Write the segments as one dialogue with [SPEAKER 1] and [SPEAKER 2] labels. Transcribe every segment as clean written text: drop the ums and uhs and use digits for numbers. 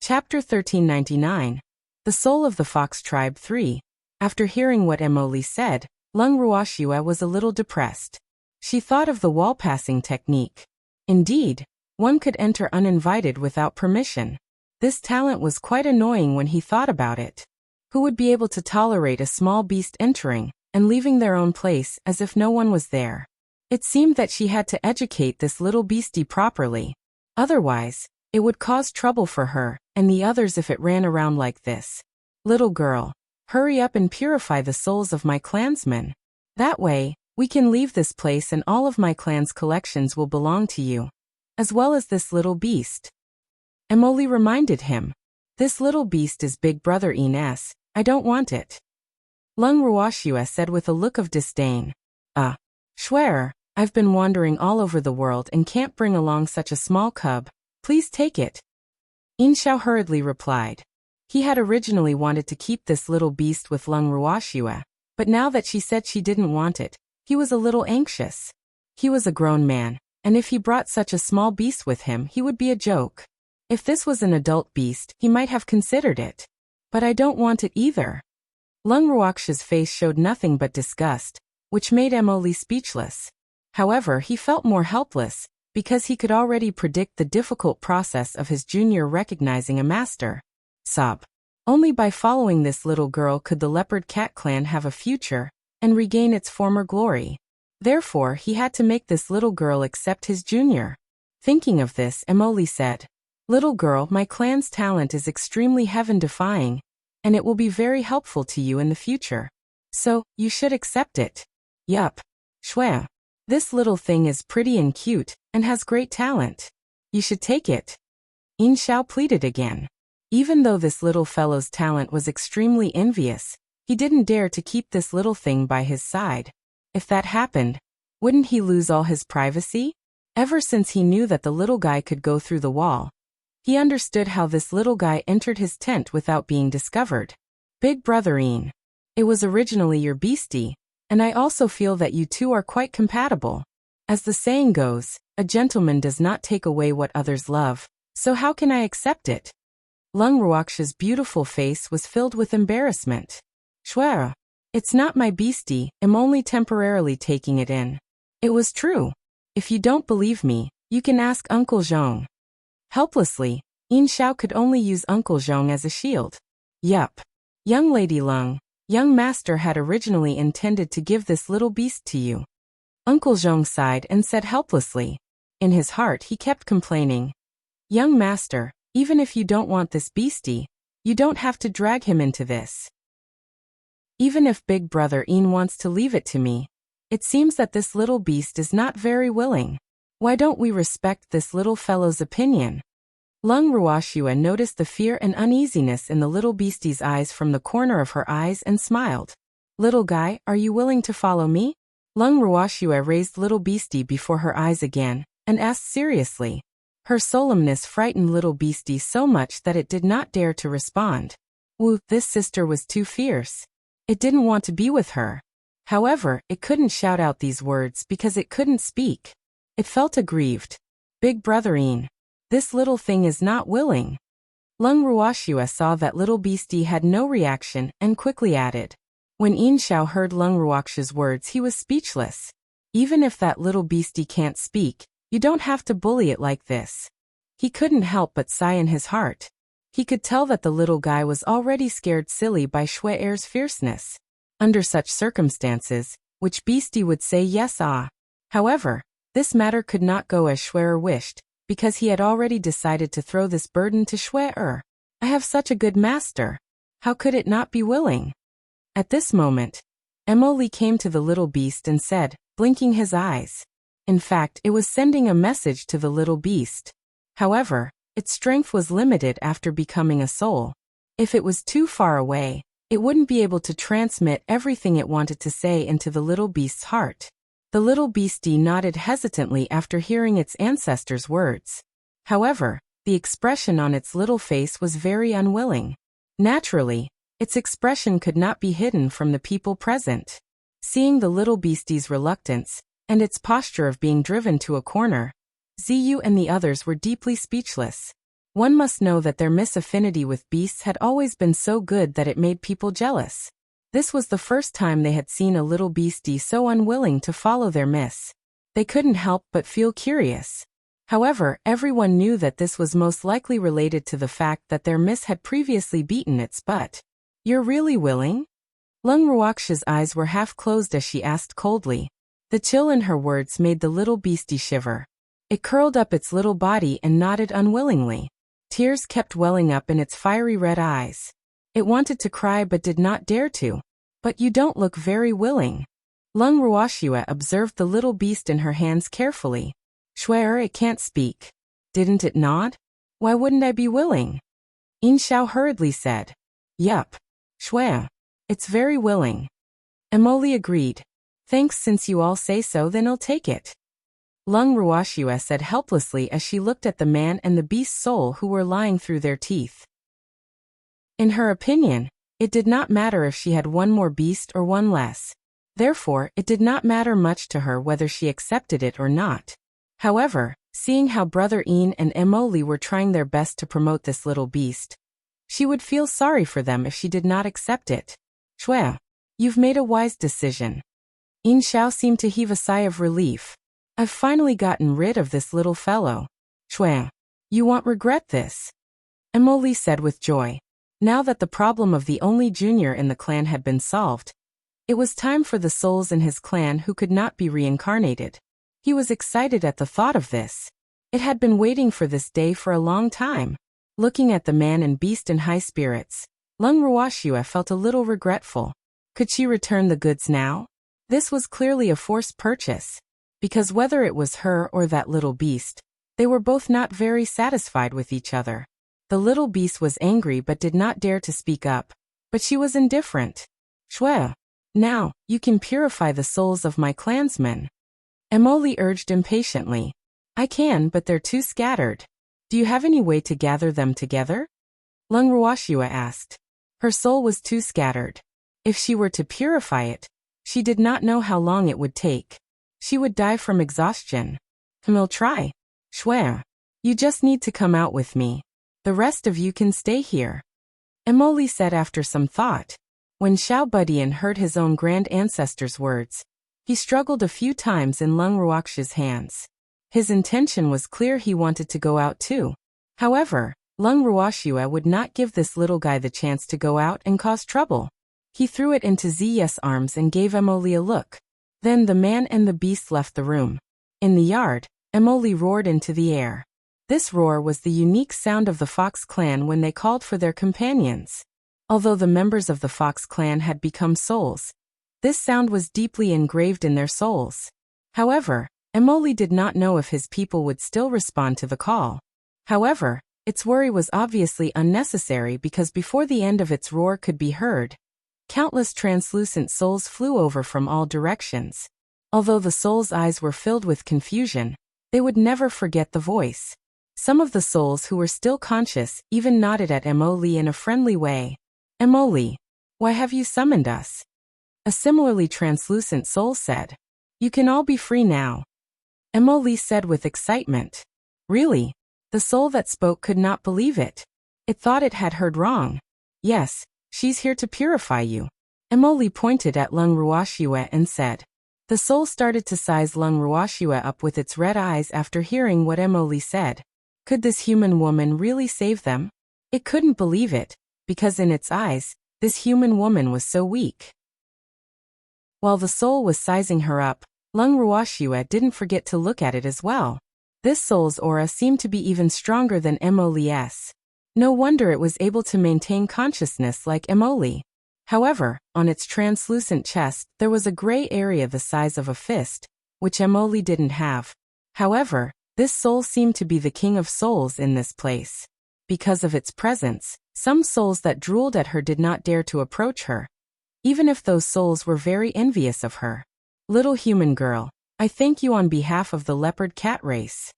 [SPEAKER 1] Chapter 1399. The Soul of the Fox Tribe 3. After hearing what Emily said, Lung Ruoxue was a little depressed. She thought of the wall-passing technique. Indeed, one could enter uninvited without permission. This talent was quite annoying when he thought about it. Who would be able to tolerate a small beast entering and leaving their own place as if no one was there? It seemed that she had to educate this little beastie properly. Otherwise, it would cause trouble for her and the others if it ran around like this. Little girl, hurry up and purify the souls of my clansmen. That way, we can leave this place and all of my clan's collections will belong to you. As well as this little beast. Emily reminded him. This little beast is Big Brother Ines. I don't want it. Lung Ruoxue said with a look of disdain. Schwer, I've been wandering all over the world and can't bring along such a small cub. Please take it. Yin Xiao hurriedly replied. He had originally wanted to keep this little beast with Lung Ruoxue, but now that she said she didn't want it, he was a little anxious. He was a grown man, and if he brought such a small beast with him, he would be a joke. If this was an adult beast, he might have considered it. But I don't want it either. Lung Ruoxue's face showed nothing but disgust, which made Emily speechless. However, he felt more helpless, because he could already predict the difficult process of his junior recognizing a master. Sob. Only by following this little girl could the Leopard Cat clan have a future, and regain its former glory. Therefore, he had to make this little girl accept his junior. Thinking of this, Emily said, Little girl, my clan's talent is extremely heaven-defying, and it will be very helpful to you in the future. So, you should accept it. Yup. Xuan. This little thing is pretty and cute, and has great talent. You should take it. Yin Xiao pleaded again. Even though this little fellow's talent was extremely envious, he didn't dare to keep this little thing by his side. If that happened, wouldn't he lose all his privacy? Ever since he knew that the little guy could go through the wall, he understood how this little guy entered his tent without being discovered. Big Brother Yin. It was originally your beastie, and I also feel that you two are quite compatible. As the saying goes, a gentleman does not take away what others love, so how can I accept it? Lung Ruoxue's beautiful face was filled with embarrassment. Schwer. It's not my beastie, I'm only temporarily taking it in. It was true. If you don't believe me, you can ask Uncle Zhong. Helplessly, Yin Xiao could only use Uncle Zhong as a shield. Yup. Young Lady Lung, young master had originally intended to give this little beast to you. Uncle Zhong sighed and said helplessly. In his heart he kept complaining. Young master, even if you don't want this beastie, you don't have to drag him into this. Even if Big Brother Yin wants to leave it to me, it seems that this little beast is not very willing. Why don't we respect this little fellow's opinion? Lung Ruoxue noticed the fear and uneasiness in the little beastie's eyes from the corner of her eyes and smiled. Little guy, are you willing to follow me? Lung Ruoxue raised little beastie before her eyes again, and asked seriously. Her solemnness frightened little beastie so much that it did not dare to respond. Woo, this sister was too fierce. It didn't want to be with her. However, it couldn't shout out these words because it couldn't speak. It felt aggrieved. Big Brother Yin. This little thing is not willing. Lung Ruoxue saw that little beastie had no reaction and quickly added. When Yin Xiao heard Lung Ruoxue's words, he was speechless. Even if that little beastie can't speak, you don't have to bully it like this. He couldn't help but sigh in his heart. He could tell that the little guy was already scared silly by Xue'er's fierceness. Under such circumstances, which beastie would say yes ah. However, this matter could not go as Xue'er wished, because he had already decided to throw this burden to Xue'er. I have such a good master. How could it not be willing? At this moment, Emily came to the little beast and said, blinking his eyes. In fact, it was sending a message to the little beast. However, its strength was limited after becoming a soul. If it was too far away, it wouldn't be able to transmit everything it wanted to say into the little beast's heart. The little beastie nodded hesitantly after hearing its ancestor's words. However, the expression on its little face was very unwilling. Naturally, its expression could not be hidden from the people present. Seeing the little beastie's reluctance, and its posture of being driven to a corner, Ziyu and the others were deeply speechless. One must know that their misaffinity with beasts had always been so good that it made people jealous. This was the first time they had seen a little beastie so unwilling to follow their miss. They couldn't help but feel curious. However, everyone knew that this was most likely related to the fact that their miss had previously beaten its butt. "You're really willing?" Lung Ruoxia's eyes were half closed as she asked coldly. The chill in her words made the little beastie shiver. It curled up its little body and nodded unwillingly. Tears kept welling up in its fiery red eyes. It wanted to cry but did not dare to. "But you don't look very willing." Lung Ruoxia observed the little beast in her hands carefully. "Swear it can't speak. Didn't it nod? Why wouldn't I be willing?" Yin Xiao hurriedly said. "Yup. Swear. It's very willing." Emoli agreed. "Thanks, since you all say so, then I'll take it." Lung Ruoxia said helplessly as she looked at the man and the beast's soul who were lying through their teeth. In her opinion, it did not matter if she had one more beast or one less. Therefore, it did not matter much to her whether she accepted it or not. However, seeing how Brother Yin and Emoli were trying their best to promote this little beast, she would feel sorry for them if she did not accept it. "Shui, you've made a wise decision." Yin Xiao seemed to heave a sigh of relief. "I've finally gotten rid of this little fellow." "Shui, you won't regret this," Emoli said with joy. Now that the problem of the only junior in the clan had been solved, it was time for the souls in his clan who could not be reincarnated. He was excited at the thought of this. It had been waiting for this day for a long time. Looking at the man and beast in high spirits, Lung Ruoxia felt a little regretful. Could she return the goods now? This was clearly a forced purchase. Because whether it was her or that little beast, they were both not very satisfied with each other. The little beast was angry but did not dare to speak up. But she was indifferent. "Shui, now, you can purify the souls of my clansmen," Emoli urged impatiently. "I can, but they're too scattered. Do you have any way to gather them together?" Lung Ruoxia asked. Her soul was too scattered. If she were to purify it, she did not know how long it would take. She would die from exhaustion. "I'll try. Shui, you just need to come out with me. The rest of you can stay here," Emoli said after some thought. When Xiao Budian heard his own grand ancestor's words, he struggled a few times in Lung Ruoxia's hands. His intention was clear, he wanted to go out too. However, Lung Ruoxia would not give this little guy the chance to go out and cause trouble. He threw it into Ziyes' arms and gave Emoli a look. Then the man and the beast left the room. In the yard, Emoli roared into the air. This roar was the unique sound of the Fox clan when they called for their companions. Although the members of the Fox clan had become souls, this sound was deeply engraved in their souls. However, Emoli did not know if his people would still respond to the call. However, its worry was obviously unnecessary because before the end of its roar could be heard, countless translucent souls flew over from all directions. Although the souls' eyes were filled with confusion, they would never forget the voice. Some of the souls who were still conscious even nodded at Emoli in a friendly way. "Emoli, why have you summoned us?" A similarly translucent soul said. "You can all be free now," Emoli said with excitement. "Really?" The soul that spoke could not believe it. It thought it had heard wrong. "Yes, she's here to purify you." Emoli pointed at Lung Ruoxia and said. The soul started to size Lung Ruoxia up with its red eyes after hearing what Emoli said. Could this human woman really save them? It couldn't believe it, because in its eyes, this human woman was so weak. While the soul was sizing her up, Lung Ruoxia didn't forget to look at it as well. This soul's aura seemed to be even stronger than Emoli's. No wonder it was able to maintain consciousness like Emoli. However, on its translucent chest there was a gray area the size of a fist, which Emoli didn't have. However, this soul seemed to be the king of souls in this place. Because of its presence, some souls that drooled at her did not dare to approach her, even if those souls were very envious of her. "Little human girl, I thank you on behalf of the leopard cat race."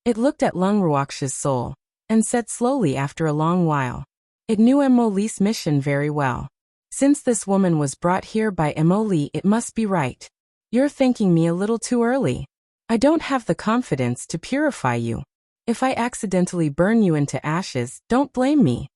[SPEAKER 1] It looked at Lung Ruoxia's soul, and said slowly after a long while. It knew Emoli's mission very well. Since this woman was brought here by Emoli, it must be right. "You're thanking me a little too early. I don't have the confidence to purify you. If I accidentally burn you into ashes, don't blame me.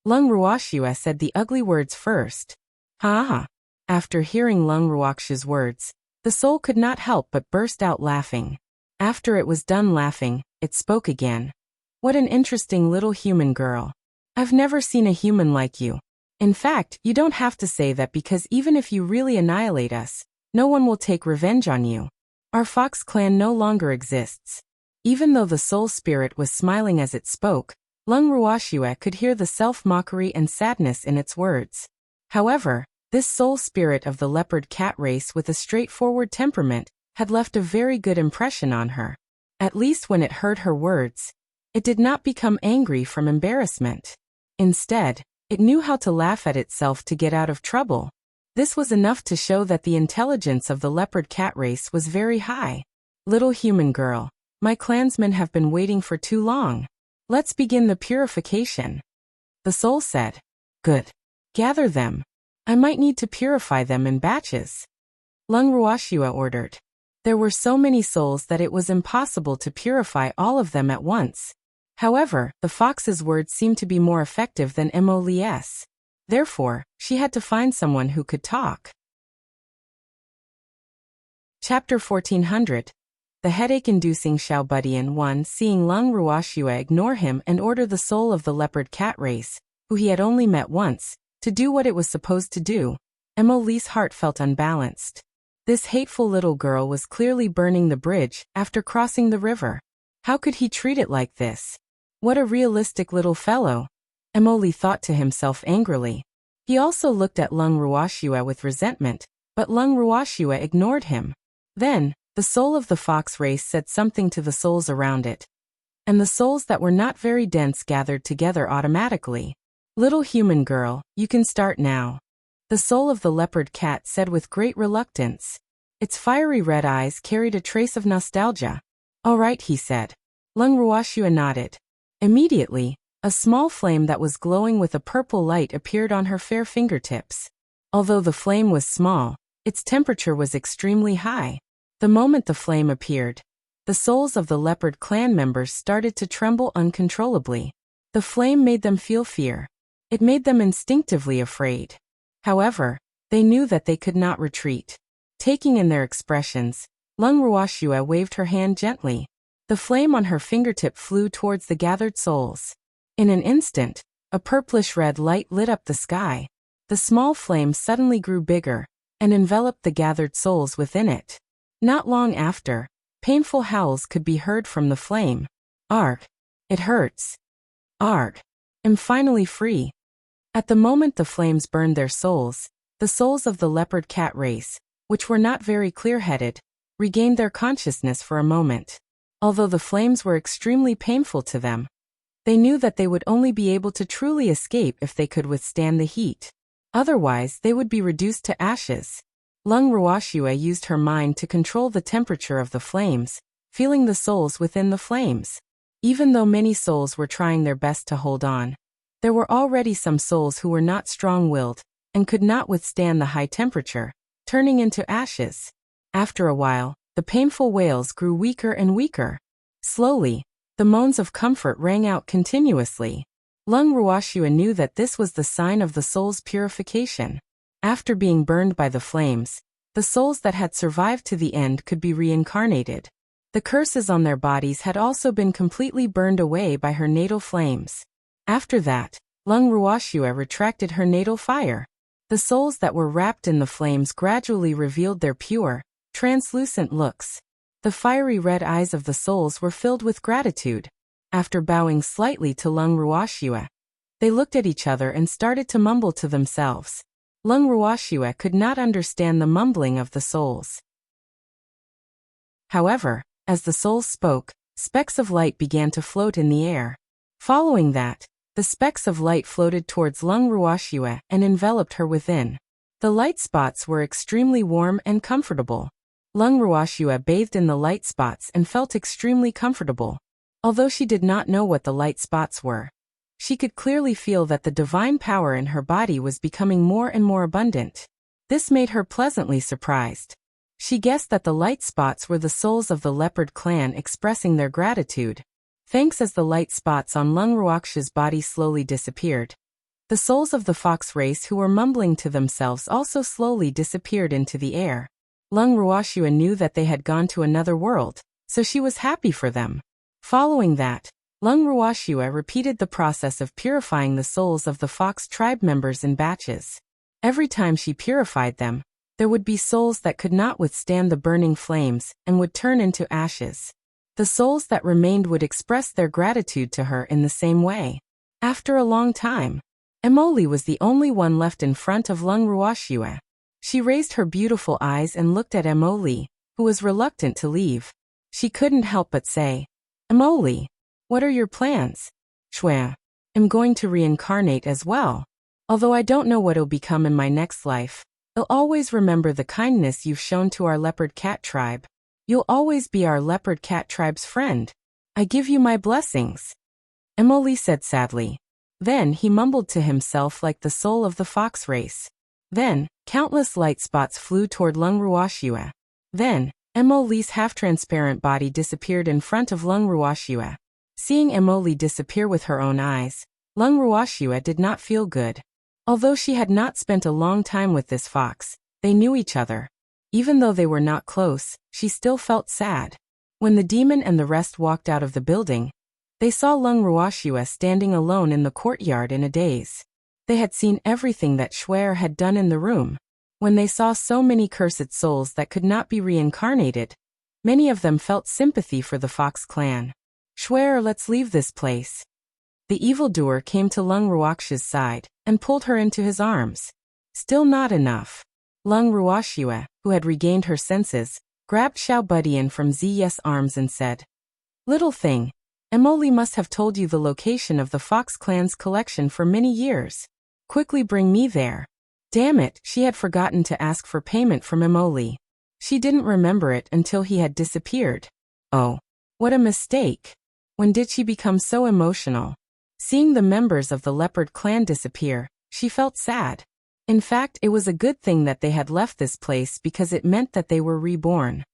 [SPEAKER 1] Lung Ruoxue said the ugly words first. Ha ha. After hearing Lung Ruoxue's words, the soul could not help but burst out laughing. After it was done laughing, it spoke again. What an interesting little human girl. I've never seen a human like you. In fact, you don't have to say that because even if you really annihilate us, no one will take revenge on you. Our fox clan no longer exists. Even though the soul spirit was smiling as it spoke, Lung Ruoxue could hear the self-mockery and sadness in its words. However, this soul spirit of the leopard cat race with a straightforward temperament had left a very good impression on her. At least when it heard her words, it did not become angry from embarrassment. Instead, it knew how to laugh at itself to get out of trouble. This was enough to show that the intelligence of the leopard cat race was very high. Little human girl, my clansmen have been waiting for too long. Let's begin the purification. The soul said. Good. Gather them. I might need to purify them in batches. Lung Ruoxue ordered. There were so many souls that it was impossible to purify all of them at once. However, the fox's words seemed to be more effective than Mo's. Therefore, she had to find someone who could talk. Chapter 1400. The headache-inducing Xiao Budian 1 seeing Lung Ruoxue ignore him and order the soul of the leopard cat race, who he had only met once, to do what it was supposed to do, Mo's heart felt unbalanced. This hateful little girl was clearly burning the bridge after crossing the river. How could he treat it like this? What a realistic little fellow, Mo thought to himself angrily. He also looked at Lung Ruoxue with resentment, but Lung Ruoxue ignored him. Then, the soul of the fox race said something to the souls around it. And the souls that were not very dense gathered together automatically. Little human girl, you can start now. The soul of the leopard cat said with great reluctance. Its fiery red eyes carried a trace of nostalgia. All right, he said. Lung Ruoxue nodded. Immediately, a small flame that was glowing with a purple light appeared on her fair fingertips. Although the flame was small, its temperature was extremely high. The moment the flame appeared, the souls of the leopard clan members started to tremble uncontrollably. The flame made them feel fear. It made them instinctively afraid. However, they knew that they could not retreat. Taking in their expressions, Lung Ruoxue waved her hand gently. The flame on her fingertip flew towards the gathered souls. In an instant, a purplish-red light lit up the sky. The small flame suddenly grew bigger and enveloped the gathered souls within it. Not long after, painful howls could be heard from the flame. Arg! It hurts. Arg! I'm finally free. At the moment the flames burned their souls, the souls of the leopard cat race, which were not very clear-headed, regained their consciousness for a moment. Although the flames were extremely painful to them, they knew that they would only be able to truly escape if they could withstand the heat. Otherwise, they would be reduced to ashes. Lung Ruoxue used her mind to control the temperature of the flames, feeling the souls within the flames. Even though many souls were trying their best to hold on, there were already some souls who were not strong-willed and could not withstand the high temperature, turning into ashes. After a while, the painful wails grew weaker and weaker. Slowly, the moans of comfort rang out continuously. Lung Ruoxue knew that this was the sign of the soul's purification. After being burned by the flames, the souls that had survived to the end could be reincarnated. The curses on their bodies had also been completely burned away by her natal flames. After that, Lung Ruoxue retracted her natal fire. The souls that were wrapped in the flames gradually revealed their pure, translucent looks. The fiery red eyes of the souls were filled with gratitude. After bowing slightly to Lung Ruoxue, they looked at each other and started to mumble to themselves. Lung Ruoxue could not understand the mumbling of the souls. However, as the souls spoke, specks of light began to float in the air. Following that, the specks of light floated towards Lung Ruoxue and enveloped her within. The light spots were extremely warm and comfortable. Lung Ruoxue bathed in the light spots and felt extremely comfortable. Although she did not know what the light spots were, she could clearly feel that the divine power in her body was becoming more and more abundant. This made her pleasantly surprised. She guessed that the light spots were the souls of the leopard clan expressing their gratitude. Thanks as the light spots on Lung Ruoxia's body slowly disappeared. The souls of the fox race who were mumbling to themselves also slowly disappeared into the air. Lung Ruoxia knew that they had gone to another world, so she was happy for them. Following that, Lung Ruoxia repeated the process of purifying the souls of the fox tribe members in batches. Every time she purified them, there would be souls that could not withstand the burning flames and would turn into ashes. The souls that remained would express their gratitude to her in the same way. After a long time, Emily was the only one left in front of Lung Ruoxia. She raised her beautiful eyes and looked at Emily, who was reluctant to leave. She couldn't help but say, "Emily, what are your plans?" "Xuan, I'm going to reincarnate as well. Although I don't know what it'll become in my next life, I'll always remember the kindness you've shown to our leopard cat tribe. You'll always be our leopard cat tribe's friend. I give you my blessings," Emily said sadly. Then he mumbled to himself like the soul of the fox race. Then, countless light spots flew toward Lung Ruoxia. Then, Emily's half-transparent body disappeared in front of Lung Ruoxia. Seeing Emily disappear with her own eyes, Lung Ruoxia did not feel good. Although she had not spent a long time with this fox, they knew each other. Even though they were not close, she still felt sad. When the demon and the rest walked out of the building, they saw Lung Ruoxia standing alone in the courtyard in a daze. They had seen everything that Xuan had done in the room. When they saw so many cursed souls that could not be reincarnated, many of them felt sympathy for the fox clan. "Xuan, let's leave this place." The evildoer came to Lung Ruoxia's side and pulled her into his arms. Still not enough. Lung Ruoxia, who had regained her senses, grabbed Xiao Budian from Zye's arms and said, "Little thing, Emily must have told you the location of the Fox clan's collection for many years. Quickly bring me there." Damn it, she had forgotten to ask for payment from Emily. She didn't remember it until he had disappeared. Oh, what a mistake. When did she become so emotional? Seeing the members of the leopard clan disappear, she felt sad. In fact, it was a good thing that they had left this place because it meant that they were reborn.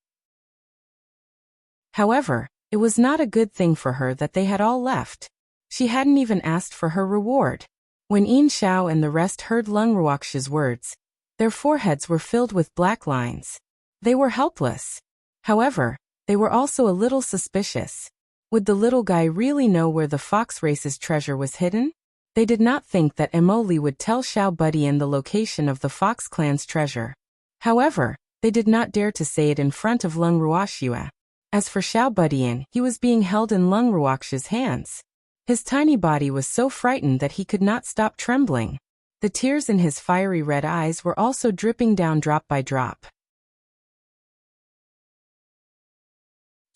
[SPEAKER 1] However, it was not a good thing for her that they had all left. She hadn't even asked for her reward. When Yin Xiao and the rest heard Lung Ruoxia's words, their foreheads were filled with black lines. They were helpless. However, they were also a little suspicious. Would the little guy really know where the fox race's treasure was hidden? They did not think that Emily would tell Xiao Budian the location of the fox clan's treasure. However, they did not dare to say it in front of Lung Ruoxia. As for Xiao Budian, he was being held in Lung Ruoxia's hands. His tiny body was so frightened that he could not stop trembling. The tears in his fiery red eyes were also dripping down drop by drop.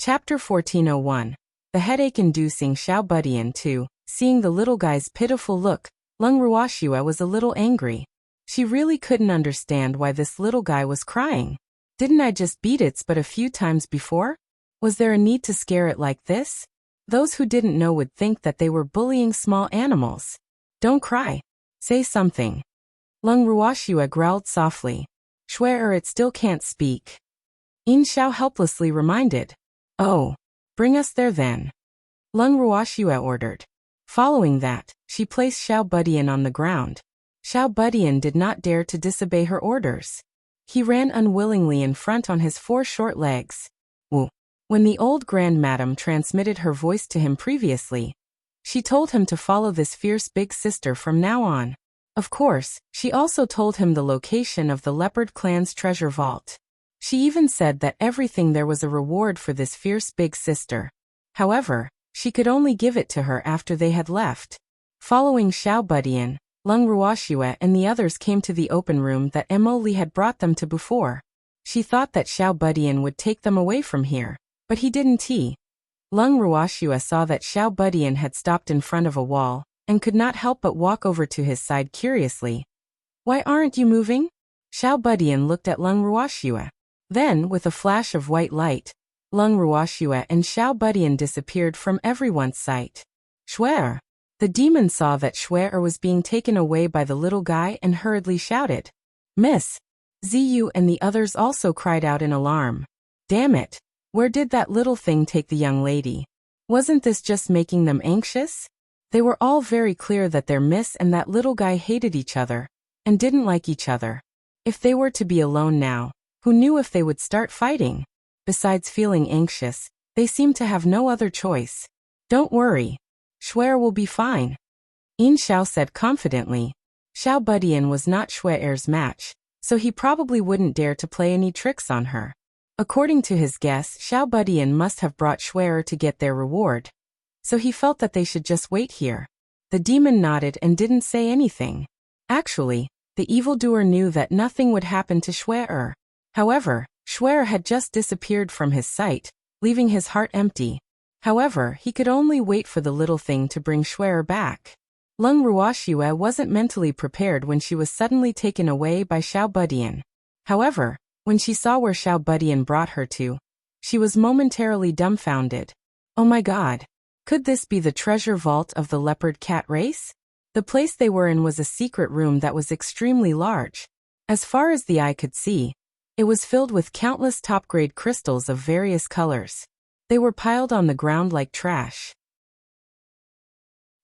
[SPEAKER 1] Chapter 1401. The headache-inducing Xiao Budian 2. Seeing the little guy's pitiful look, Lung Ruoxia was a little angry. She really couldn't understand why this little guy was crying. Didn't I just beat it but a few times before? Was there a need to scare it like this? Those who didn't know would think that they were bullying small animals. "Don't cry. Say something." Lung Ruoxia growled softly. "Xuan, it still can't speak." Yin Xiao helplessly reminded. "Oh, bring us there then," Lung Ruoxia ordered. Following that, she placed Xiao Budian on the ground. Xiao Budian did not dare to disobey her orders. He ran unwillingly in front on his 4 short legs. Woo. When the old grand madam transmitted her voice to him previously, she told him to follow this fierce big sister from now on. Of course, she also told him the location of the leopard clan's treasure vault. She even said that everything there was a reward for this fierce big sister. However, she could only give it to her after they had left. Following Xiao Budian, Lung Ruoxia and the others came to the open room that Emily had brought them to before. She thought that Xiao Budian would take them away from here, but he didn't. Lung Ruoxia saw that Xiao Budian had stopped in front of a wall, and could not help but walk over to his side curiously. "Why aren't you moving?" Xiao Budian looked at Lung Ruoxia. Then, with a flash of white light, Lung Ruoxia and Xiao Budian disappeared from everyone's sight. "Xuan!" The demon saw that Xuan was being taken away by the little guy and hurriedly shouted. "Miss!" Ziyu and the others also cried out in alarm. "Damn it! Where did that little thing take the young lady? Wasn't this just making them anxious? They were all very clear that their miss and that little guy hated each other, and didn't like each other. If they were to be alone now, who knew if they would start fighting? Besides feeling anxious, they seemed to have no other choice. Don't worry. Xuan will be fine, Yin Xiao said confidently. Xiao Budian was not Xuan's match, so he probably wouldn't dare to play any tricks on her. According to his guess, Xiao Budian must have brought Xuan to get their reward. So he felt that they should just wait here. The demon nodded and didn't say anything. Actually, the evildoer knew that nothing would happen to Xuan. However, Xuan had just disappeared from his sight, leaving his heart empty. However, he could only wait for the little thing to bring Xuan back. Lung Ruoxue wasn't mentally prepared when she was suddenly taken away by Xiao Budian. However, when she saw where Xiao Budian brought her to, she was momentarily dumbfounded. Oh my god! Could this be the treasure vault of the leopard cat race? The place they were in was a secret room that was extremely large. As far as the eye could see, it was filled with countless top-grade crystals of various colors. They were piled on the ground like trash.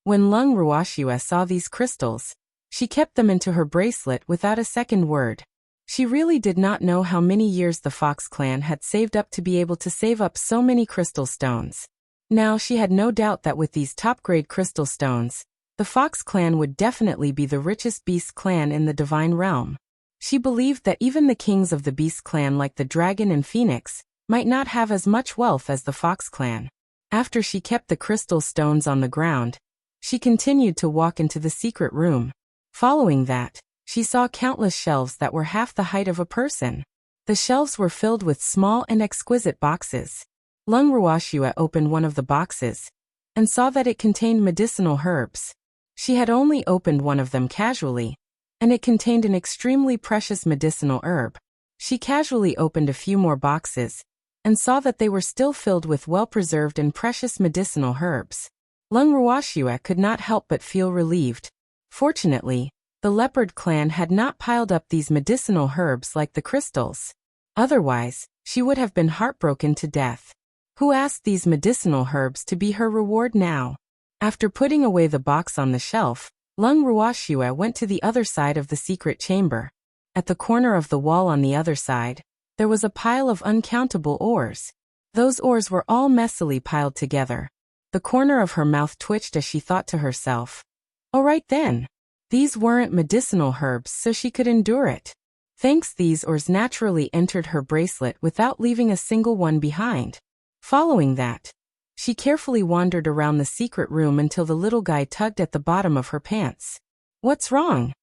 [SPEAKER 1] When Lung Ruoxue saw these crystals, she kept them into her bracelet without a second word. She really did not know how many years the Fox clan had saved up to be able to save up so many crystal stones. Now she had no doubt that with these top-grade crystal stones, the Fox clan would definitely be the richest beast clan in the divine realm. She believed that even the kings of the beast clan like the dragon and phoenix might not have as much wealth as the Fox clan. After she kept the crystal stones on the ground, she continued to walk into the secret room. Following that, she saw countless shelves that were half the height of a person. The shelves were filled with small and exquisite boxes. Lung Ruoxue opened one of the boxes and saw that it contained medicinal herbs. She had only opened one of them casually, and it contained an extremely precious medicinal herb. She casually opened a few more boxes and saw that they were still filled with well-preserved and precious medicinal herbs. Lung Ruoxue could not help but feel relieved. Fortunately, the leopard clan had not piled up these medicinal herbs like the crystals. Otherwise, she would have been heartbroken to death. Who asked these medicinal herbs to be her reward now? After putting away the box on the shelf, Lung Ruoxue went to the other side of the secret chamber. At the corner of the wall on the other side, there was a pile of uncountable ores. Those ores were all messily piled together. The corner of her mouth twitched as she thought to herself, "All right then. These weren't medicinal herbs, so she could endure it." Thanks, these ores naturally entered her bracelet without leaving a single one behind. Following that, she carefully wandered around the secret room until the little guy tugged at the bottom of her pants. "What's wrong?"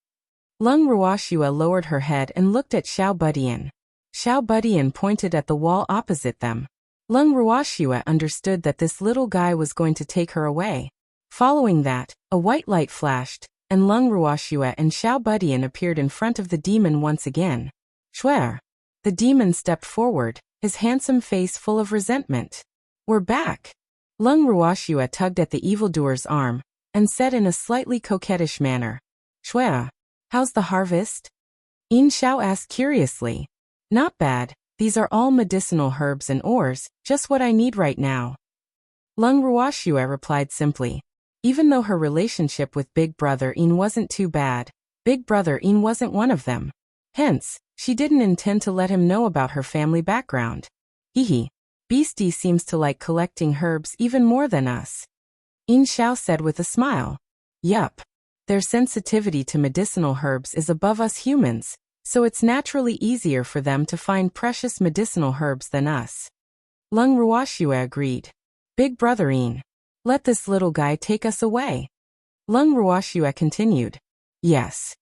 [SPEAKER 1] Lung Ruoxue lowered her head and looked at Xiao Budian. Xiao Budian pointed at the wall opposite them. Lung Ruoxue understood that this little guy was going to take her away. Following that, a white light flashed, and Lung Ruoxue and Xiao Budian appeared in front of the demon once again. Xuan. The demon stepped forward, his handsome face full of resentment. "We're back." Lung Ruoxue tugged at the evildoer's arm, and said in a slightly coquettish manner, "Xuan, how's the harvest?" Yin Xiao asked curiously. "Not bad. These are all medicinal herbs and ores, just what I need right now." Lung Ruoxue replied simply. Even though her relationship with Big Brother Yin wasn't too bad, Big Brother Yin wasn't one of them. Hence, she didn't intend to let him know about her family background. Hehe. Beastie seems to like collecting herbs even more than us. Yin Xiao said with a smile. Yup. Their sensitivity to medicinal herbs is above us humans, so it's naturally easier for them to find precious medicinal herbs than us. Lung Ruoxue agreed. Big Brother Yin, let this little guy take us away. Lung Ruoxue continued. Yes.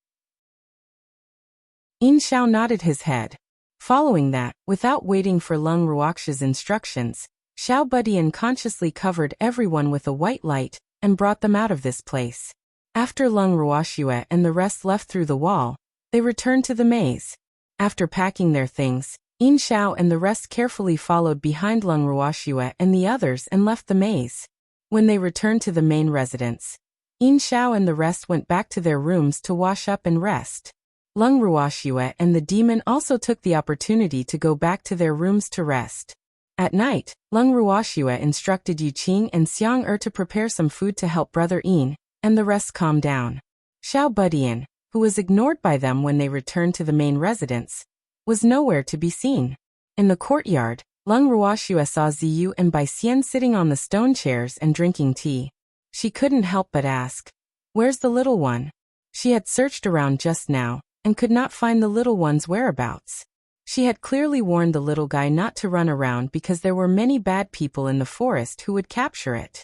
[SPEAKER 1] Yin Xiao nodded his head. Following that, without waiting for Lung Ruoxue's instructions, Xiao Budian consciously covered everyone with a white light and brought them out of this place. After Lung Ruoxue and the rest left through the wall, they returned to the maze. After packing their things, Yin Xiao and the rest carefully followed behind Lung Ruoxue and the others and left the maze. When they returned to the main residence, Yin Xiao and the rest went back to their rooms to wash up and rest. Lung Ruoxue and the demon also took the opportunity to go back to their rooms to rest. At night, Lung Ruoxue instructed Yu Qing and Xiang Er to prepare some food to help Brother Yin, and the rest calm down. Xiao Budian, who was ignored by them when they returned to the main residence, was nowhere to be seen. In the courtyard, Lung Ruoxue saw Ziyu and Bai Xian sitting on the stone chairs and drinking tea. She couldn't help but ask, "Where's the little one?" She had searched around just now, and could not find the little one's whereabouts. She had clearly warned the little guy not to run around because there were many bad people in the forest who would capture it.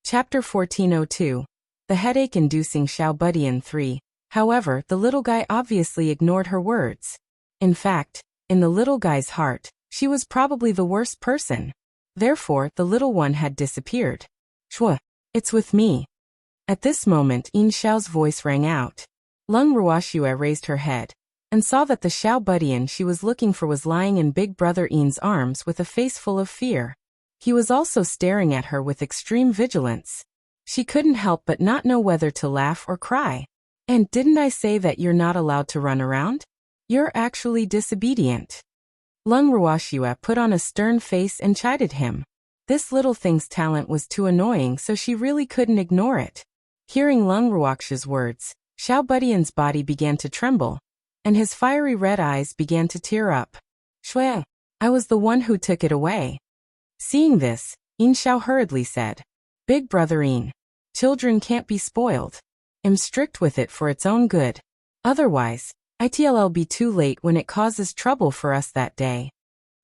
[SPEAKER 1] Chapter 1402. The Headache-Inducing Xiao Budian 3. However, the little guy obviously ignored her words. In fact, in the little guy's heart, she was probably the worst person. Therefore, the little one had disappeared. "Shua, it's with me." At this moment, Yin Xiao's voice rang out. Lung Ruoxue raised her head, and saw that the Xiao Budian she was looking for was lying in Big Brother Yin's arms with a face full of fear. He was also staring at her with extreme vigilance. She couldn't help but not know whether to laugh or cry. "And didn't I say that you're not allowed to run around? You're actually disobedient." Lung Ruoxue put on a stern face and chided him. This little thing's talent was too annoying, so she really couldn't ignore it. Hearing Lung Ruoxue's words, Xiao Budian's body began to tremble, and his fiery red eyes began to tear up. "Shui, I was the one who took it away." Seeing this, Yin Xiao hurriedly said, "Big Brother Yin, children can't be spoiled. I'm strict with it for its own good. Otherwise, it'll be too late when it causes trouble for us that day."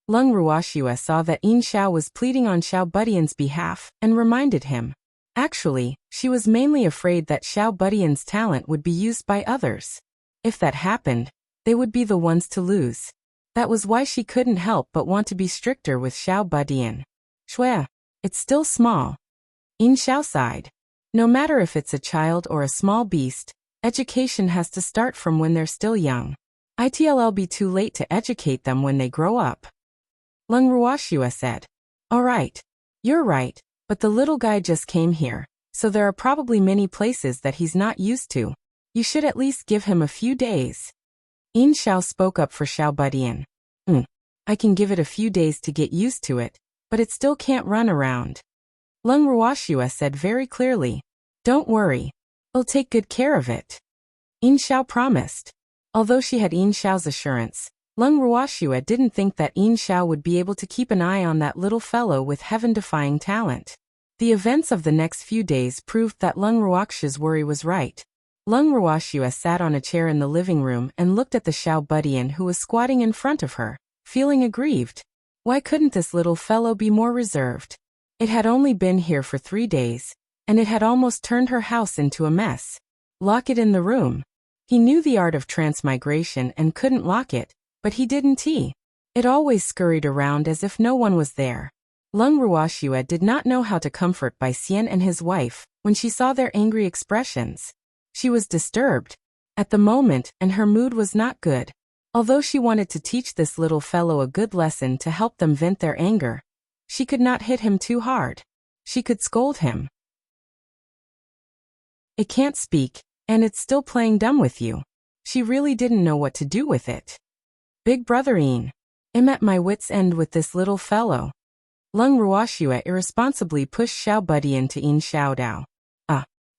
[SPEAKER 1] Lung Ruoxue saw that Yin Xiao was pleading on Xiao Budian's behalf and reminded him. Actually, she was mainly afraid that Xiao Budian's talent would be used by others. If that happened, they would be the ones to lose. That was why she couldn't help but want to be stricter with Xiao Budian. "Shui, it's still small." Yin Xiao sighed. No matter if it's a child or a small beast, education has to start from when they're still young. It'll be too late to educate them when they grow up. Lung Ruoxue said, "All right, you're right, but the little guy just came here, so there are probably many places that he's not used to. You should at least give him a few days." Yin Xiao spoke up for Xiao Budian. I can give it a few days to get used to it, but it still can't run around." Lung Ruoxue said very clearly, "Don't worry, I'll take good care of it." Yin Xiao promised. Although she had Yin Xiao's assurance, Lung Ruoxue didn't think that Yin Xiao would be able to keep an eye on that little fellow with heaven-defying talent. The events of the next few days proved that Lung Ruoxue's worry was right. Lung Ruoxue sat on a chair in the living room and looked at the Xiao Budian who was squatting in front of her, feeling aggrieved. Why couldn't this little fellow be more reserved? It had only been here for 3 days, and it had almost turned her house into a mess. Lock it in the room. He knew the art of transmigration and couldn't lock it, but he didn't. It always scurried around as if no one was there. Lung Ruoxue did not know how to comfort Bai Xian and his wife when she saw their angry expressions. She was disturbed at the moment, and her mood was not good. Although she wanted to teach this little fellow a good lesson to help them vent their anger, she could not hit him too hard. She could scold him. "It can't speak, and it's still playing dumb with you." She really didn't know what to do with it. "Big Brother Yin, I'm at my wit's end with this little fellow." Lung Ruoxue irresponsibly pushed Xiao Budian to Yin Xiao Dao.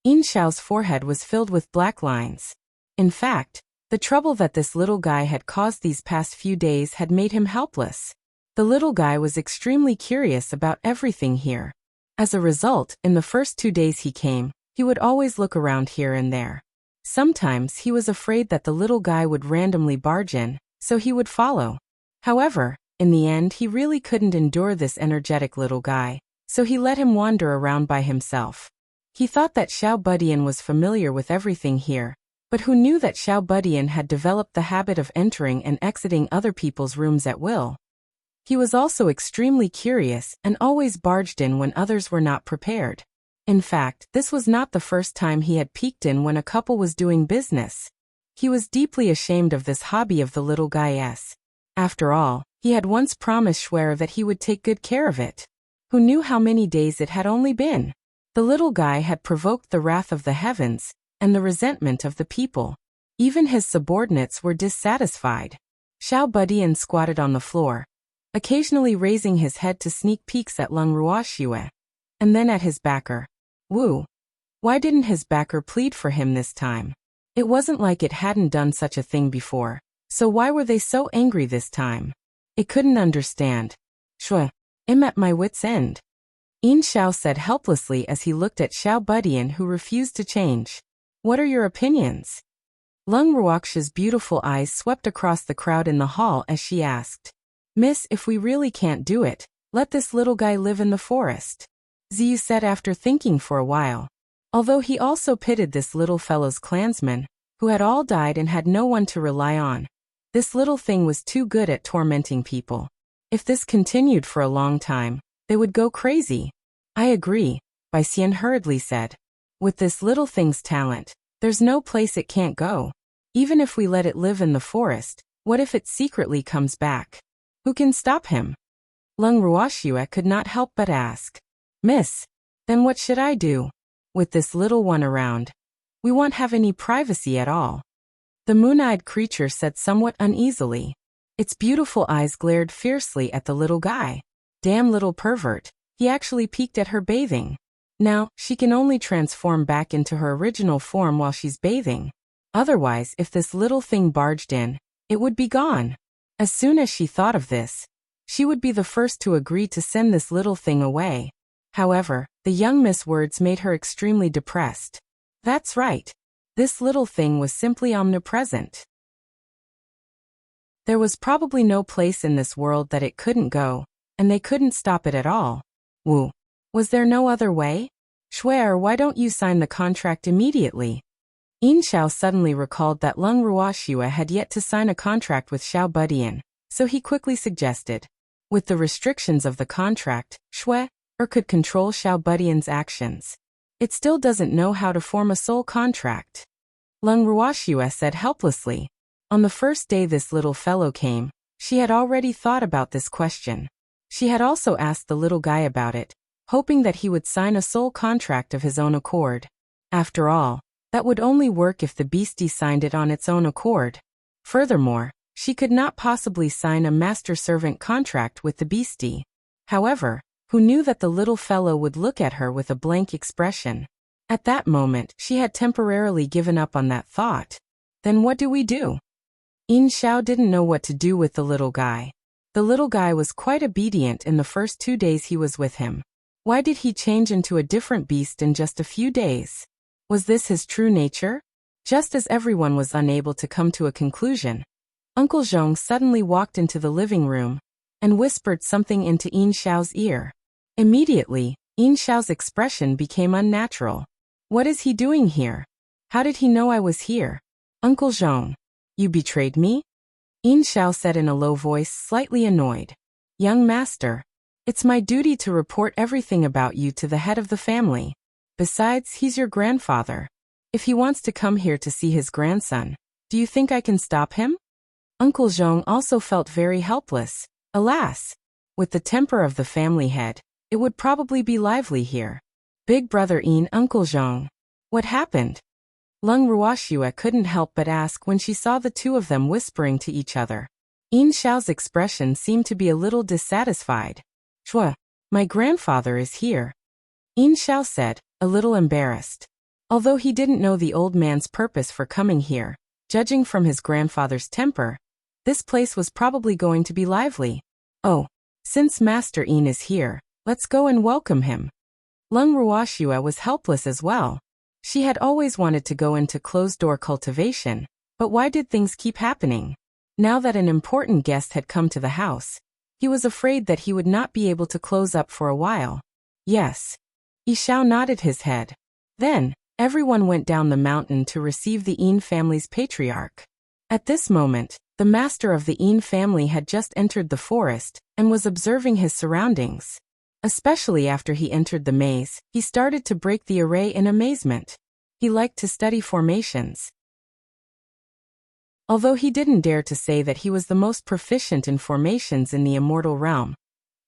[SPEAKER 1] Yin Xiao's forehead was filled with black lines. In fact, the trouble that this little guy had caused these past few days had made him helpless. The little guy was extremely curious about everything here. As a result, in the first 2 days he came, he would always look around here and there. Sometimes he was afraid that the little guy would randomly barge in, so he would follow. However, in the end he really couldn't endure this energetic little guy, so he let him wander around by himself. He thought that Xiao Budian was familiar with everything here, but who knew that Xiao Budian had developed the habit of entering and exiting other people's rooms at will. He was also extremely curious and always barged in when others were not prepared. In fact, this was not the first time he had peeked in when a couple was doing business. He was deeply ashamed of this hobby of the little guy's. After all, he had once promised Xuan that he would take good care of it. Who knew how many days it had only been? The little guy had provoked the wrath of the heavens and the resentment of the people. Even his subordinates were dissatisfied. Xiao Budian squatted on the floor, occasionally raising his head to sneak peeks at Lung Ruoxue, and then at his backer. Wu. Why didn't his backer plead for him this time? It wasn't like it hadn't done such a thing before, so why were they so angry this time? It couldn't understand. Shui, I'm at my wit's end. Yin Xiao said helplessly as he looked at Xiao Budian, who refused to change. What are your opinions? Lung Ruoxue's beautiful eyes swept across the crowd in the hall as she asked. Miss, if we really can't do it, let this little guy live in the forest. Ziyu said after thinking for a while. Although he also pitied this little fellow's clansmen, who had all died and had no one to rely on. This little thing was too good at tormenting people. If this continued for a long time, they would go crazy. I agree, Bai Xian hurriedly said. With this little thing's talent, there's no place it can't go. Even if we let it live in the forest, what if it secretly comes back? Who can stop him? Lung Ruoxue could not help but ask. Miss, then what should I do? With this little one around, we won't have any privacy at all. The moon-eyed creature said somewhat uneasily. Its beautiful eyes glared fiercely at the little guy. Damn little pervert, he actually peeked at her bathing. Now, she can only transform back into her original form while she's bathing. Otherwise, if this little thing barged in, it would be gone. As soon as she thought of this, she would be the first to agree to send this little thing away. However, the young Miss words made her extremely depressed. That's right. This little thing was simply omnipresent. There was probably no place in this world that it couldn't go, and they couldn't stop it at all. Wu. Was there no other way? Shui, why don't you sign the contract immediately? Yin Xiao suddenly recalled that Lung Ruoxue had yet to sign a contract with Xiao Budian, so he quickly suggested. With the restrictions of the contract, Shui could control Xiao Budian's actions. It still doesn't know how to form a soul contract. Lung Ruoxue said helplessly. On the first day this little fellow came, she had already thought about this question. She had also asked the little guy about it, hoping that he would sign a soul contract of his own accord. After all, that would only work if the beastie signed it on its own accord. Furthermore, she could not possibly sign a master-servant contract with the beastie. However, who knew that the little fellow would look at her with a blank expression? At that moment, she had temporarily given up on that thought. Then what do we do? Yin Xiao didn't know what to do with the little guy. The little guy was quite obedient in the first 2 days he was with him. Why did he change into a different beast in just a few days? Was this his true nature? Just as everyone was unable to come to a conclusion, Uncle Zhong suddenly walked into the living room and whispered something into Yin Xiao's ear. Immediately, Yin Xiao's expression became unnatural. What is he doing here? How did he know I was here? Uncle Zhong, you betrayed me? Yin Xiao said in a low voice, slightly annoyed. Young master, it's my duty to report everything about you to the head of the family. Besides, he's your grandfather. If he wants to come here to see his grandson, do you think I can stop him? Uncle Zhong also felt very helpless. Alas! With the temper of the family head, it would probably be lively here. Big brother Yin, Uncle Zhong. What happened? Lung Ruoxue couldn't help but ask when she saw the two of them whispering to each other. Yin Xiao's expression seemed to be a little dissatisfied. Shui, my grandfather is here. Yin Xiao said, a little embarrassed. Although he didn't know the old man's purpose for coming here, judging from his grandfather's temper, this place was probably going to be lively. Oh, since Master Yin is here, let's go and welcome him. Lung Ruoxue was helpless as well. She had always wanted to go into closed-door cultivation, but why did things keep happening? Now that an important guest had come to the house, he was afraid that he would not be able to close up for a while. Yes. Yishao nodded his head. Then, everyone went down the mountain to receive the Yin family's patriarch. At this moment, the master of the Yin family had just entered the forest and was observing his surroundings. Especially after he entered the maze, he started to break the array in amazement. He liked to study formations. Although he didn't dare to say that he was the most proficient in formations in the immortal realm,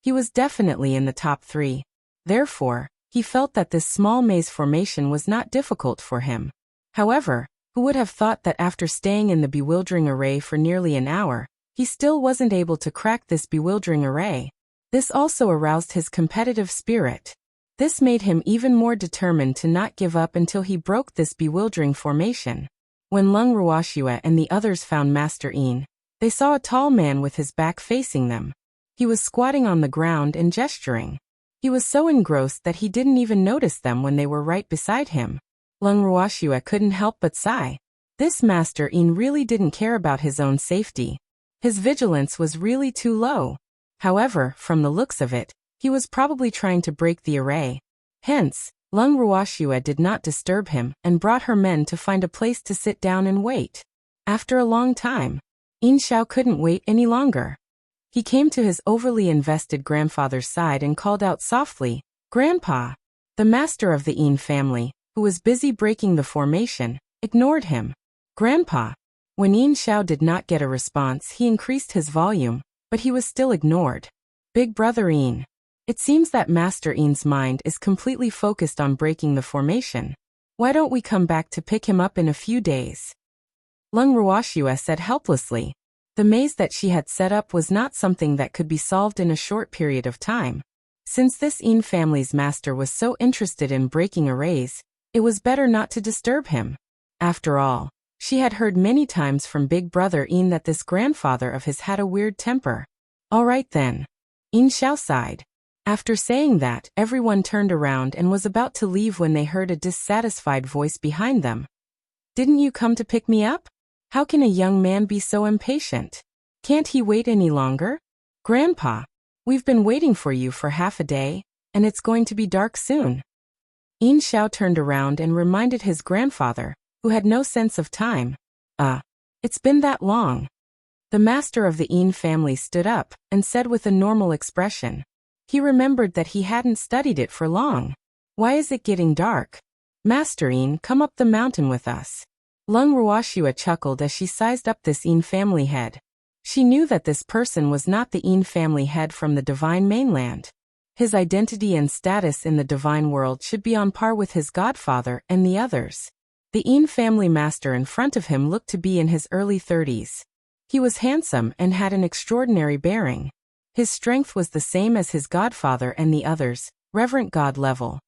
[SPEAKER 1] he was definitely in the top 3. Therefore, he felt that this small maze formation was not difficult for him. However, who would have thought that after staying in the bewildering array for nearly an hour, he still wasn't able to crack this bewildering array. This also aroused his competitive spirit. This made him even more determined to not give up until he broke this bewildering formation. When Lung Ruoxue and the others found Master Yin, they saw a tall man with his back facing them. He was squatting on the ground and gesturing. He was so engrossed that he didn't even notice them when they were right beside him. Lung Ruoxue couldn't help but sigh. This Master Yin really didn't care about his own safety. His vigilance was really too low. However, from the looks of it, he was probably trying to break the array. Hence, Lung Ruoxue did not disturb him and brought her men to find a place to sit down and wait. After a long time, Yin Xiao couldn't wait any longer. He came to his overly invested grandfather's side and called out softly, "Grandpa!" The master of the Yin family, who was busy breaking the formation, ignored him. "Grandpa!" When Yin Xiao did not get a response, he increased his volume, but he was still ignored. "Big brother Yin. It seems that Master Yin's mind is completely focused on breaking the formation. Why don't we come back to pick him up in a few days?" Lung Ruoxue said helplessly. The maze that she had set up was not something that could be solved in a short period of time. Since this Yin family's master was so interested in breaking arrays, it was better not to disturb him. After all, she had heard many times from Big Brother Yin that this grandfather of his had a weird temper. "All right then." Yin Xiao sighed. After saying that, everyone turned around and was about to leave when they heard a dissatisfied voice behind them. "Didn't you come to pick me up? How can a young man be so impatient? Can't he wait any longer? Grandpa, we've been waiting for you for half a day, and it's going to be dark soon." Yin Xiao turned around and reminded his grandfather, who had no sense of time. It's been that long." The master of the Yin family stood up and said with a normal expression. He remembered that he hadn't studied it for long. "Why is it getting dark? Master Yin, come up the mountain with us." Lung Ruoxue chuckled as she sized up this Yin family head. She knew that this person was not the Yin family head from the divine mainland. His identity and status in the divine world should be on par with his godfather and the others. The Yin family master in front of him looked to be in his early 30s. He was handsome and had an extraordinary bearing. His strength was the same as his godfather and the others, reverent god level.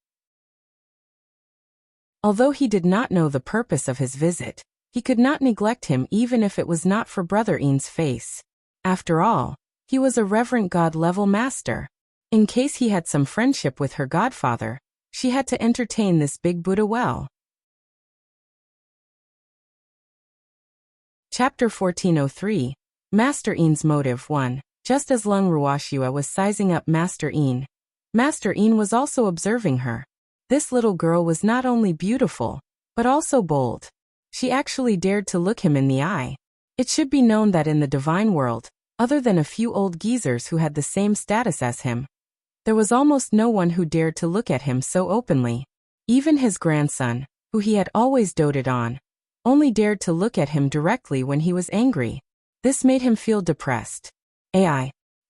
[SPEAKER 1] Although he did not know the purpose of his visit, he could not neglect him even if it was not for Brother Yin's face. After all, he was a reverent god-level master. In case he had some friendship with her godfather, she had to entertain this big Buddha well. Chapter 1403, Master Yin's Motive 1. Just as Lung Ruoxue was sizing up Master Yin was also observing her. This little girl was not only beautiful, but also bold. She actually dared to look him in the eye. It should be known that in the divine world, other than a few old geezers who had the same status as him, there was almost no one who dared to look at him so openly. Even his grandson, who he had always doted on, only dared to look at him directly when he was angry. This made him feel depressed.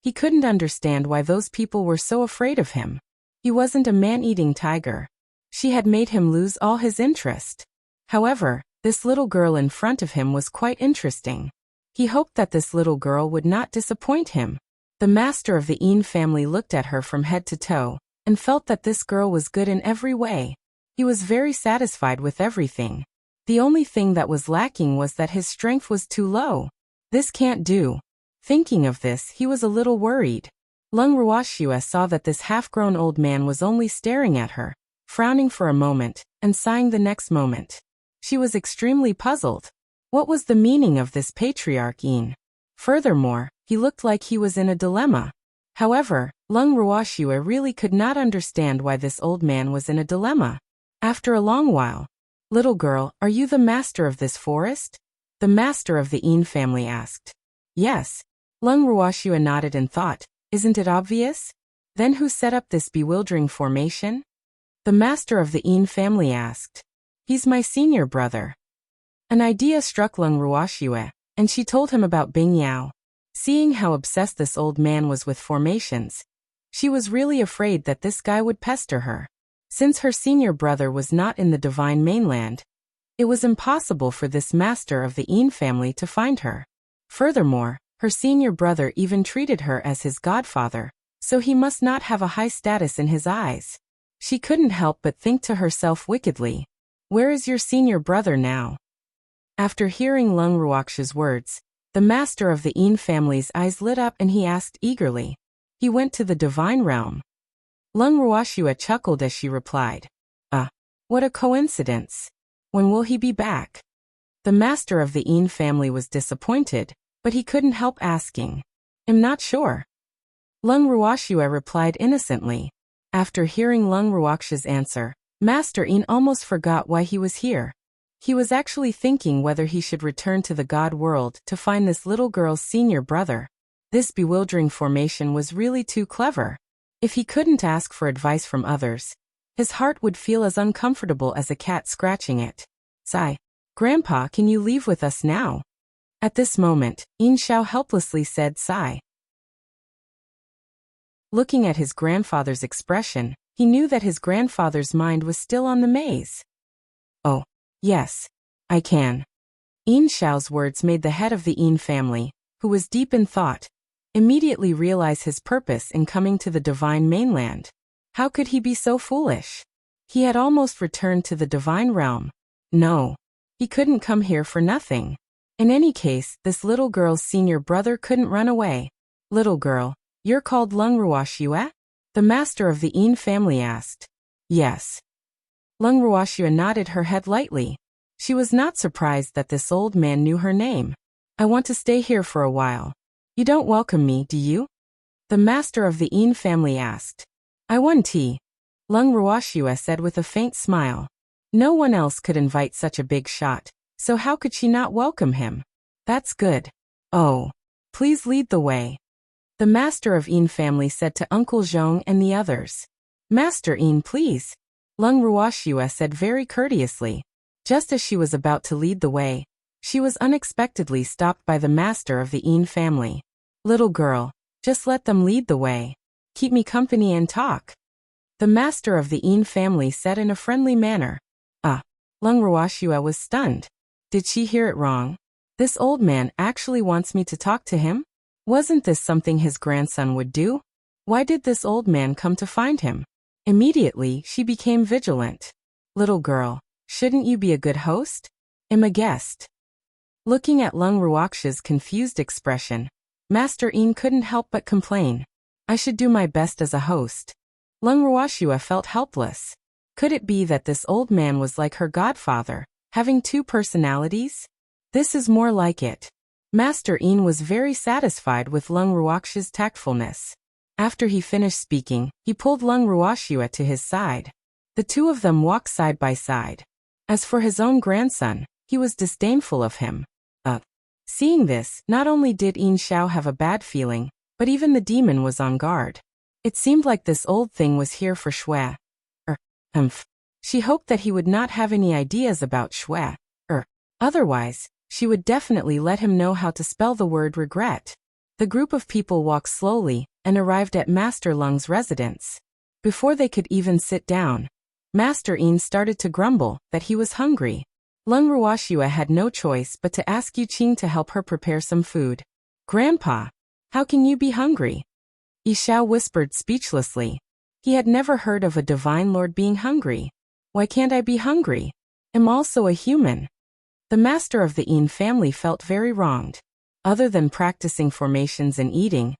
[SPEAKER 1] He couldn't understand why those people were so afraid of him. He wasn't a man-eating tiger. She had made him lose all his interest. However, this little girl in front of him was quite interesting. He hoped that this little girl would not disappoint him. The master of the Yin family looked at her from head to toe, and felt that this girl was good in every way. He was very satisfied with everything. The only thing that was lacking was that his strength was too low. This can't do. Thinking of this, he was a little worried. Lung Ruoxue saw that this half-grown old man was only staring at her, frowning for a moment, and sighing the next moment. She was extremely puzzled. What was the meaning of this patriarch Yin? Furthermore, he looked like he was in a dilemma. However, Lung Ruoxue really could not understand why this old man was in a dilemma. After a long while, "Little girl, are you the master of this forest?" the master of the Yin family asked. "Yes." Lung Ruoxue nodded and thought, "Isn't it obvious? Then who set up this bewildering formation?" The master of the Yin family asked. "He's my senior brother." An idea struck Lung Ruoxue, and she told him about Bing Yao. Seeing how obsessed this old man was with formations, she was really afraid that this guy would pester her. Since her senior brother was not in the divine mainland, it was impossible for this master of the Yin family to find her. Furthermore, Her senior brother even treated her as his godfather, so he must not have a high status in his eyes. She couldn't help but think to herself wickedly, "Where is your senior brother now?" After hearing Lung Ruoxia's words, the master of the Yin family's eyes lit up and he asked eagerly, "He went to the divine realm?" Lung Ruoxia chuckled as she replied, what a coincidence. When will he be back?" The master of the Yin family was disappointed, but he couldn't help asking, "I'm not sure." Lung Ruoxia replied innocently. After hearing Lung Ruoxia's answer, Master Yin almost forgot why he was here. He was actually thinking whether he should return to the God world to find this little girl's senior brother. This bewildering formation was really too clever. If he couldn't ask for advice from others, his heart would feel as uncomfortable as a cat scratching it. Sigh. "Grandpa, can you leave with us now?" At this moment, Yin Xiao helplessly said sigh. Looking at his grandfather's expression, he knew that his grandfather's mind was still on the maze. "Oh, yes, I can." Yin Xiao's words made the head of the Yin family, who was deep in thought, immediately realize his purpose in coming to the divine mainland. How could he be so foolish? He had almost returned to the divine realm. No, he couldn't come here for nothing. In any case, this little girl's senior brother couldn't run away. "Little girl, you're called Lung Ruoxia?" the master of the Yin family asked. "Yes." Lung Ruoxia nodded her head lightly. She was not surprised that this old man knew her name. "I want to stay here for a while. You don't welcome me, do you?" the master of the Yin family asked. "I want tea," Lung Ruoxia said with a faint smile. No one else could invite such a big shot, so how could she not welcome him? "That's good. Oh, please lead the way," the master of Yin family said to Uncle Zhong and the others. "Master Yin, please," Lung Ruoxia said very courteously. Just as she was about to lead the way, she was unexpectedly stopped by the master of the Yin family. "Little girl, just let them lead the way. Keep me company and talk," the master of the Yin family said in a friendly manner. Lung Ruoxia was stunned. Did she hear it wrong? This old man actually wants me to talk to him? Wasn't this something his grandson would do? Why did this old man come to find him? Immediately, she became vigilant. "Little girl, shouldn't you be a good host? I'm a guest." Looking at Lung Ruoxia's confused expression, Master Yin couldn't help but complain. "I should do my best as a host." Lung Ruoxia felt helpless. Could it be that this old man was like her godfather, having two personalities? This is more like it. Master Yin was very satisfied with Lung Ruoxia's tactfulness. After he finished speaking, he pulled Lung Ruoxia to his side. The two of them walked side by side. As for his own grandson, he was disdainful of him. Seeing this, not only did Yin Xiao have a bad feeling, but even the demon was on guard. It seemed like this old thing was here for Xue. She hoped that he would not have any ideas about Xue. Otherwise, she would definitely let him know how to spell the word regret. The group of people walked slowly and arrived at Master Lung's residence. Before they could even sit down, Master Yin started to grumble that he was hungry. Lung Ruoxia had no choice but to ask Yu Qing to help her prepare some food. "Grandpa, how can you be hungry?" Yi Xiao whispered speechlessly. He had never heard of a divine lord being hungry. "Why can't I be hungry? I'm also a human." The master of the Yin family felt very wronged. Other than practicing formations and eating,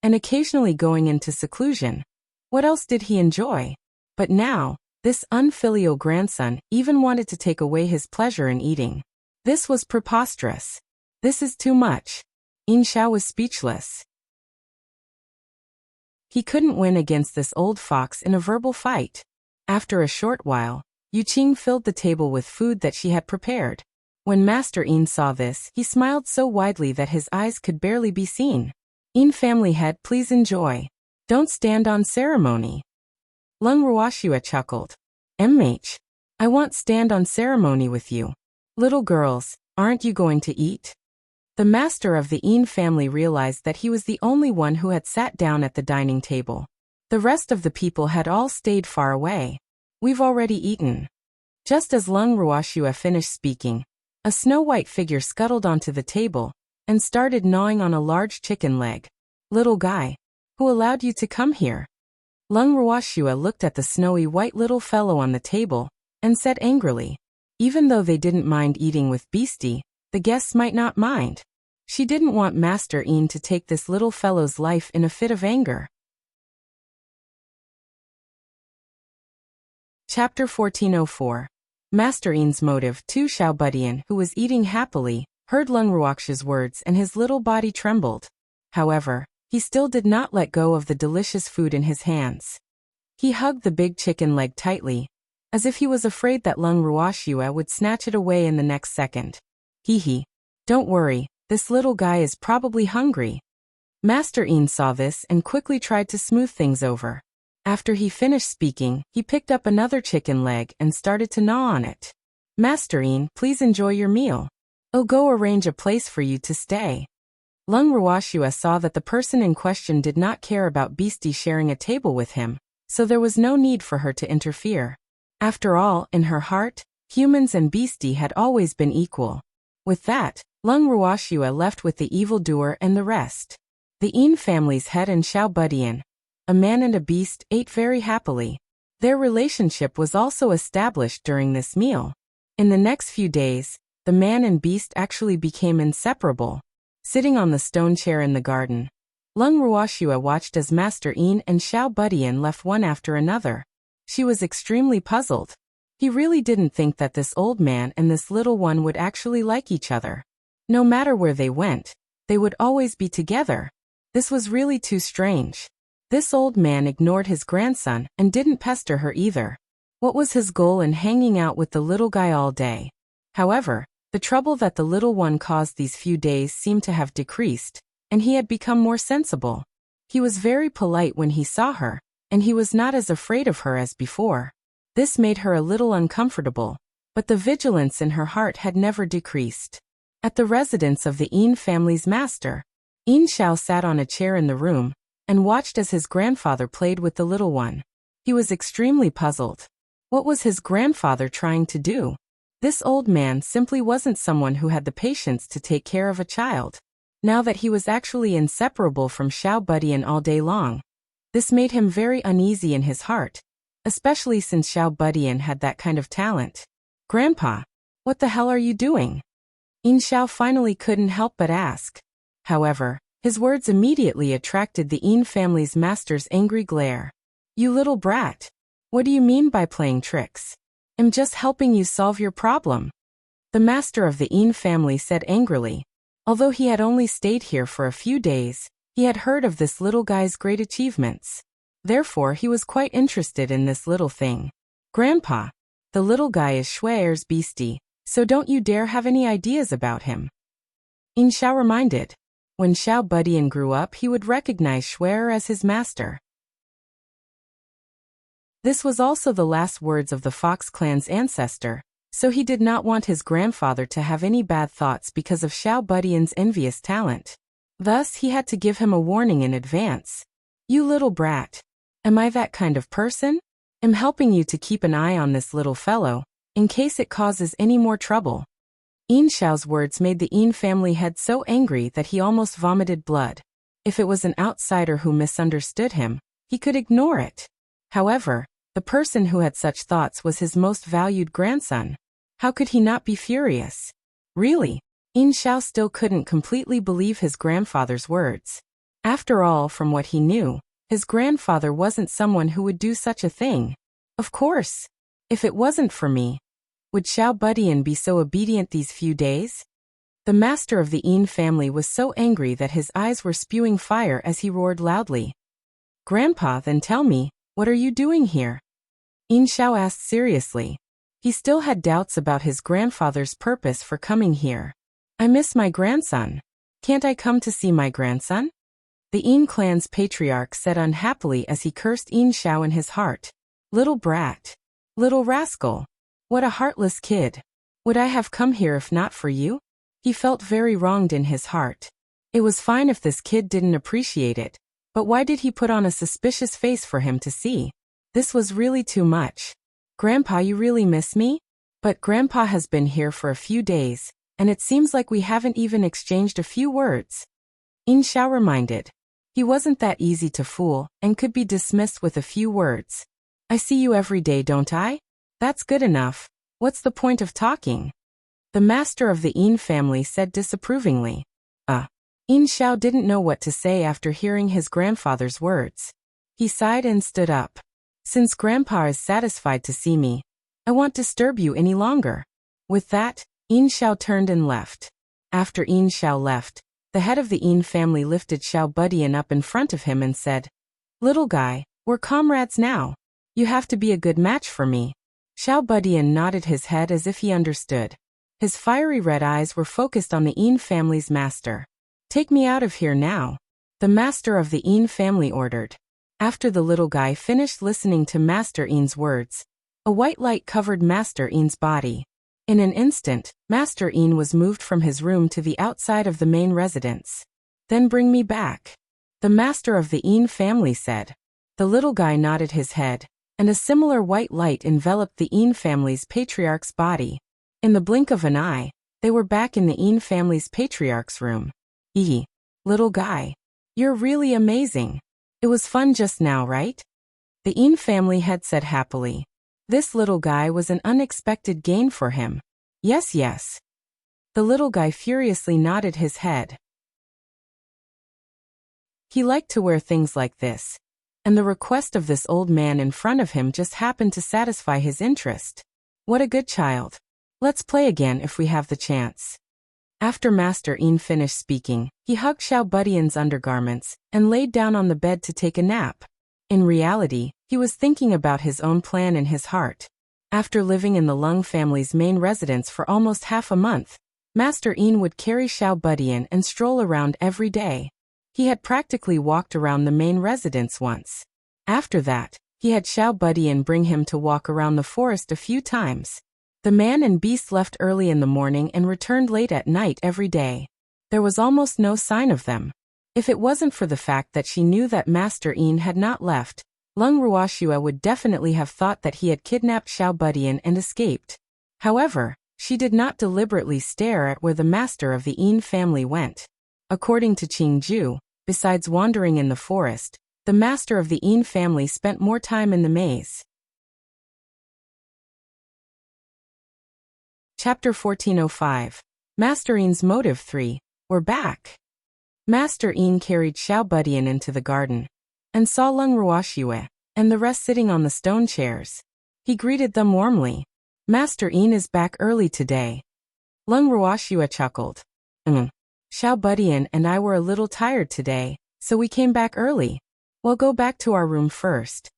[SPEAKER 1] and occasionally going into seclusion, what else did he enjoy? But now, this unfilial grandson even wanted to take away his pleasure in eating. This was preposterous. This is too much. Yin Xiao was speechless. He couldn't win against this old fox in a verbal fight. After a short while, Yu Qing filled the table with food that she had prepared. When Master Yin saw this, he smiled so widely that his eyes could barely be seen. "Yin family head, please enjoy. Don't stand on ceremony." Lung Ruoxia chuckled. I won't stand on ceremony with you. Little girls, aren't you going to eat?" The master of the Yin family realized that he was the only one who had sat down at the dining table. The rest of the people had all stayed far away. "We've already eaten." Just as Lung Ruoxia finished speaking, a snow-white figure scuttled onto the table and started gnawing on a large chicken leg. Little guy. Who allowed you to come here? Lung Ruoxue looked at the snowy white little fellow on the table, and said angrily. Even though they didn't mind eating with Beastie, the guests might not mind. She didn't want Master Yin to take this little fellow's life in a fit of anger. Chapter 1404. Master Yin's motive. Xiao Budian, who was eating happily, heard Lung Ruoxue's words and his little body trembled. However, he still did not let go of the delicious food in his hands. He hugged the big chicken leg tightly, as if he was afraid that Lung Ruoxue would snatch it away in the next second. Hee. Don't worry, this little guy is probably hungry. Master Yin saw this and quickly tried to smooth things over. After he finished speaking, he picked up another chicken leg and started to gnaw on it. Master Yin, please enjoy your meal. I'll go arrange a place for you to stay. Lung Ruoxue saw that the person in question did not care about Beastie sharing a table with him, so there was no need for her to interfere. After all, in her heart, humans and Beastie had always been equal. With that, Lung Ruoxue left with the evildoer and the rest. The Yin family's head and Xiao Budian, a man and a beast, ate very happily. Their relationship was also established during this meal. In the next few days, the man and beast actually became inseparable. Sitting on the stone chair in the garden, Lung Ruoxue watched as Master Yin and Xiao Budian left one after another. She was extremely puzzled. He really didn't think that this old man and this little one would actually like each other. No matter where they went, they would always be together. This was really too strange. This old man ignored his grandson and didn't pester her either. What was his goal in hanging out with the little guy all day? However, the trouble that the little one caused these few days seemed to have decreased, and he had become more sensible. He was very polite when he saw her, and he was not as afraid of her as before. This made her a little uncomfortable, but the vigilance in her heart had never decreased. At the residence of the Yin family's master, Yin Xiao sat on a chair in the room, and watched as his grandfather played with the little one. He was extremely puzzled. What was his grandfather trying to do? This old man simply wasn't someone who had the patience to take care of a child. Now that he was actually inseparable from Xiao Budian all day long, this made him very uneasy in his heart, especially since Xiao Budian had that kind of talent. Grandpa, what the hell are you doing? Yin Xiao finally couldn't help but ask. However, his words immediately attracted the Yin family's master's angry glare. You little brat. What do you mean by playing tricks? I'm just helping you solve your problem. The master of the Yin family said angrily. Although he had only stayed here for a few days, he had heard of this little guy's great achievements. Therefore, he was quite interested in this little thing. Grandpa, the little guy is Xuan's beastie, so don't you dare have any ideas about him. Yin Xiao reminded. When Xiao Budian grew up, he would recognize Xuan as his master. This was also the last words of the Fox clan's ancestor, so he did not want his grandfather to have any bad thoughts because of Xiao Budian's envious talent. Thus, he had to give him a warning in advance. You little brat. Am I that kind of person? I'm helping you to keep an eye on this little fellow, in case it causes any more trouble. Yin Xiao's words made the Yin family head so angry that he almost vomited blood. If it was an outsider who misunderstood him, he could ignore it. However, the person who had such thoughts was his most valued grandson. How could he not be furious? Really? Yin Xiao still couldn't completely believe his grandfather's words. After all, from what he knew, his grandfather wasn't someone who would do such a thing. Of course. If it wasn't for me, would Xiao Budian be so obedient these few days? The master of the Yin family was so angry that his eyes were spewing fire as he roared loudly. Grandpa, then tell me, what are you doing here? Yin Xiao asked seriously. He still had doubts about his grandfather's purpose for coming here. I miss my grandson. Can't I come to see my grandson? The Yin clan's patriarch said unhappily as he cursed Yin Xiao in his heart. Little brat. Little rascal. What a heartless kid. Would I have come here if not for you? He felt very wronged in his heart. It was fine if this kid didn't appreciate it, but why did he put on a suspicious face for him to see? This was really too much. Grandpa, you really miss me? But Grandpa has been here for a few days, and it seems like we haven't even exchanged a few words. Yin Xiao reminded. He wasn't that easy to fool, and could be dismissed with a few words. I see you every day, don't I? That's good enough. What's the point of talking? The master of the Yin family said disapprovingly. Yin Xiao didn't know what to say after hearing his grandfather's words. He sighed and stood up. Since Grandpa is satisfied to see me, I won't disturb you any longer. With that, Yin Xiao turned and left. After Yin Xiao left, the head of the Yin family lifted Xiao Budian up in front of him and said, Little guy, we're comrades now. You have to be a good match for me. Xiao Budian nodded his head as if he understood. His fiery red eyes were focused on the Yin family's master. Take me out of here now, the master of the Yin family ordered. After the little guy finished listening to Master Yin's words, a white light covered Master Yin's body. In an instant, Master Yin was moved from his room to the outside of the main residence. Then bring me back, the master of the Yin family said. The little guy nodded his head, and a similar white light enveloped the Yin family's patriarch's body. In the blink of an eye, they were back in the Yin family's patriarch's room. Little guy. You're really amazing. It was fun just now, right? The Yin family had said happily. This little guy was an unexpected gain for him. Yes, yes. The little guy furiously nodded his head. He liked to wear things like this, and the request of this old man in front of him just happened to satisfy his interest. What a good child. Let's play again if we have the chance. After Master Yin finished speaking, he hugged Xiao Budian's undergarments and laid down on the bed to take a nap. In reality, he was thinking about his own plan in his heart. After living in the Lung family's main residence for almost half a month, Master Yin would carry Xiao Budian and stroll around every day. He had practically walked around the main residence once. After that, he had Xiao Budian bring him to walk around the forest a few times. The man and beast left early in the morning and returned late at night every day. There was almost no sign of them. If it wasn't for the fact that she knew that Master Yin had not left, Lung Ruoxue would definitely have thought that he had kidnapped Xiao Budian and escaped. However, she did not deliberately stare at where the master of the Yin family went. According to Qingju, besides wandering in the forest, the master of the Yin family spent more time in the maze. Chapter 1405. Master Yin's Motive 3. We're back. Master Yin carried Xiao Budian into the garden, and saw Lung Ruoxue and the rest sitting on the stone chairs. He greeted them warmly. Master Yin is back early today. Lung Ruoxue chuckled. Xiao Budian and I were a little tired today, so we came back early. We'll go back to our room first.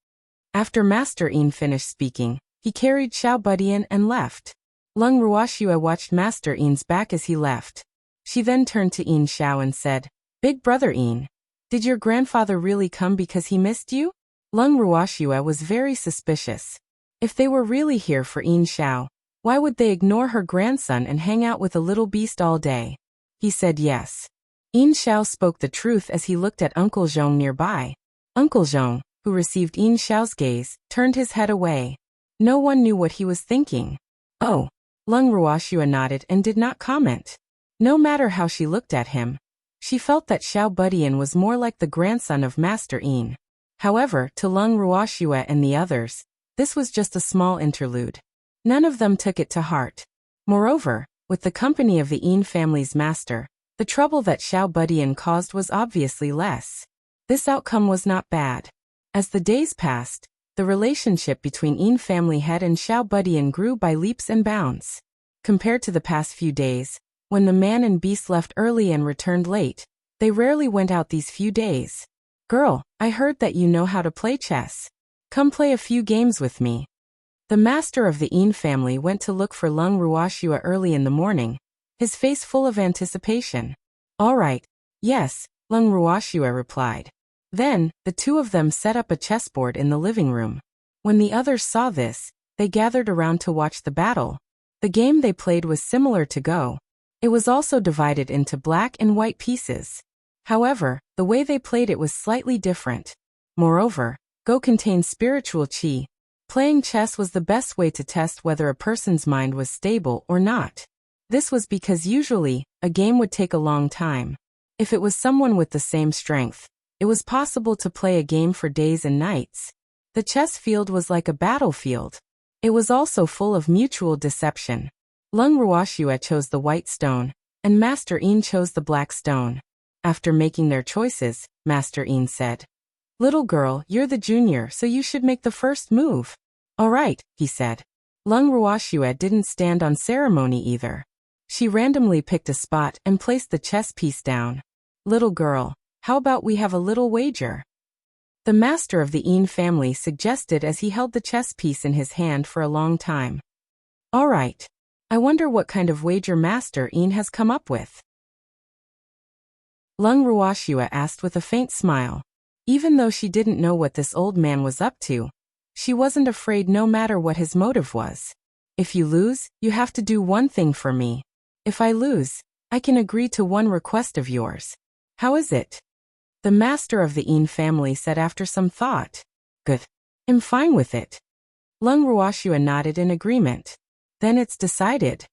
[SPEAKER 1] After Master Yin finished speaking, he carried Xiao Budian and left. Lung Ruoxue watched Master Yin's back as he left. She then turned to Yin Xiao and said, Big brother Yin, did your grandfather really come because he missed you? Lung Ruoxue was very suspicious. If they were really here for Yin Xiao, why would they ignore her grandson and hang out with a little beast all day? He said yes. Yin Xiao spoke the truth as he looked at Uncle Zhong nearby. Uncle Zhong, who received Yin Xiao's gaze, turned his head away. No one knew what he was thinking. Oh. Lung Ruoxue nodded and did not comment. No matter how she looked at him, she felt that Xiao Budian was more like the grandson of Master Yin. However, to Lung Ruoxue and the others, this was just a small interlude. None of them took it to heart. Moreover, with the company of the Yin family's master, the trouble that Xiao Budian caused was obviously less. This outcome was not bad. As the days passed, the relationship between Yin family head and Xiao Budian grew by leaps and bounds. Compared to the past few days, when the man and beast left early and returned late, they rarely went out these few days. Girl, I heard that you know how to play chess. Come play a few games with me. The master of the Yin family went to look for Lung Ruoxue early in the morning, his face full of anticipation. All right, yes, Lung Ruoxue replied. Then, the two of them set up a chessboard in the living room. When the others saw this, they gathered around to watch the battle. The game they played was similar to Go. It was also divided into black and white pieces. However, the way they played it was slightly different. Moreover, Go contained spiritual qi. Playing chess was the best way to test whether a person's mind was stable or not. This was because usually, a game would take a long time. If it was someone with the same strength, it was possible to play a game for days and nights. The chess field was like a battlefield. It was also full of mutual deception. Lung Ruoxue chose the white stone, and Master Yin chose the black stone. After making their choices, Master Yin said, "Little girl, you're the junior, so you should make the first move." "All right," he said. Lung Ruoxue didn't stand on ceremony either. She randomly picked a spot and placed the chess piece down. "Little girl, how about we have a little wager?" The master of the Yin family suggested as he held the chess piece in his hand for a long time. "All right. I wonder what kind of wager Master Yin has come up with." Lung Ruoxue asked with a faint smile. Even though she didn't know what this old man was up to, she wasn't afraid no matter what his motive was. "If you lose, you have to do one thing for me. If I lose, I can agree to one request of yours. How is it?" The master of the Yin family said after some thought. "Good. I'm fine with it." Lung Ruoxue nodded in agreement. "Then it's decided."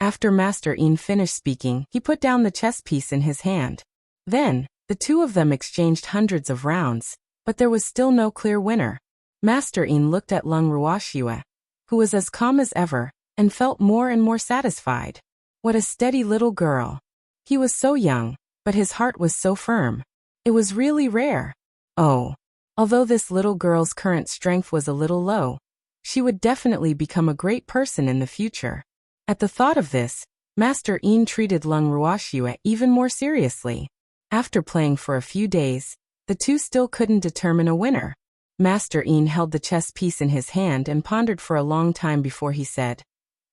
[SPEAKER 1] After Master Yin finished speaking, he put down the chess piece in his hand. Then, the two of them exchanged hundreds of rounds, but there was still no clear winner. Master Yin looked at Lung Ruoxue, who was as calm as ever, and felt more and more satisfied. What a steady little girl. He was so young, but his heart was so firm. It was really rare. Oh. Although this little girl's current strength was a little low, she would definitely become a great person in the future. At the thought of this, Master Yin treated Lung Ruoxue even more seriously. After playing for a few days, the two still couldn't determine a winner. Master Yin held the chess piece in his hand and pondered for a long time before he said,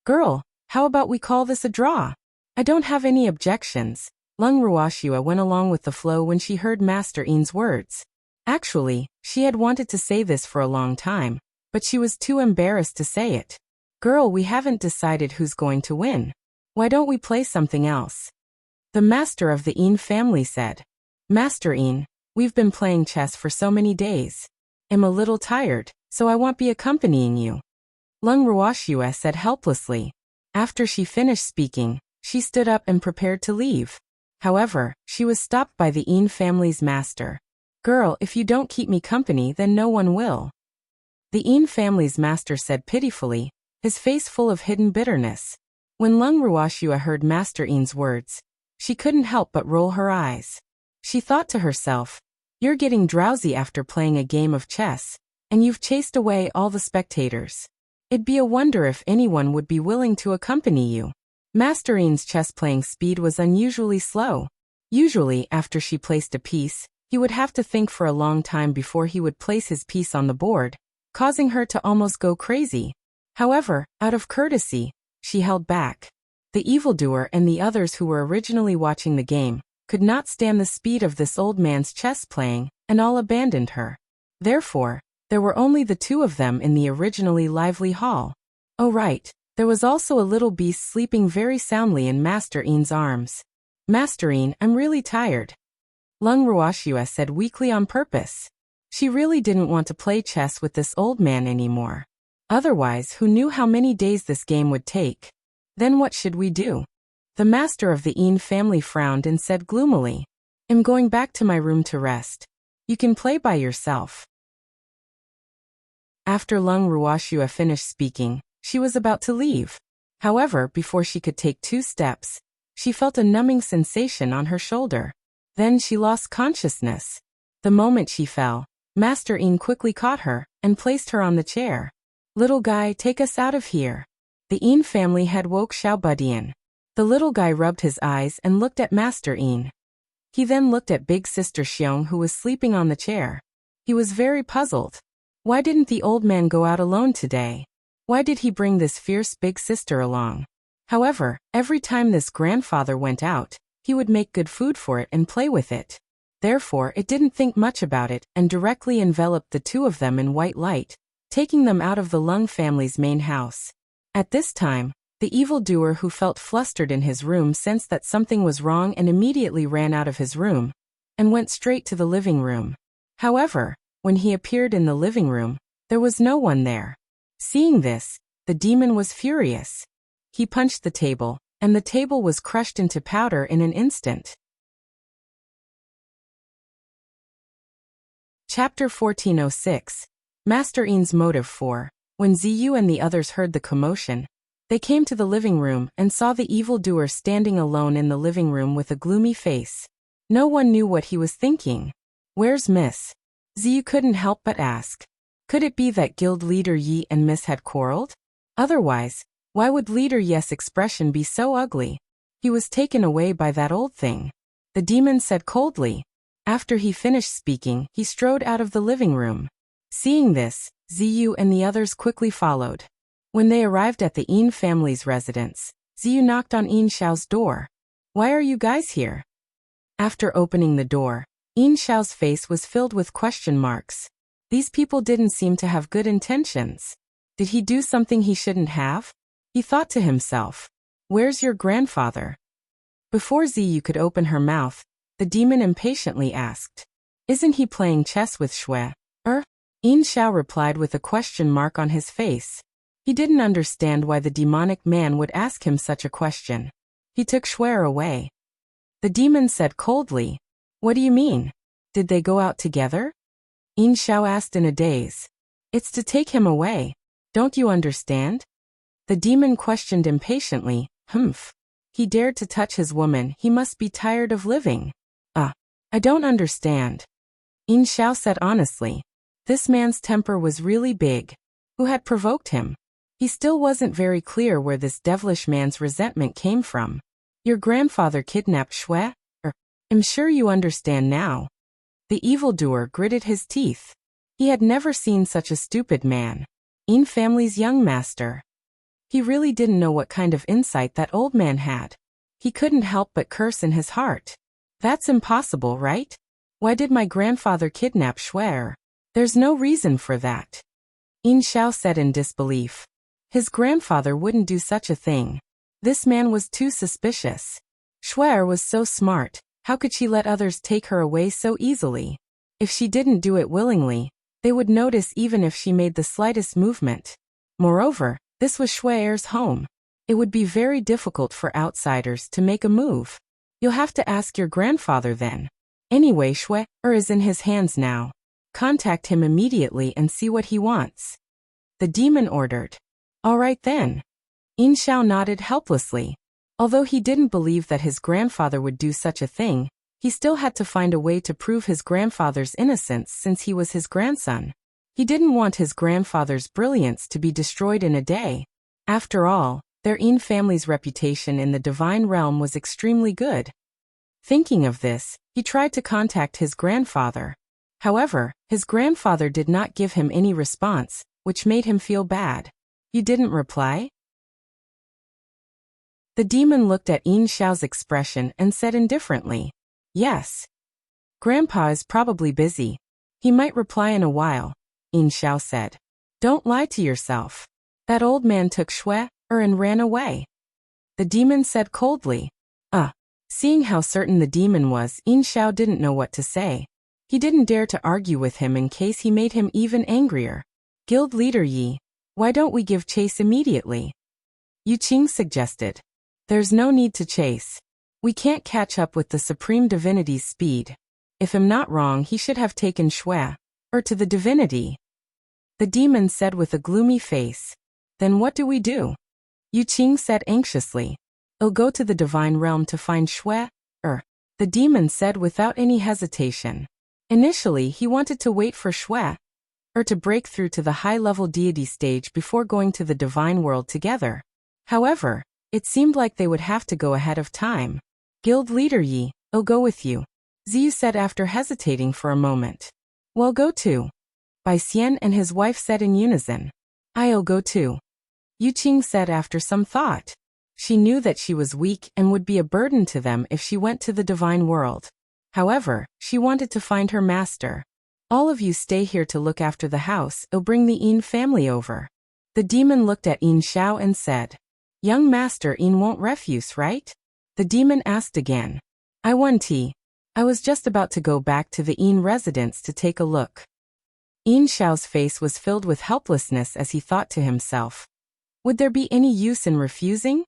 [SPEAKER 1] "Girl, how about we call this a draw?" "I don't have any objections." Lung Ruoxue went along with the flow when she heard Master Yin's words. Actually, she had wanted to say this for a long time, but she was too embarrassed to say it. "Girl, we haven't decided who's going to win. Why don't we play something else?" The master of the Yin family said. "Master Yin, we've been playing chess for so many days. I'm a little tired, so I won't be accompanying you." Lung Ruoxue said helplessly. After she finished speaking, she stood up and prepared to leave. However, she was stopped by the Yin family's master. "Girl, if you don't keep me company, then no one will." The Yin family's master said pitifully, his face full of hidden bitterness. When Lung Ruoxue heard Master Yin's words, she couldn't help but roll her eyes. She thought to herself, "You're getting drowsy after playing a game of chess, and you've chased away all the spectators. It'd be a wonder if anyone would be willing to accompany you." Master Yin's chess-playing speed was unusually slow. Usually, after she placed a piece, he would have to think for a long time before he would place his piece on the board, causing her to almost go crazy. However, out of courtesy, she held back. The evildoer and the others who were originally watching the game could not stand the speed of this old man's chess playing, and all abandoned her. Therefore, there were only the two of them in the originally lively hall. Oh right. There was also a little beast sleeping very soundly in Master Yin's arms. "Master Yin, I'm really tired," Lung Ruoxue said weakly on purpose. She really didn't want to play chess with this old man anymore. Otherwise, who knew how many days this game would take? "Then what should we do?" The master of the Yin family frowned and said gloomily, "I'm going back to my room to rest. You can play by yourself." After Lung Ruoxue finished speaking, she was about to leave. However, before she could take 2 steps, she felt a numbing sensation on her shoulder. Then she lost consciousness. The moment she fell, Master Yin quickly caught her and placed her on the chair. "Little guy, take us out of here." The Yin family had woke Xiao Budian. The little guy rubbed his eyes and looked at Master Yin. He then looked at big sister Xuan, who was sleeping on the chair. He was very puzzled. Why didn't the old man go out alone today? Why did he bring this fierce big sister along? However, every time this grandfather went out, he would make good food for it and play with it. Therefore, it didn't think much about it and directly enveloped the two of them in white light, taking them out of the Lung family's main house. At this time, the evildoer who felt flustered in his room sensed that something was wrong and immediately ran out of his room and went straight to the living room. However, when he appeared in the living room, there was no one there. Seeing this, the demon was furious. He punched the table, and the table was crushed into powder in an instant. Chapter 1406. Master Yin's Motive 4. When Ziyu and the others heard the commotion, they came to the living room and saw the evildoer standing alone in the living room with a gloomy face. No one knew what he was thinking. "Where's Miss?" Ziyu couldn't help but ask. Could it be that guild leader Yi and Miss had quarreled? Otherwise, why would leader Yi's expression be so ugly? He was taken away by that old thing, the demon said coldly. After he finished speaking, he strode out of the living room. Seeing this, Ziyu and the others quickly followed. When they arrived at the Yin family's residence, Ziyu knocked on Yin Xiao's door. "Why are you guys here?" After opening the door, Yin Xiao's face was filled with question marks. These people didn't seem to have good intentions. Did he do something he shouldn't have? He thought to himself. "Where's your grandfather?" Before Ziyu could open her mouth, the demon impatiently asked. "Isn't he playing chess with Xue?" Yin Xiao replied with a question mark on his face. He didn't understand why the demonic man would ask him such a question. He took Xue away. The demon said coldly. "What do you mean? Did they go out together?" Yin Xiao asked in a daze. "It's to take him away. Don't you understand?" The demon questioned impatiently. "Humph. He dared to touch his woman, he must be tired of living." I don't understand." Yin Xiao said honestly. This man's temper was really big. Who had provoked him? He still wasn't very clear where this devilish man's resentment came from. "Your grandfather kidnapped Xue? I'm sure you understand now." The evildoer gritted his teeth. He had never seen such a stupid man. Yin family's young master. He really didn't know what kind of insight that old man had. He couldn't help but curse in his heart. "That's impossible, right? Why did my grandfather kidnap Xue? There's no reason for that." Yin Xiao said in disbelief. His grandfather wouldn't do such a thing. This man was too suspicious. Xue was so smart, how could she let others take her away so easily? If she didn't do it willingly, they would notice even if she made the slightest movement. Moreover, this was Xue's home. It would be very difficult for outsiders to make a move. "You'll have to ask your grandfather then. Anyway, Xue is in his hands now. Contact him immediately and see what he wants," the demon ordered. "All right then." Yin Xiao nodded helplessly. Although he didn't believe that his grandfather would do such a thing, he still had to find a way to prove his grandfather's innocence since he was his grandson. He didn't want his grandfather's brilliance to be destroyed in a day. After all, their Yin family's reputation in the divine realm was extremely good. Thinking of this, he tried to contact his grandfather. However, his grandfather did not give him any response, which made him feel bad. "You didn't reply?" The demon looked at Yin Xiao's expression and said indifferently, "Yes. Grandpa is probably busy. He might reply in a while," Yin Xiao said. "Don't lie to yourself. That old man took Xue and ran away," the demon said coldly. Seeing how certain the demon was, Yin Xiao didn't know what to say. He didn't dare to argue with him in case he made him even angrier. "Guild leader Yi, why don't we give chase immediately?" Yu Qing suggested. "There's no need to chase. We can't catch up with the Supreme Divinity's speed. If I'm not wrong, he should have taken Xue to the divinity," the demon said with a gloomy face. "Then what do we do?" Yu Qing said anxiously. "I'll go to the divine realm to find Xue, the demon said without any hesitation. Initially, he wanted to wait for Xue to break through to the high-level deity stage before going to the divine world together. However, it seemed like they would have to go ahead of time. "Guild leader Yi, I'll go with you," Ziyu said after hesitating for a moment. "Well, go too," Bai Xian and his wife said in unison. "I'll go too," Yu Qing said after some thought. She knew that she was weak and would be a burden to them if she went to the divine world. However, she wanted to find her master. "All of you stay here to look after the house, I'll bring the Yin family over." The demon looked at Yin Xiao and said, "Young master Yin won't refuse, right?" The demon asked again. "I was just about to go back to the Yin residence to take a look." Yin Xiao's face was filled with helplessness as he thought to himself. Would there be any use in refusing?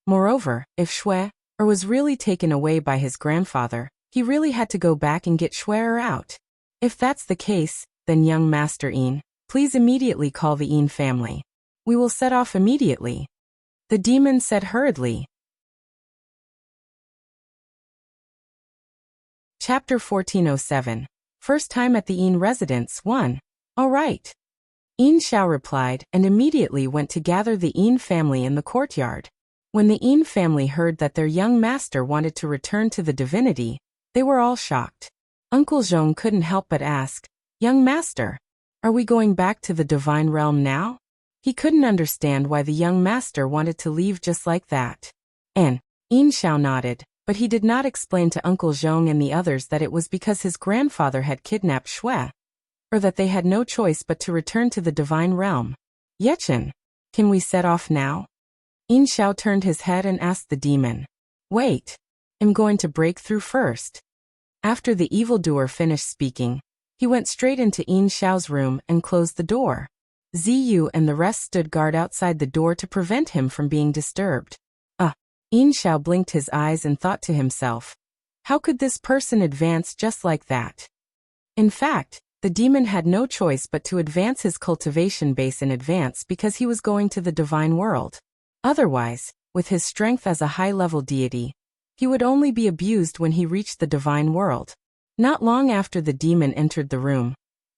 [SPEAKER 1] Moreover, if Xue was really taken away by his grandfather, he really had to go back and get Xue out. If that's the case, then young Master Yin, please immediately call the Yin family. We will set off immediately. The demon said hurriedly. Chapter 1407. First time at the Yin residence 1. All right. Yin Xiao replied and immediately went to gather the Yin family in the courtyard. When the Yin family heard that their young master wanted to return to the divinity, they were all shocked. Uncle Zhong couldn't help but ask, "Young master, are we going back to the divine realm now?" He couldn't understand why the young master wanted to leave just like that. And Yin Xiao nodded, but he did not explain to Uncle Zhong and the others that it was because his grandfather had kidnapped Xue, or that they had no choice but to return to the divine realm. "Yechen, can we set off now?" Yin Xiao turned his head and asked the demon. "Wait, I'm going to break through first." After the evildoer finished speaking, he went straight into Yin Xiao's room and closed the door. Ziyu and the rest stood guard outside the door to prevent him from being disturbed. Yin Xiao blinked his eyes and thought to himself, how could this person advance just like that? In fact, the demon had no choice but to advance his cultivation base in advance because he was going to the divine world. Otherwise, with his strength as a high-level deity, he would only be abused when he reached the divine world. Not long after the demon entered the room,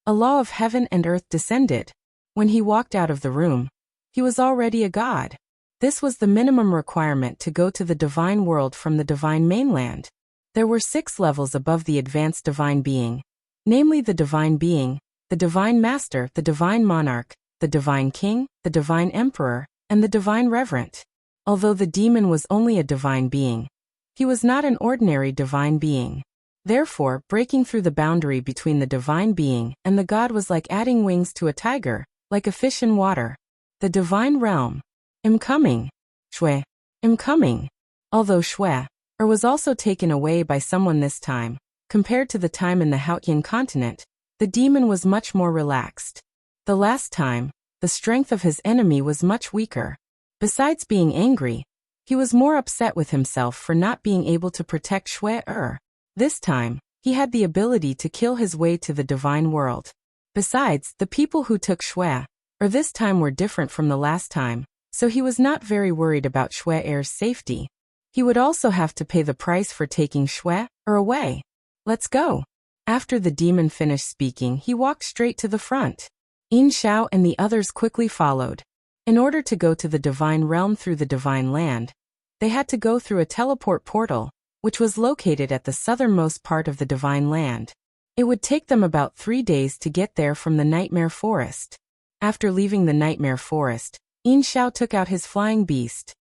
[SPEAKER 1] a law of heaven and earth descended. When he walked out of the room, he was already a god. This was the minimum requirement to go to the divine world from the divine mainland. There were 6 levels above the advanced divine being, namely the divine being, the divine master, the divine monarch, the divine king, the divine emperor, and the divine reverend. Although the demon was only a divine being, he was not an ordinary divine being. Therefore, breaking through the boundary between the divine being and the god was like adding wings to a tiger, like a fish in water. The divine realm. I'm coming. Xue. I'm coming. Although Xue was also taken away by someone this time, compared to the time in the Haotian continent, the demon was much more relaxed. The last time, the strength of his enemy was much weaker. Besides being angry, he was more upset with himself for not being able to protect Xue. This time, he had the ability to kill his way to the divine world. Besides, the people who took Xue this time were different from the last time, so he was not very worried about Xue's safety. He would also have to pay the price for taking Xue away. Let's go. After the demon finished speaking, he walked straight to the front. Yin Xiao and the others quickly followed. In order to go to the divine realm through the divine land, they had to go through a teleport portal, which was located at the southernmost part of the divine land. It would take them about 3 days to get there from the Nightmare Forest. After leaving the Nightmare Forest, Yin Xiao took out his flying beast.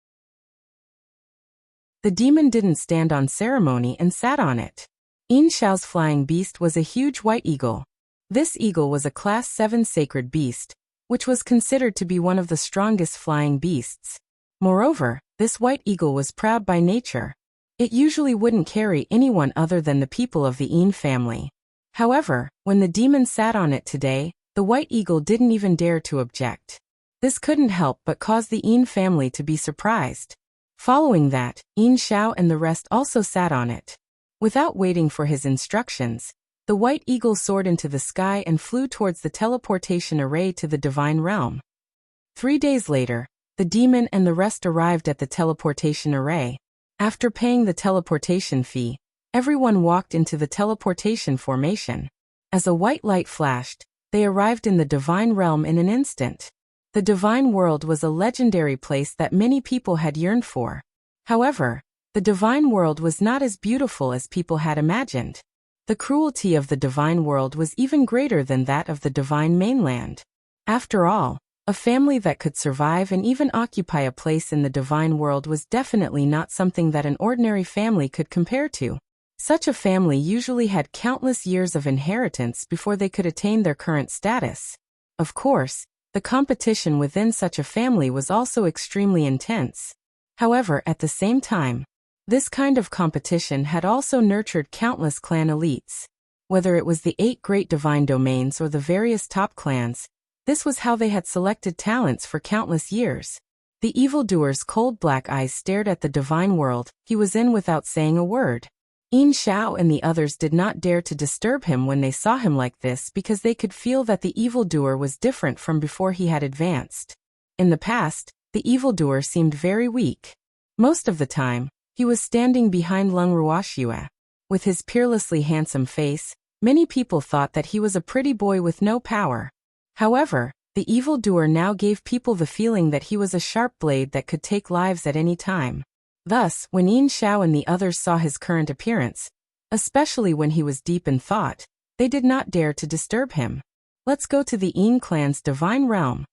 [SPEAKER 1] The demon didn't stand on ceremony and sat on it. Yin Xiao's flying beast was a huge white eagle. This eagle was a Class 7 sacred beast, which was considered to be one of the strongest flying beasts. Moreover, this white eagle was proud by nature. It usually wouldn't carry anyone other than the people of the Yin family. However, when the demon sat on it today, the white eagle didn't even dare to object. This couldn't help but cause the Yin family to be surprised. Following that, Yin Xiao and the rest also sat on it. Without waiting for his instructions, the white eagle soared into the sky and flew towards the teleportation array to the divine realm. 3 days later, the demon and the rest arrived at the teleportation array. After paying the teleportation fee, everyone walked into the teleportation formation. As a white light flashed, they arrived in the divine realm in an instant. The divine world was a legendary place that many people had yearned for. However, the divine world was not as beautiful as people had imagined. The cruelty of the divine world was even greater than that of the divine mainland. After all, a family that could survive and even occupy a place in the divine world was definitely not something that an ordinary family could compare to. Such a family usually had countless years of inheritance before they could attain their current status. Of course, the competition within such a family was also extremely intense. However, at the same time, this kind of competition had also nurtured countless clan elites. Whether it was the 8 great divine domains or the various top clans, this was how they had selected talents for countless years. The evildoer's cold black eyes stared at the divine world he was in without saying a word. Yin Xiao and the others did not dare to disturb him when they saw him like this because they could feel that the evildoer was different from before he had advanced. In the past, the evildoer seemed very weak. Most of the time, he was standing behind Lung Ruoxue. With his peerlessly handsome face, many people thought that he was a pretty boy with no power. However, the evildoer now gave people the feeling that he was a sharp blade that could take lives at any time. Thus, when Yin Xiao and the others saw his current appearance, especially when he was deep in thought, they did not dare to disturb him. Let's go to the Yin clan's divine realm.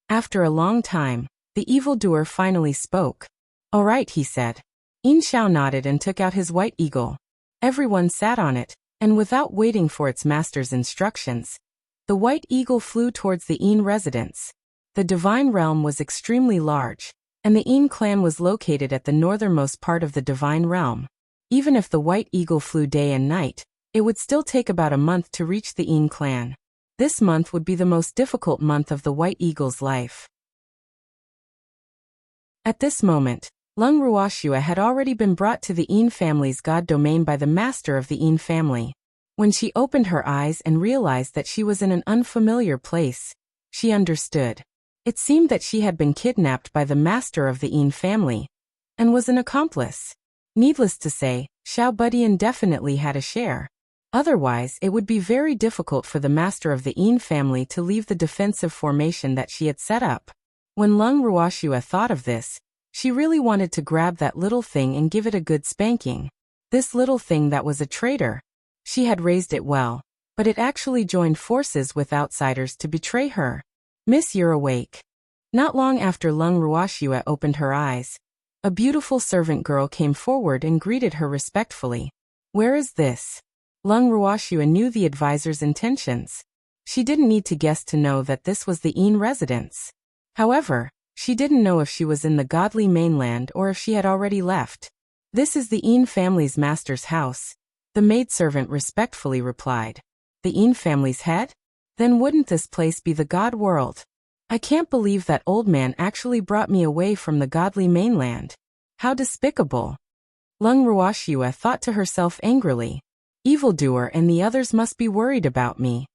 [SPEAKER 1] After a long time, the evildoer finally spoke. All right, he said. Yin Xiao nodded and took out his white eagle. Everyone sat on it, and without waiting for its master's instructions, the white eagle flew towards the Yin residence. The divine realm was extremely large, and the Yin clan was located at the northernmost part of the divine realm. Even if the white eagle flew day and night, it would still take about a month to reach the Yin clan. This month would be the most difficult month of the white eagle's life. At this moment, Lung Ruoxue had already been brought to the Yin family's god domain by the master of the Yin family. When she opened her eyes and realized that she was in an unfamiliar place, she understood. It seemed that she had been kidnapped by the master of the Yin family, and was an accomplice. Needless to say, Xiao Budian definitely had a share. Otherwise, it would be very difficult for the master of the Yin family to leave the defensive formation that she had set up. When Lung Ruoxue thought of this, she really wanted to grab that little thing and give it a good spanking. This little thing that was a traitor. She had raised it well, but it actually joined forces with outsiders to betray her. Miss, you're awake. Not long after Lung Ruoxue opened her eyes, a beautiful servant girl came forward and greeted her respectfully. Where is this? Lung Ruoxue knew the advisor's intentions. She didn't need to guess to know that this was the Yin residence. However, she didn't know if she was in the godly mainland or if she had already left. This is the Yin family's master's house, the maidservant respectfully replied. The Yin family's head? Then wouldn't this place be the god world? I can't believe that old man actually brought me away from the godly mainland. How despicable. Lung Ruoxue thought to herself angrily. Evildoer and the others must be worried about me.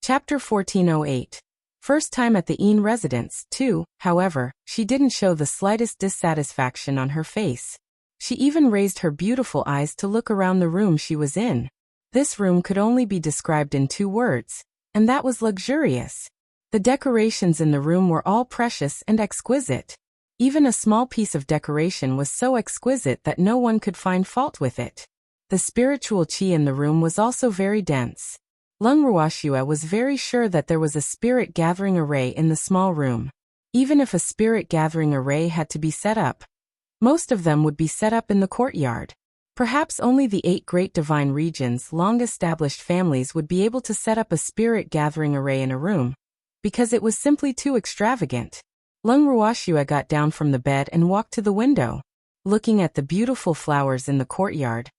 [SPEAKER 1] Chapter 1408. First time at the Yin residence, too. However, she didn't show the slightest dissatisfaction on her face. She even raised her beautiful eyes to look around the room she was in. This room could only be described in 2 words, and that was luxurious. The decorations in the room were all precious and exquisite. Even a small piece of decoration was so exquisite that no one could find fault with it. The spiritual qi in the room was also very dense. Lung Ruoxue was very sure that there was a spirit gathering array in the small room. Even if a spirit gathering array had to be set up, most of them would be set up in the courtyard. Perhaps only the 8 great divine regions' long-established families would be able to set up a spirit gathering array in a room, because it was simply too extravagant. Lung Ruoxue got down from the bed and walked to the window. Looking at the beautiful flowers in the courtyard,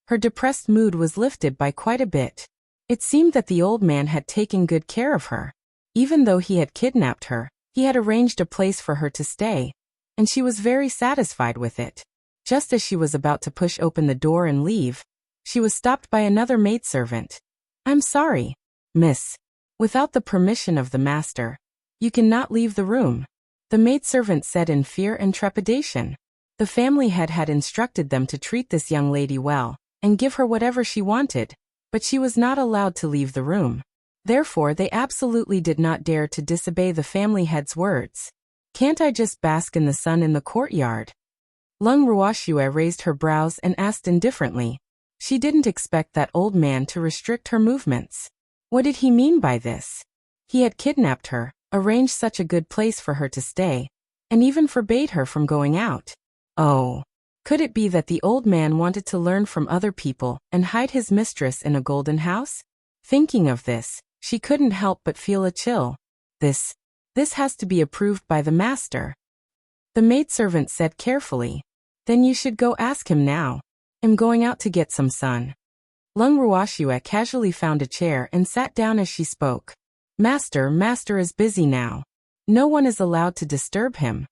[SPEAKER 1] her depressed mood was lifted by quite a bit. It seemed that the old man had taken good care of her. Even though he had kidnapped her, he had arranged a place for her to stay, and she was very satisfied with it. Just as she was about to push open the door and leave, she was stopped by another maidservant. I'm sorry, miss. Without the permission of the master, you cannot leave the room, the maidservant said in fear and trepidation. The family head had instructed them to treat this young lady well, and give her whatever she wanted, but she was not allowed to leave the room. Therefore, they absolutely did not dare to disobey the family head's words. Can't I just bask in the sun in the courtyard? Lung Ruoxue raised her brows and asked indifferently. She didn't expect that old man to restrict her movements. What did he mean by this? He had kidnapped her, arranged such a good place for her to stay, and even forbade her from going out. Oh, could it be that the old man wanted to learn from other people and hide his mistress in a golden house? Thinking of this, she couldn't help but feel a chill. This has to be approved by the master. The maidservant said carefully. Then you should go ask him now. I'm going out to get some sun. Lung Ruoxue casually found a chair and sat down as she spoke. Master is busy now. No one is allowed to disturb him.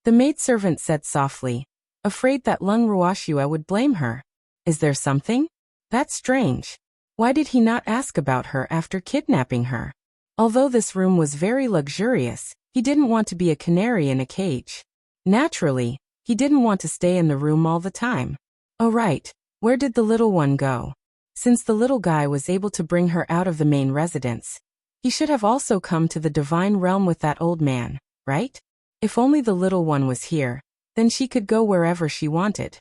[SPEAKER 1] The maidservant said softly, afraid that Lung Ruoxue would blame her. Is there something? That's strange. Why did he not ask about her after kidnapping her? Although this room was very luxurious, he didn't want to be a canary in a cage. Naturally, he didn't want to stay in the room all the time. Oh right, where did the little one go? Since the little guy was able to bring her out of the main residence, he should have also come to the divine realm with that old man, right? If only the little one was here, then she could go wherever she wanted.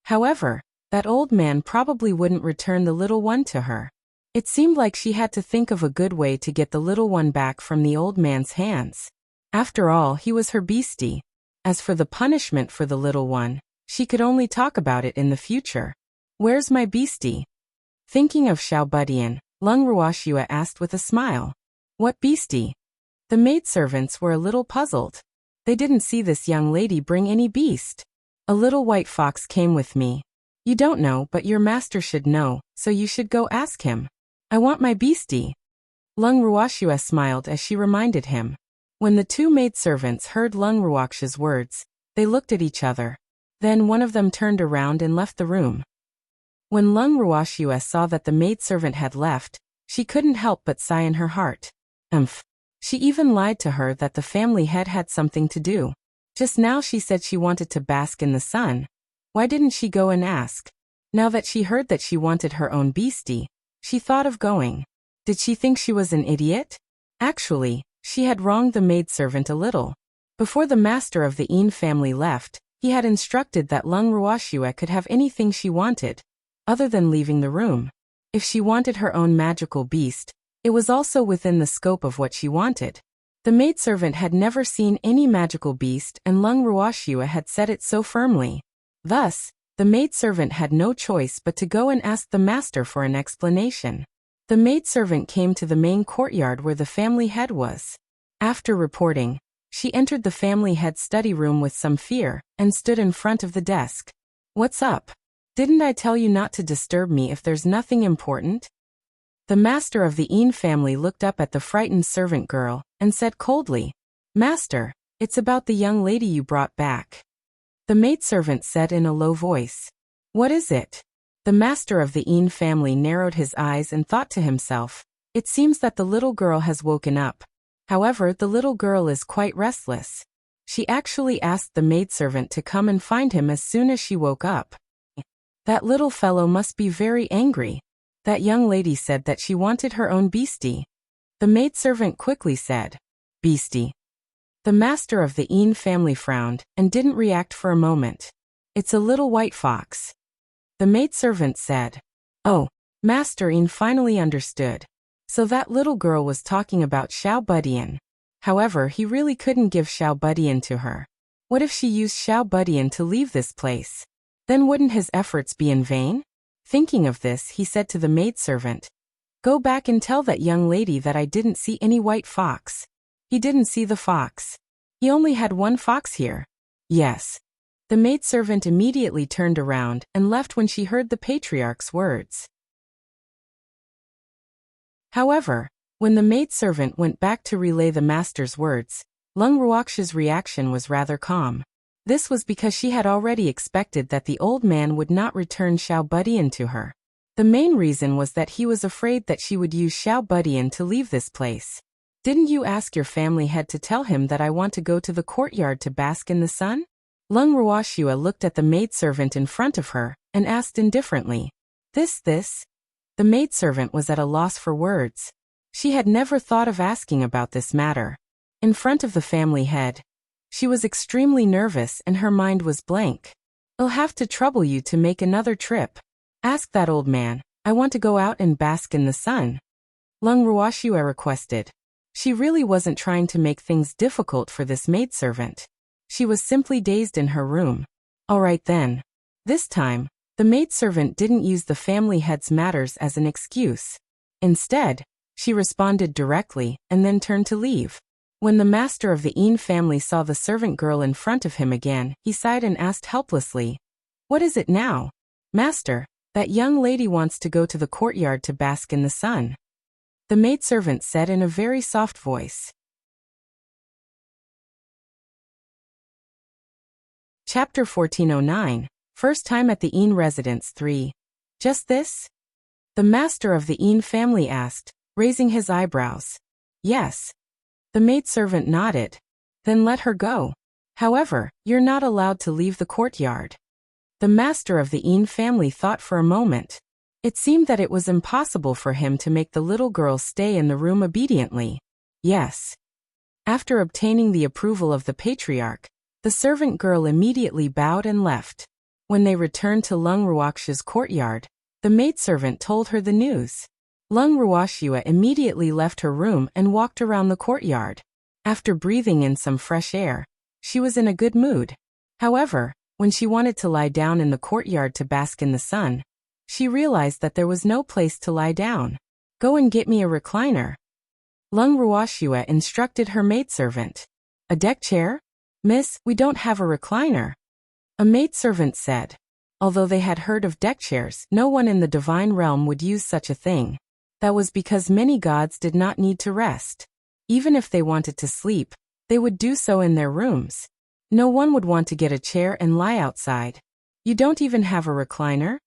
[SPEAKER 1] However, that old man probably wouldn't return the little one to her. It seemed like she had to think of a good way to get the little one back from the old man's hands. After all, he was her beastie. As for the punishment for the little one, she could only talk about it in the future. Where's my beastie? Thinking of Xiao Budian, Lung Ruoxue asked with a smile. What beastie? The maidservants were a little puzzled. They didn't see this young lady bring any beast. A little white fox came with me. You don't know, but your master should know, so you should go ask him. I want my beastie. Lung Ruoxue smiled as she reminded him. When the two maidservants heard Lung Ruoxue's words, they looked at each other. Then one of them turned around and left the room. When Lung Ruoxue saw that the maidservant had left, she couldn't help but sigh in her heart. She even lied to her that the family head had something to do. Just now she said she wanted to bask in the sun. Why didn't she go and ask? Now that she heard that she wanted her own beastie, she thought of going. Did she think she was an idiot? Actually, she had wronged the maidservant a little. Before the master of the Yin family left, he had instructed that Lung Ruoxue could have anything she wanted, other than leaving the room. If she wanted her own magical beast, it was also within the scope of what she wanted. The maidservant had never seen any magical beast and Lung Ruoxue had said it so firmly. Thus, the maidservant had no choice but to go and ask the master for an explanation. The maidservant came to the main courtyard where the family head was. After reporting, she entered the family head's study room with some fear and stood in front of the desk. What's up? Didn't I tell you not to disturb me if there's nothing important? The master of the Yin family looked up at the frightened servant girl and said coldly, Master, it's about the young lady you brought back. The maidservant said in a low voice. What is it? The master of the Yin family narrowed his eyes and thought to himself, it seems that the little girl has woken up. However, the little girl is quite restless. She actually asked the maidservant to come and find him as soon as she woke up. That little fellow must be very angry. That young lady said that she wanted her own beastie. The maidservant quickly said, Beastie. The master of the Yin family frowned and didn't react for a moment. It's a little white fox. The maidservant said, Oh, Master Yin finally understood. So that little girl was talking about Xiao Budian. However, he really couldn't give Xiao Budian to her. What if she used Xiao Budian to leave this place? Then wouldn't his efforts be in vain? Thinking of this, he said to the maidservant, Go back and tell that young lady that I didn't see any white fox. He didn't see the fox. He only had one fox here. Yes. The maidservant immediately turned around and left when she heard the patriarch's words. However, when the maidservant went back to relay the master's words, Lung Ruoxue's reaction was rather calm. This was because she had already expected that the old man would not return Xiao Budian to her. The main reason was that he was afraid that she would use Xiao Budian to leave this place. Didn't you ask your family head to tell him that I want to go to the courtyard to bask in the sun? Lung Ruoxue looked at the maidservant in front of her and asked indifferently. This? The maidservant was at a loss for words. She had never thought of asking about this matter. In front of the family head, she was extremely nervous and her mind was blank. I'll have to trouble you to make another trip. Ask that old man. I want to go out and bask in the sun. Lung Ruoxue requested. She really wasn't trying to make things difficult for this maidservant. She was simply dazed in her room. All right then. This time, the maidservant didn't use the family head's matters as an excuse. Instead, she responded directly and then turned to leave. When the master of the Yin family saw the servant girl in front of him again, he sighed and asked helplessly, What is it now? Master, that young lady wants to go to the courtyard to bask in the sun. the maidservant said in a very soft voice. Chapter 1409, First Time at the Yin Residence 3. Just this? The master of the Yin family asked, raising his eyebrows. Yes. The maidservant nodded. Then let her go. However, you're not allowed to leave the courtyard. The master of the Yin family thought for a moment. It seemed that it was impossible for him to make the little girl stay in the room obediently. Yes. After obtaining the approval of the patriarch, the servant girl immediately bowed and left. When they returned to Lung Ruoxia's courtyard, the maidservant told her the news. Lung Ruoxia immediately left her room and walked around the courtyard. After breathing in some fresh air, she was in a good mood. However, when she wanted to lie down in the courtyard to bask in the sun, she realized that there was no place to lie down. Go and get me a recliner. Lung Ruoxia instructed her maidservant. A deck chair? Miss, we don't have a recliner. A maidservant said. Although they had heard of deck chairs, no one in the divine realm would use such a thing. That was because many gods did not need to rest. Even if they wanted to sleep, they would do so in their rooms. No one would want to get a chair and lie outside. You don't even have a recliner?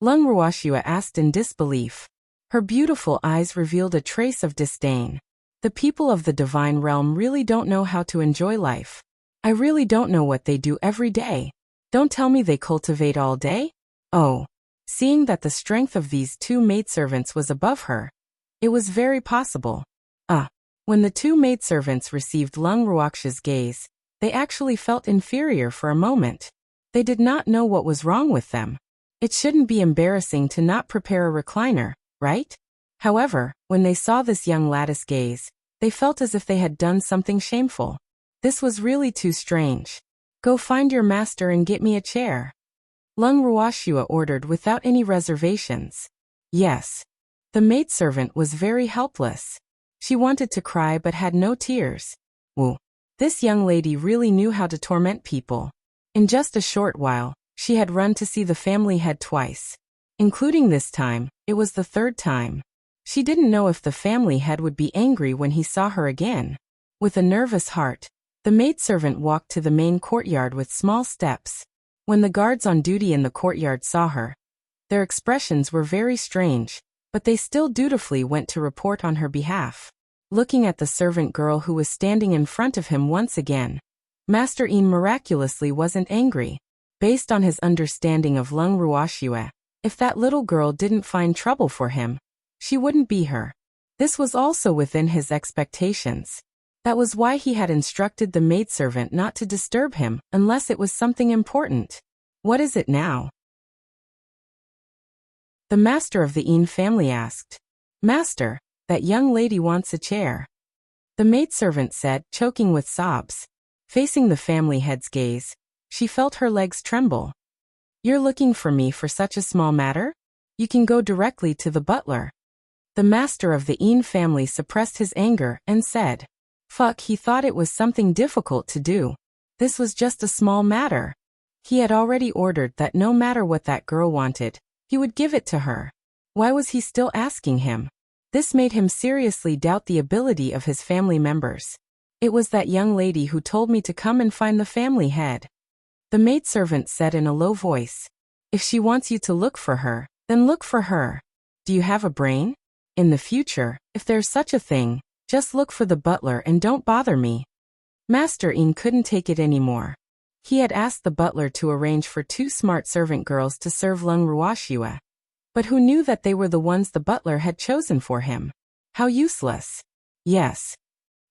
[SPEAKER 1] Lung Ruoxia asked in disbelief. Her beautiful eyes revealed a trace of disdain. The people of the divine realm really don't know how to enjoy life. I really don't know what they do every day. Don't tell me they cultivate all day? Oh. Seeing that the strength of these two maidservants was above her, it was very possible. When the two maidservants received Lung Ruoxia's gaze, they actually felt inferior for a moment. They did not know what was wrong with them. It shouldn't be embarrassing to not prepare a recliner, right? However, when they saw this young lattice gaze, they felt as if they had done something shameful. This was really too strange. Go find your master and get me a chair. Lung Ruoxia ordered without any reservations. Yes. The maidservant was very helpless. She wanted to cry but had no tears. Woo. This young lady really knew how to torment people. In just a short while, she had run to see the family head twice. Including this time, it was the third time. She didn't know if the family head would be angry when he saw her again. With a nervous heart, the maidservant walked to the main courtyard with small steps. When the guards on duty in the courtyard saw her, their expressions were very strange, but they still dutifully went to report on her behalf. Looking at the servant girl who was standing in front of him once again, Master Yin miraculously wasn't angry. Based on his understanding of Lung Ruoxia, if that little girl didn't find trouble for him, she wouldn't be her. This was also within his expectations. That was why he had instructed the maidservant not to disturb him unless it was something important. What is it now? The master of the Yin family asked. Master, that young lady wants a chair. The maidservant said, choking with sobs. Facing the family head's gaze, she felt her legs tremble. You're looking for me for such a small matter? You can go directly to the butler. The master of the Yin family suppressed his anger and said, Fuck, he thought it was something difficult to do. This was just a small matter. He had already ordered that no matter what that girl wanted, he would give it to her. Why was he still asking him? This made him seriously doubt the ability of his family members. It was that young lady who told me to come and find the family head. The maidservant said in a low voice. If she wants you to look for her, then look for her. Do you have a brain? In the future, if there's such a thing, just look for the butler and don't bother me. Master Yin couldn't take it anymore. He had asked the butler to arrange for two smart servant girls to serve Lung Ruoxia. But who knew that they were the ones the butler had chosen for him? How useless. Yes.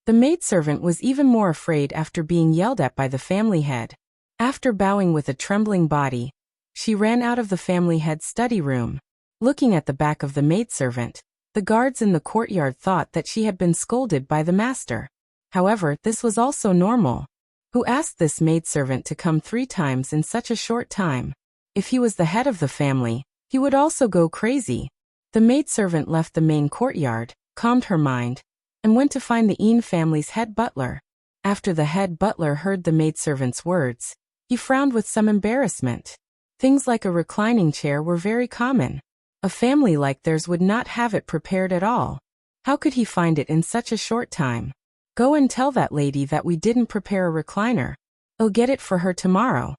[SPEAKER 1] The maidservant was even more afraid after being yelled at by the family head. After bowing with a trembling body, she ran out of the family head's study room. Looking at the back of the maidservant, the guards in the courtyard thought that she had been scolded by the master. However, this was also normal. Who asked this maidservant to come 3 times in such a short time? If he was the head of the family, he would also go crazy. The maidservant left the main courtyard, calmed her mind, and went to find the Yin family's head butler. After the head butler heard the maidservant's words, he frowned with some embarrassment. Things like a reclining chair were very common. A family like theirs would not have it prepared at all. How could he find it in such a short time? Go and tell that lady that we didn't prepare a recliner. I'll get it for her tomorrow.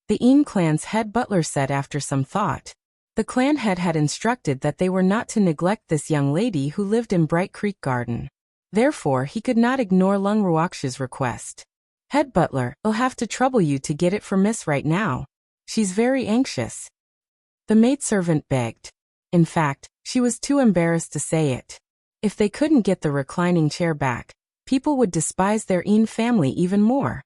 [SPEAKER 1] The Een clan's head butler said after some thought. The clan head had instructed that they were not to neglect this young lady who lived in Bright Creek Garden. Therefore, he could not ignore Lung Ruox's request. Head butler, I'll have to trouble you to get it for Miss right now. She's very anxious. The maidservant begged. In fact, she was too embarrassed to say it. If they couldn't get the reclining chair back, people would despise their Een family even more.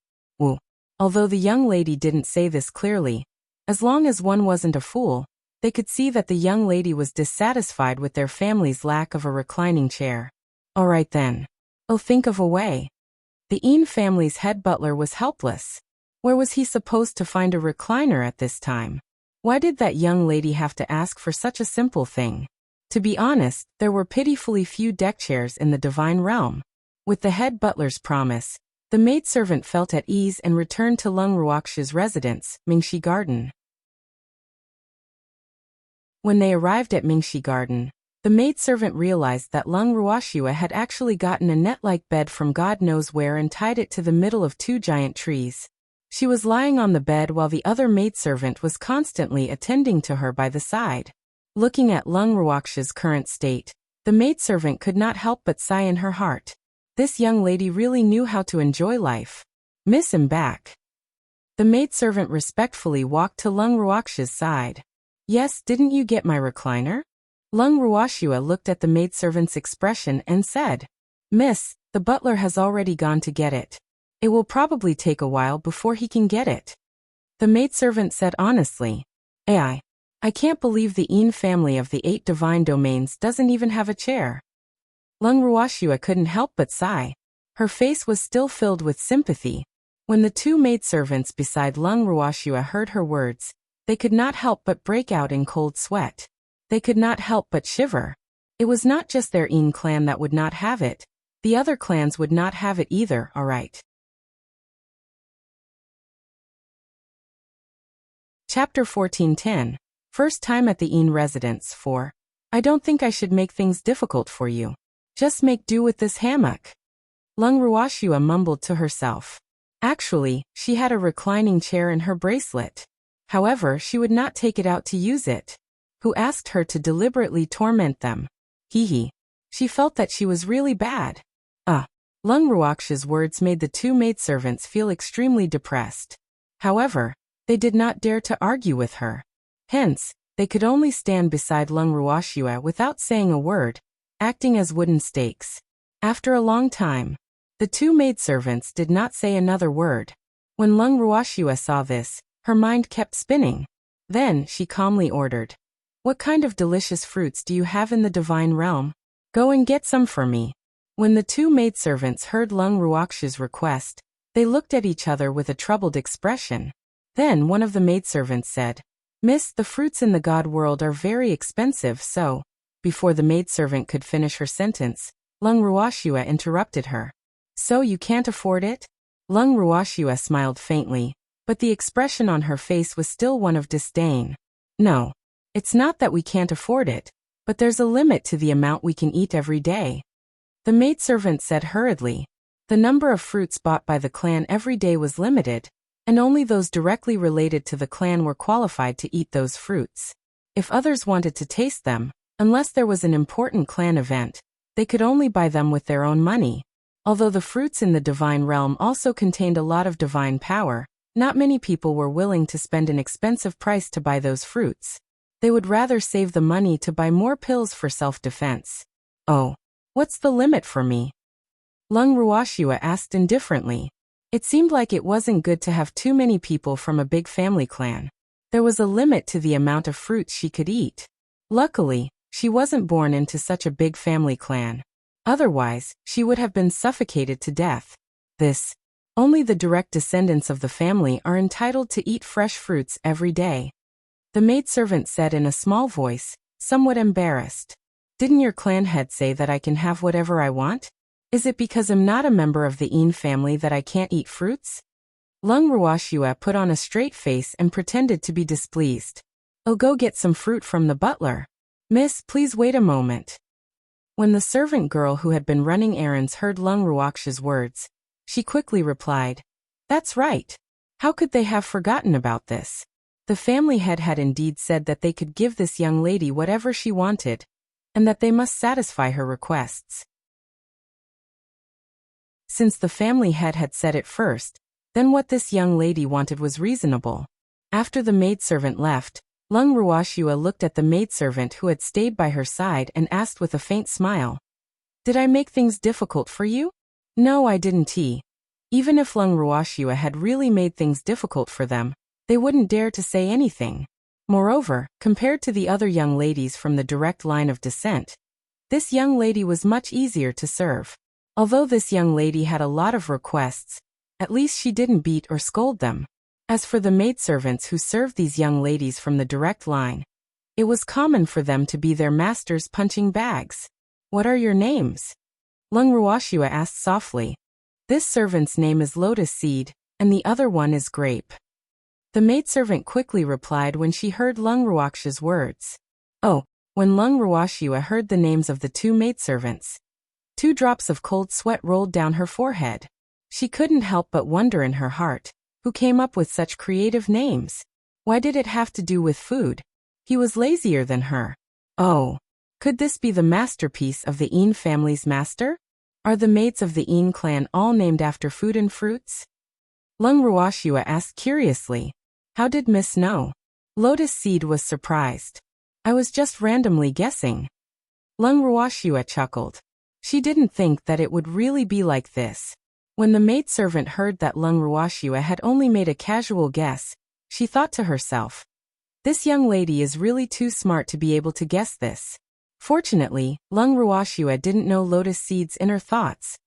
[SPEAKER 1] Although the young lady didn't say this clearly, as long as one wasn't a fool, they could see that the young lady was dissatisfied with their family's lack of a reclining chair. All right then. I'll think of a way. The Een family's head butler was helpless. Where was he supposed to find a recliner at this time? Why did that young lady have to ask for such a simple thing? To be honest, there were pitifully few deck chairs in the divine realm. With the head butler's promise, the maidservant felt at ease and returned to Lung Ruox's residence, Mingxi Garden. When they arrived at Mingxi Garden, the maidservant realized that Lung Ruoxia had actually gotten a net-like bed from God knows where and tied it to the middle of two giant trees. She was lying on the bed while the other maidservant was constantly attending to her by the side. Looking at Lung Ruox's current state, the maidservant could not help but sigh in her heart. This young lady really knew how to enjoy life. Miss him back. The maidservant respectfully walked to Lung Ruox's side. Yes, didn't you get my recliner? Lung Ruoxia looked at the maidservant's expression and said, Miss, the butler has already gone to get it. It will probably take a while before he can get it. The maidservant said honestly, I can't believe the Een family of the 8 divine domains doesn't even have a chair. Lung Ruoxia couldn't help but sigh. Her face was still filled with sympathy. When the 2 maidservants beside Lung Ruoxia heard her words, they could not help but break out in cold sweat. They could not help but shiver. It was not just their Een clan that would not have it. The other clans would not have it either, alright. Chapter 1410. First time at the Een residence. 4. I don't think I should make things difficult for you. Just make do with this hammock. Lung Ruoxia mumbled to herself. Actually, she had a reclining chair in her bracelet. However, she would not take it out to use it. Who asked her to deliberately torment them? Hee. She felt that she was really bad. Lung Ruox's words made the 2 maidservants feel extremely depressed. However, they did not dare to argue with her. Hence, they could only stand beside Lung Ruoxia without saying a word, acting as wooden stakes. After a long time, the 2 maidservants did not say another word. When Lung Ruoxia saw this, her mind kept spinning. Then, she calmly ordered, What kind of delicious fruits do you have in the divine realm? Go and get some for me. When the 2 maidservants heard Lung Ruox's request, they looked at each other with a troubled expression. Then one of the maidservants said, Miss, the fruits in the god world are very expensive, so... Before the maidservant could finish her sentence, Lung Ruoxia interrupted her. So you can't afford it? Lung Ruoxia smiled faintly, but the expression on her face was still one of disdain. No. It's not that we can't afford it, but there's a limit to the amount we can eat every day. The maidservant said hurriedly. The number of fruits bought by the clan every day was limited, and only those directly related to the clan were qualified to eat those fruits. If others wanted to taste them, unless there was an important clan event, they could only buy them with their own money. Although the fruits in the divine realm also contained a lot of divine power, not many people were willing to spend an expensive price to buy those fruits. They would rather save the money to buy more pills for self-defense. Oh, what's the limit for me? Lung Ruoxia asked indifferently. It seemed like it wasn't good to have too many people from a big family clan. There was a limit to the amount of fruits she could eat. Luckily, she wasn't born into such a big family clan. Otherwise, she would have been suffocated to death. Only the direct descendants of the family are entitled to eat fresh fruits every day. The maidservant said in a small voice, somewhat embarrassed. Didn't your clan head say that I can have whatever I want? Is it because I'm not a member of the Een family that I can't eat fruits? Lung Ruoxia put on a straight face and pretended to be displeased. I'll go get some fruit from the butler. Miss, please wait a moment. When the servant girl who had been running errands heard Lung Ruoxia's words, she quickly replied, "That's right. How could they have forgotten about this?" The family head had indeed said that they could give this young lady whatever she wanted, and that they must satisfy her requests. Since the family head had said it first, then what this young lady wanted was reasonable. After the maidservant left, Lung Ruoxia looked at the maidservant who had stayed by her side and asked with a faint smile, "Did I make things difficult for you?" "No, I didn't." Even if Lung Ruoxia had really made things difficult for them, they wouldn't dare to say anything. Moreover, compared to the other young ladies from the direct line of descent, this young lady was much easier to serve. Although this young lady had a lot of requests, at least she didn't beat or scold them. As for the maidservants who served these young ladies from the direct line, it was common for them to be their masters' punching bags. "What are your names?" Lung Ruoxia asked softly. "This servant's name is Lotus Seed, and the other one is Grape." The maidservant quickly replied when she heard Lung Ruoxia's words. Oh, when Lung Ruoxia heard the names of the two maidservants, 2 drops of cold sweat rolled down her forehead. She couldn't help but wonder in her heart, who came up with such creative names? Why did it have to do with food? He was lazier than her. Oh, could this be the masterpiece of the Yin family's master? Are the maids of the Yin clan all named after food and fruits? Lung Ruoxia asked curiously. How did Miss know? Lotus Seed was surprised. I was just randomly guessing. Lung Ruoxia chuckled. She didn't think that it would really be like this. When the maidservant heard that Lung Ruoxia had only made a casual guess, she thought to herself, "This young lady is really too smart to be able to guess this." Fortunately, Lung Ruoxia didn't know Lotus Seed's inner thoughts,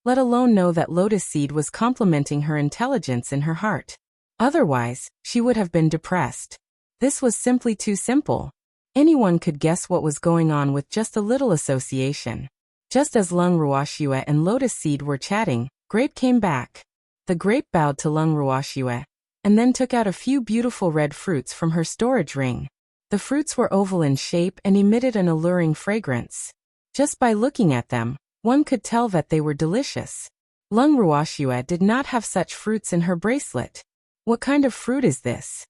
[SPEAKER 1] let alone know that Lotus Seed was complimenting her intelligence in her heart. Otherwise, she would have been depressed. This was simply too simple. Anyone could guess what was going on with just a little association. Just as Lung Ruoxia and Lotus Seed were chatting, Grape came back. The Grape bowed to Lung Ruoxia, and then took out a few beautiful red fruits from her storage ring. The fruits were oval in shape and emitted an alluring fragrance. Just by looking at them, one could tell that they were delicious. Lung Ruoxia did not have such fruits in her bracelet. "What kind of fruit is this?"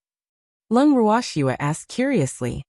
[SPEAKER 1] Lung Ruoxia asked curiously.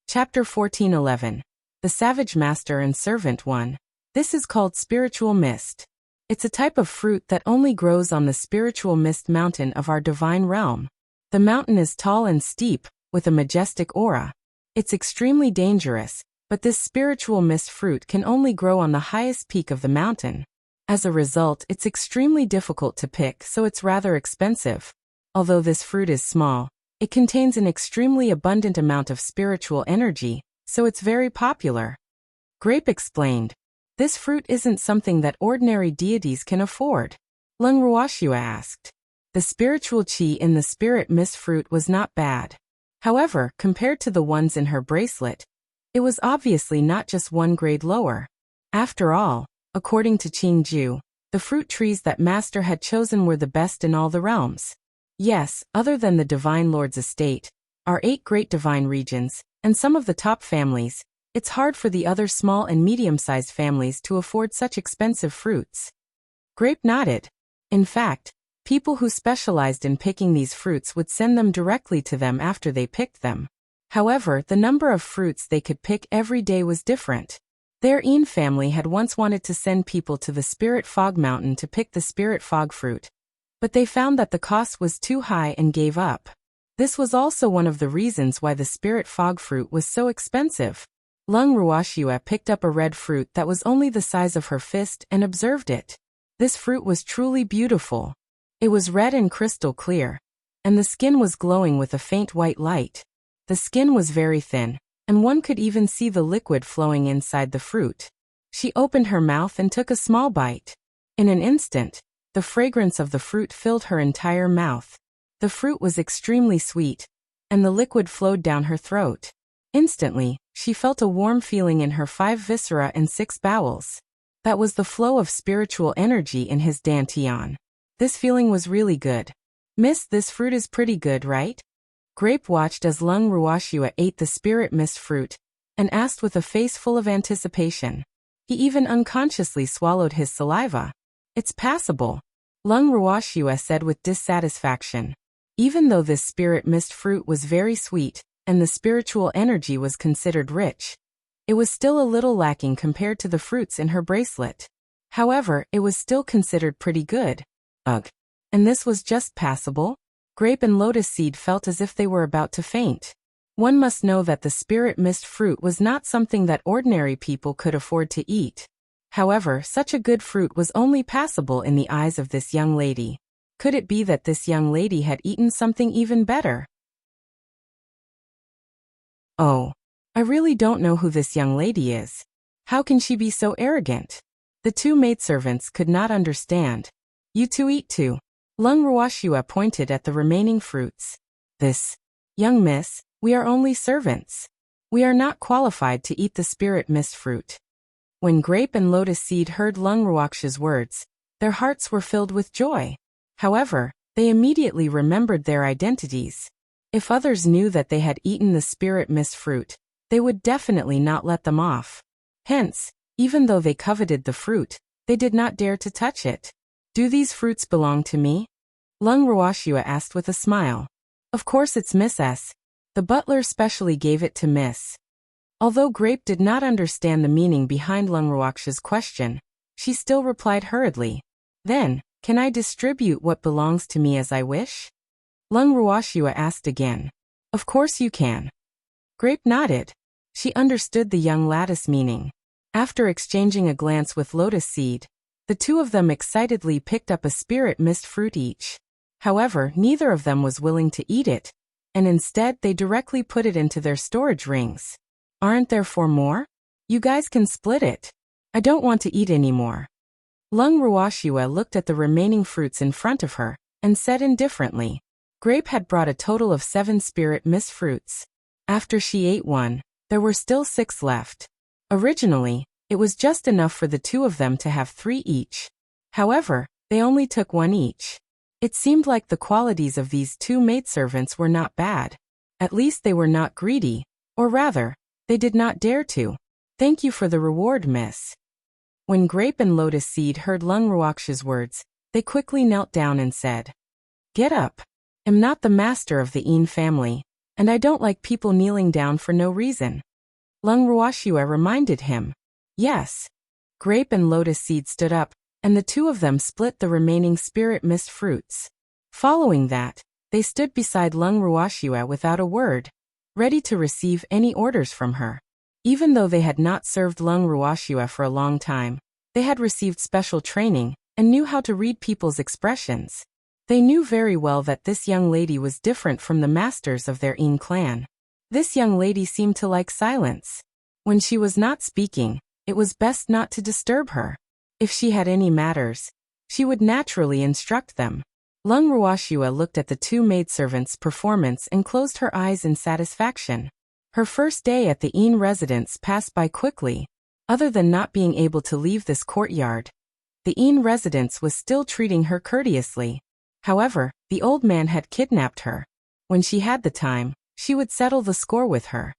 [SPEAKER 1] Chapter 14:11. The Savage Master and Servant 1. This is called spiritual mist. It's a type of fruit that only grows on the spiritual mist mountain of our divine realm. The mountain is tall and steep, with a majestic aura. It's extremely dangerous, but this spiritual mist fruit can only grow on the highest peak of the mountain. As a result, it's extremely difficult to pick, so it's rather expensive. Although this fruit is small, it contains an extremely abundant amount of spiritual energy, so it's very popular. Grape explained. This fruit isn't something that ordinary deities can afford. Lung Ruoxia asked. The spiritual qi in the spirit mist fruit was not bad. However, compared to the ones in her bracelet, it was obviously not just one grade lower. After all, according to Qingju, the fruit trees that Master had chosen were the best in all the realms. Yes, other than the Divine Lord's estate, our 8 great divine regions, and some of the top families, it's hard for the other small and medium-sized families to afford such expensive fruits. Grape nodded. In fact, people who specialized in picking these fruits would send them directly to them after they picked them. However, the number of fruits they could pick every day was different. Their Yin family had once wanted to send people to the Spirit Fog Mountain to pick the Spirit Fog fruit, but they found that the cost was too high and gave up. This was also one of the reasons why the Spirit Fog fruit was so expensive. Lung Ruoxia picked up a red fruit that was only the size of her fist and observed it. This fruit was truly beautiful. It was red and crystal clear, and the skin was glowing with a faint white light. The skin was very thin, and one could even see the liquid flowing inside the fruit. She opened her mouth and took a small bite. In an instant, the fragrance of the fruit filled her entire mouth. The fruit was extremely sweet, and the liquid flowed down her throat. Instantly, she felt a warm feeling in her 5 viscera and 6 bowels. That was the flow of spiritual energy in his dantian. This feeling was really good. "Miss, this fruit is pretty good, right?" Grape watched as Lung Ruoxua ate the spirit mist fruit, and asked with a face full of anticipation. He even unconsciously swallowed his saliva. It's passable, Lung Ruoxua said with dissatisfaction. Even though this spirit mist fruit was very sweet, and the spiritual energy was considered rich, it was still a little lacking compared to the fruits in her bracelet. However, it was still considered pretty good. Ugh. And this was just passable? Grape and lotus seed felt as if they were about to faint. One must know that the spirit mist fruit was not something that ordinary people could afford to eat. However, such a good fruit was only passable in the eyes of this young lady. Could it be that this young lady had eaten something even better? Oh, I really don't know who this young lady is. How can she be so arrogant? The two maidservants could not understand. You two eat too. Lung Ruoxua pointed at the remaining fruits. This, young miss, we are only servants. We are not qualified to eat the spirit mist fruit. When Grape and Lotus Seed heard Lung Ruoxia's words, their hearts were filled with joy. However, they immediately remembered their identities. If others knew that they had eaten the spirit mist fruit, they would definitely not let them off. Hence, even though they coveted the fruit, they did not dare to touch it. Do these fruits belong to me? Lung Ruoxua asked with a smile. Of course it's Miss S. The butler specially gave it to Miss. Although Grape did not understand the meaning behind Lung Ruoxia's question, she still replied hurriedly. Then, can I distribute what belongs to me as I wish? Lung Ruoxua asked again. Of course you can. Grape nodded. She understood the young lattice meaning. After exchanging a glance with Lotus Seed, the two of them excitedly picked up a spirit mist fruit each. However, neither of them was willing to eat it, and instead they directly put it into their storage rings. Aren't there 4 more? You guys can split it. I don't want to eat anymore. Lung Ruoxua looked at the remaining fruits in front of her, and said indifferently. Grape had brought a total of 7 spirit mist fruits. After she ate one, there were still 6 left. Originally, it was just enough for the two of them to have 3 each. However, they only took 1 each. It seemed like the qualities of these two maidservants were not bad. At least they were not greedy, or rather, they did not dare to. Thank you for the reward, miss. When Grape and Lotus Seed heard Lung Ruoxia's words, they quickly knelt down and said, Get up. I'm not the master of the Yin family, and I don't like people kneeling down for no reason. Lung Ruoxua reminded him. Yes. Grape and Lotus Seed stood up, and the two of them split the remaining spirit mist fruits. Following that, they stood beside Lung Ruoxua without a word, ready to receive any orders from her. Even though they had not served Lung Ruoxua for a long time, they had received special training, and knew how to read people's expressions. They knew very well that this young lady was different from the masters of their Yin clan. This young lady seemed to like silence. When she was not speaking, it was best not to disturb her. If she had any matters, she would naturally instruct them. Lung Ruoxua looked at the two maidservants' performance and closed her eyes in satisfaction. Her first day at the Yin residence passed by quickly. Other than not being able to leave this courtyard, the Yin residence was still treating her courteously. However, the old man had kidnapped her. When she had the time, she would settle the score with her.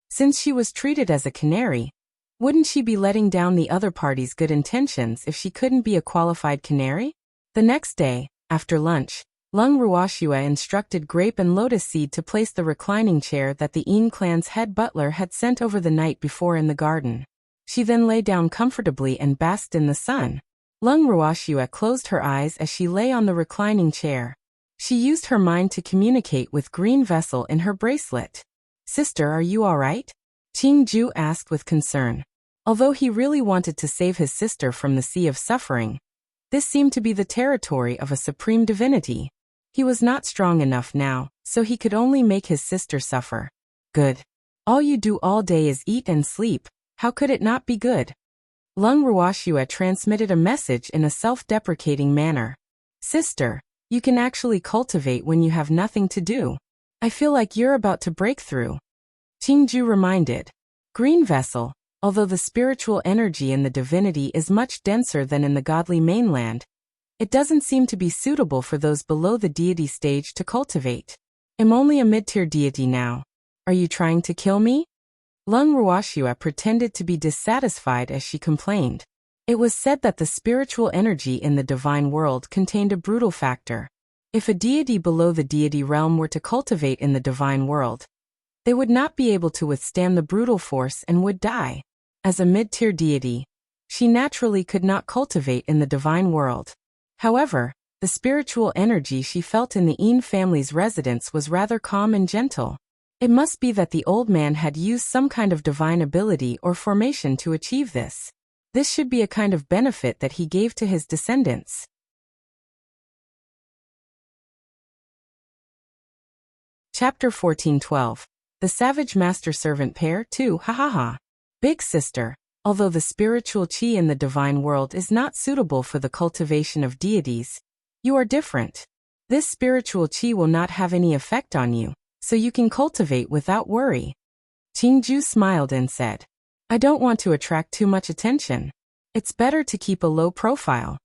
[SPEAKER 1] Since she was treated as a canary, wouldn't she be letting down the other party's good intentions if she couldn't be a qualified canary? The next day, after lunch, Lung Ruoxua instructed Grape and Lotus Seed to place the reclining chair that the Yin clan's head butler had sent over the night before in the garden. She then lay down comfortably and basked in the sun. Lung Ruoxua closed her eyes as she lay on the reclining chair. She used her mind to communicate with Green Vessel in her bracelet. Sister, are you all right? Qing Ju asked with concern. Although he really wanted to save his sister from the sea of suffering, this seemed to be the territory of a supreme divinity. He was not strong enough now, so he could only make his sister suffer. Good. All you do all day is eat and sleep. How could it not be good? Lung Ruoxua transmitted a message in a self-deprecating manner. Sister, you can actually cultivate when you have nothing to do. I feel like you're about to break through. Qingju reminded. Green Vessel, although the spiritual energy in the divinity is much denser than in the godly mainland, It doesn't seem to be suitable for those below the deity stage to cultivate. I'm only a mid-tier deity now. Are you trying to kill me? Lung Ruoxia pretended to be dissatisfied as she complained. It was said that the spiritual energy in the divine world contained a brutal factor. If a deity below the deity realm were to cultivate in the divine world, they would not be able to withstand the brutal force and would die. As a mid-tier deity, she naturally could not cultivate in the divine world. However, the spiritual energy she felt in the Yin family's residence was rather calm and gentle. It must be that the old man had used some kind of divine ability or formation to achieve this. This should be a kind of benefit that he gave to his descendants. Chapter 14:12. The Savage Master-Servant Pair 2. Ha ha ha. Big sister, although the spiritual chi in the divine world is not suitable for the cultivation of deities, you are different. This spiritual chi will not have any effect on you, so you can cultivate without worry. Qingju smiled and said, I don't want to attract too much attention. It's better to keep a low profile.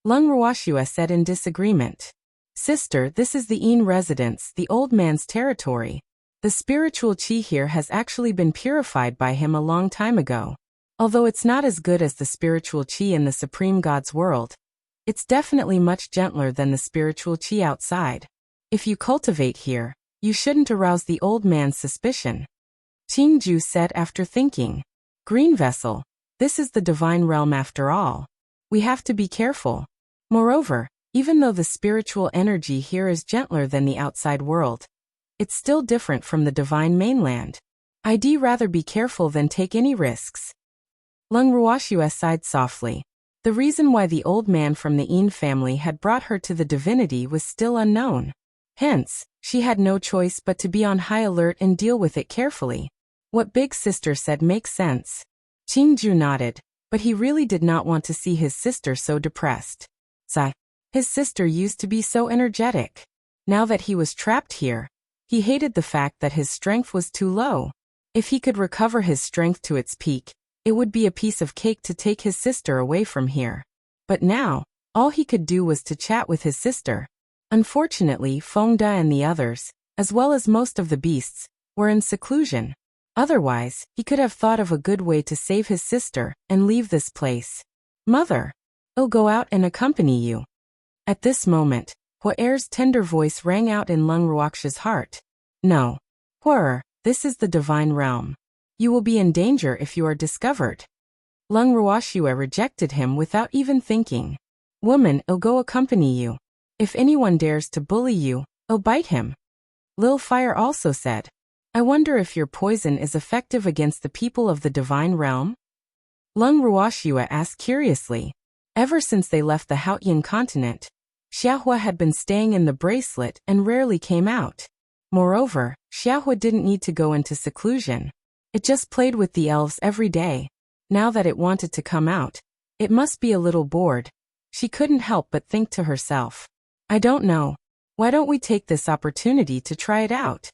[SPEAKER 1] Lung Ruoxia said in disagreement. Sister, this is the Yin residence, the old man's territory. The spiritual chi here has actually been purified by him a long time ago. Although it's not as good as the spiritual chi in the Supreme God's world, it's definitely much gentler than the spiritual chi outside. If you cultivate here, you shouldn't arouse the old man's suspicion. Qingju said after thinking. Green vessel, this is the divine realm after all. We have to be careful. Moreover, even though the spiritual energy here is gentler than the outside world, it's still different from the divine mainland. I'd rather be careful than take any risks. Lung Ruoxia sighed softly. The reason why the old man from the Yin family had brought her to the divinity was still unknown. Hence, she had no choice but to be on high alert and deal with it carefully. What big sister said makes sense. Qingju nodded, but he really did not want to see his sister so depressed. His sister used to be so energetic. Now that he was trapped here, he hated the fact that his strength was too low. If he could recover his strength to its peak, it would be a piece of cake to take his sister away from here. But now, all he could do was to chat with his sister. Unfortunately, Fengda and the others, as well as most of the beasts, were in seclusion. Otherwise, he could have thought of a good way to save his sister and leave this place. Mother, I'll go out and accompany you. At this moment, Huer's tender voice rang out in Lung Ruoxia's heart. No. Huer, this is the divine realm. You will be in danger if you are discovered. Lung Ruoxia rejected him without even thinking. Woman, I'll go accompany you. If anyone dares to bully you, I'll bite him. Lil Fire also said. I wonder if your poison is effective against the people of the divine realm? Lung Ruoxia asked curiously. Ever since they left the Haotian continent, Xiaohua had been staying in the bracelet and rarely came out. Moreover, Xiaohua didn't need to go into seclusion. It just played with the elves every day. Now that it wanted to come out, it must be a little bored. She couldn't help but think to herself. I don't know. Why don't we take this opportunity to try it out?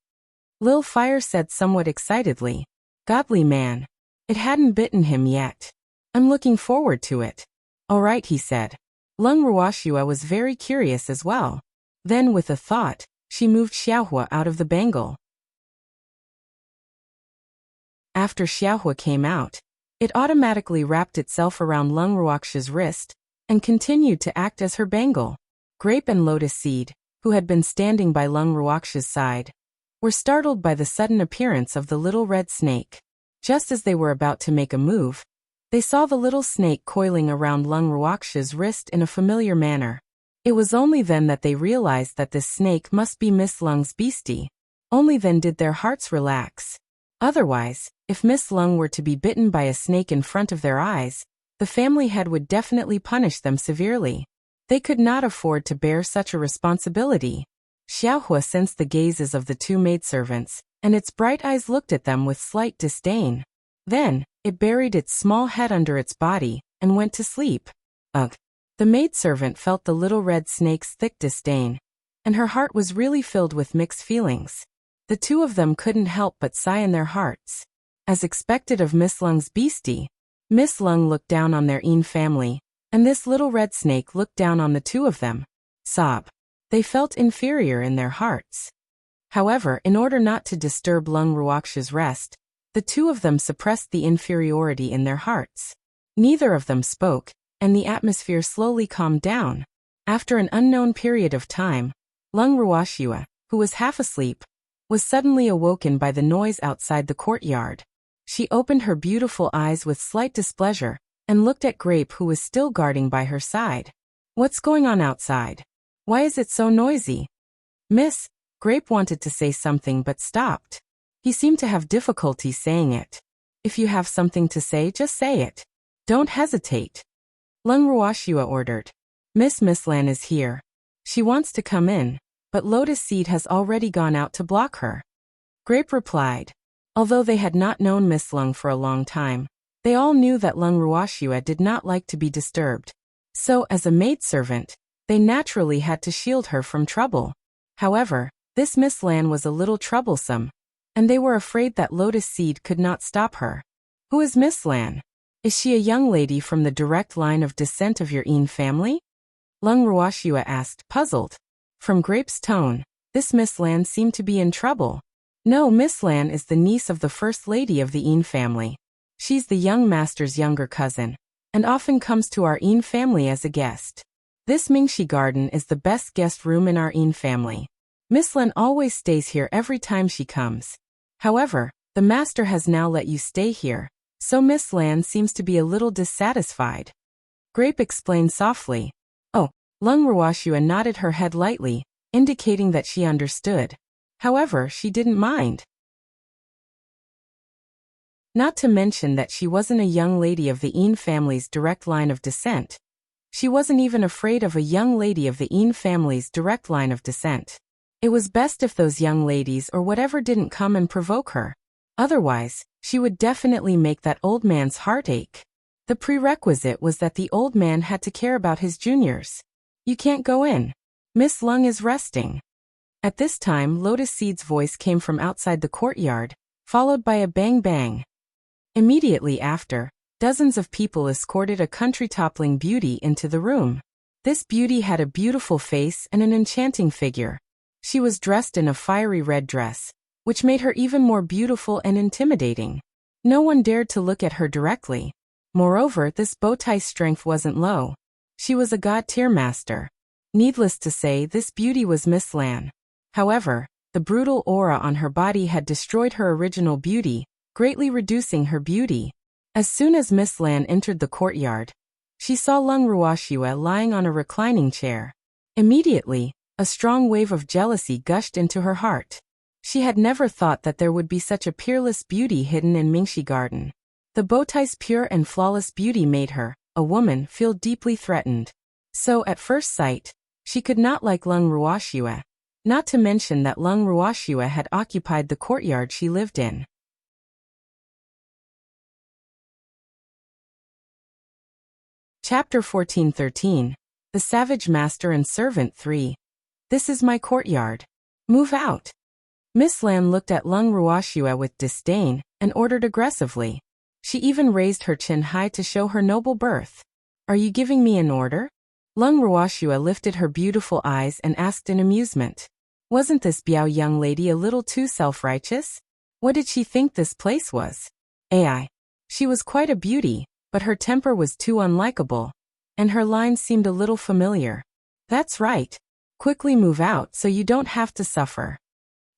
[SPEAKER 1] Lil Fire said somewhat excitedly. Godly man. It hadn't bitten him yet. I'm looking forward to it. All right, he said. Lung Ruoxia was very curious as well. Then with a thought, she moved Xiaohua out of the bangle. After Xiaohua came out, it automatically wrapped itself around Lung Ruoxia's wrist and continued to act as her bangle. Grape and Lotus Seed, who had been standing by Lung Ruoxia's side, were startled by the sudden appearance of the little red snake. Just as they were about to make a move, they saw the little snake coiling around Lung Ruoxia's wrist in a familiar manner. It was only then that they realized that this snake must be Miss Lung's beastie. Only then did their hearts relax. Otherwise, if Miss Lung were to be bitten by a snake in front of their eyes, the family head would definitely punish them severely. They could not afford to bear such a responsibility. Xiaohua sensed the gazes of the two maidservants, and its bright eyes looked at them with slight disdain. Then, it buried its small head under its body and went to sleep. Ugh. The maidservant felt the little red snake's thick disdain, and her heart was really filled with mixed feelings. The two of them couldn't help but sigh in their hearts. As expected of Miss Lung's beastie, Miss Lung looked down on their Yin family And this little red snake looked down on the two of them. Sob. They felt inferior in their hearts. However, in order not to disturb Lung Ruoxia's rest, the two of them suppressed the inferiority in their hearts. Neither of them spoke, and the atmosphere slowly calmed down. After an unknown period of time, Lung Ruoxia, who was half asleep, was suddenly awoken by the noise outside the courtyard. She opened her beautiful eyes with slight displeasure, and looked at Grape, who was still guarding by her side. What's going on outside? Why is it so noisy? Miss, Grape wanted to say something but stopped. He seemed to have difficulty saying it. If you have something to say, just say it. Don't hesitate. Lung Ruoxia ordered. Miss Lan is here. She wants to come in, but Lotus Seed has already gone out to block her. Grape replied. Although they had not known Miss Lung for a long time, they all knew that Lung Ruoxia did not like to be disturbed. So, as a maidservant, they naturally had to shield her from trouble. However, this Miss Lan was a little troublesome, and they were afraid that Lotus Seed could not stop her. Who is Miss Lan? Is she a young lady from the direct line of descent of your Yin family? Lung Ruoxia asked, puzzled. From Grape's tone, this Miss Lan seemed to be in trouble. No, Miss Lan is the niece of the first lady of the Yin family. She's the young master's younger cousin, and often comes to our Yin family as a guest. This Mingxi garden is the best guest room in our Yin family. Miss Lan always stays here every time she comes. However, the master has now let you stay here, so Miss Lan seems to be a little dissatisfied. Grape explained softly. Oh, Lung Ruoxia nodded her head lightly, indicating that she understood. However, she didn't mind. Not to mention that she wasn't a young lady of the Yin family's direct line of descent. She wasn't even afraid of a young lady of the Yin family's direct line of descent. It was best if those young ladies or whatever didn't come and provoke her. Otherwise, she would definitely make that old man's heart ache. The prerequisite was that the old man had to care about his juniors. You can't go in. Miss Lung is resting. At this time, Lotus Seed's voice came from outside the courtyard, followed by a bang bang. Immediately after, dozens of people escorted a country-toppling beauty into the room. This beauty had a beautiful face and an enchanting figure. She was dressed in a fiery red dress, which made her even more beautiful and intimidating. No one dared to look at her directly. Moreover, this bowtie's strength wasn't low. She was a god-tier master. Needless to say, this beauty was Miss Lan. However, the brutal aura on her body had destroyed her original beauty, greatly reducing her beauty. As soon as Miss Lan entered the courtyard, she saw Lung Ruoxia lying on a reclining chair. Immediately, a strong wave of jealousy gushed into her heart. She had never thought that there would be such a peerless beauty hidden in Mingxi Garden. The bowtie's pure and flawless beauty made her, a woman, feel deeply threatened. So, at first sight, she could not like Lung Ruoxia. Not to mention that Lung Ruoxia had occupied the courtyard she lived in. Chapter 14-13. The Savage Master and Servant 3. This is my courtyard. Move out. Miss Lan looked at Lung Ruoxia with disdain, and ordered aggressively. She even raised her chin high to show her noble birth. Are you giving me an order? Lung Ruoxia lifted her beautiful eyes and asked in amusement. Wasn't this Biao young lady a little too self-righteous? What did she think this place was? AI. She was quite a beauty, but her temper was too unlikable, and her lines seemed a little familiar. That's right. Quickly move out so you don't have to suffer.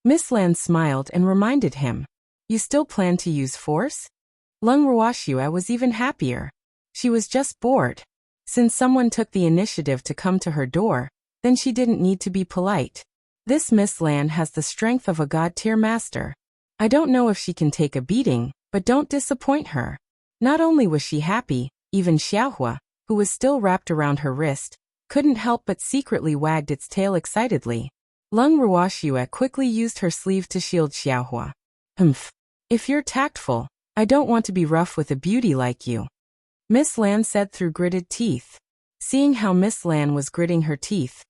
[SPEAKER 1] Miss Lan smiled and reminded him. You still plan to use force? Lung Ruoxia was even happier. She was just bored. Since someone took the initiative to come to her door, then she didn't need to be polite. This Miss Lan has the strength of a god-tier master. I don't know if she can take a beating, but don't disappoint her. Not only was she happy, even Xiaohua, who was still wrapped around her wrist, couldn't help but secretly wagged its tail excitedly. Lung Ruoxia quickly used her sleeve to shield Xiaohua. If you're tactful, I don't want to be rough with a beauty like you. Miss Lan said through gritted teeth. Seeing how Miss Lan was gritting her teeth,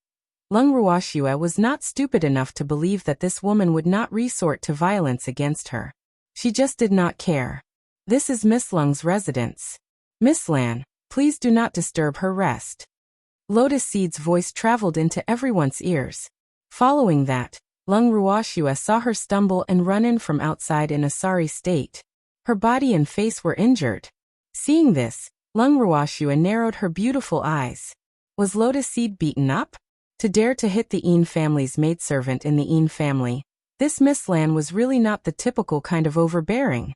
[SPEAKER 1] Lung Ruoxia was not stupid enough to believe that this woman would not resort to violence against her. She just did not care. This is Miss Lung's residence. Miss Lan, Please do not disturb her rest. Lotus Seed's voice traveled into everyone's ears. Following that, Lung Ruoxue saw her stumble and run in from outside in a sorry state. Her body and face were injured. Seeing this, Lung Ruoxue narrowed her beautiful eyes. Was Lotus Seed beaten up? To dare to hit the Yin family's maidservant in the Yin family, this Miss Lan was really not the typical kind of overbearing.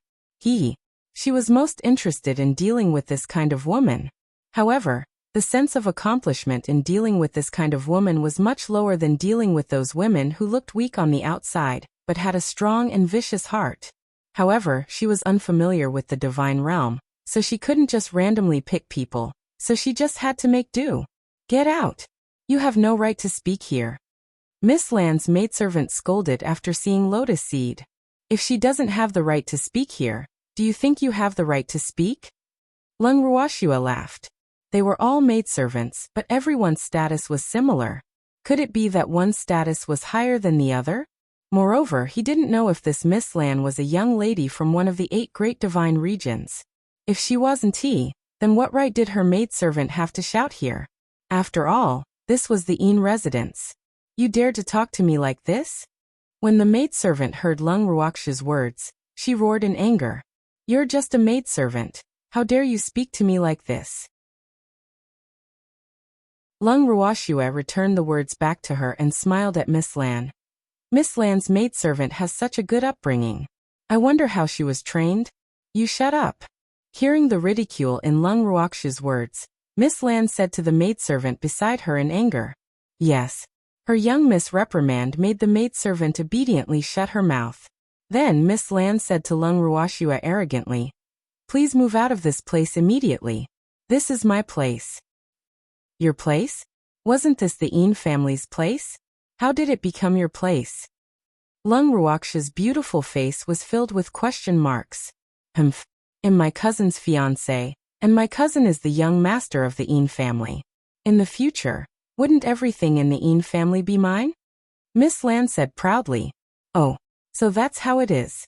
[SPEAKER 1] She was most interested in dealing with this kind of woman. However, the sense of accomplishment in dealing with this kind of woman was much lower than dealing with those women who looked weak on the outside, but had a strong and vicious heart. However, she was unfamiliar with the divine realm, so she couldn't just randomly pick people, so she just had to make do. Get out! You have no right to speak here. Miss Lan's maidservant scolded after seeing Lotus Seed. If she doesn't have the right to speak here, do you think you have the right to speak? Lung Ruoxue laughed. They were all maidservants, but everyone's status was similar. Could it be that one's status was higher than the other? Moreover, he didn't know if this Miss Lan was a young lady from one of the 8 great divine regions. If she wasn't then what right did her maidservant have to shout here? After all, this was the Yin residence. You dared to talk to me like this? When the maidservant heard Lung Ruoxue's words, she roared in anger. You're just a maidservant. How dare you speak to me like this? Lung Ruoxue returned the words back to her and smiled at Miss Lan. Miss Lan's maidservant has such a good upbringing. I wonder how she was trained? You shut up. Hearing the ridicule in Lung Ruoxue's words, Miss Lan said to the maidservant beside her in anger. Yes. Her young Miss reprimand made the maidservant obediently shut her mouth. Then Miss Lan said to Lung Ruoxue arrogantly, Please move out of this place immediately. This is my place. Your place? Wasn't this the Yin family's place? How did it become your place? Lung Ruoxue's beautiful face was filled with question marks. I'm my cousin's fiancé, and my cousin is the young master of the Yin family. In the future, wouldn't everything in the Yin family be mine? Miss Lan said proudly. Oh, so that's how it is.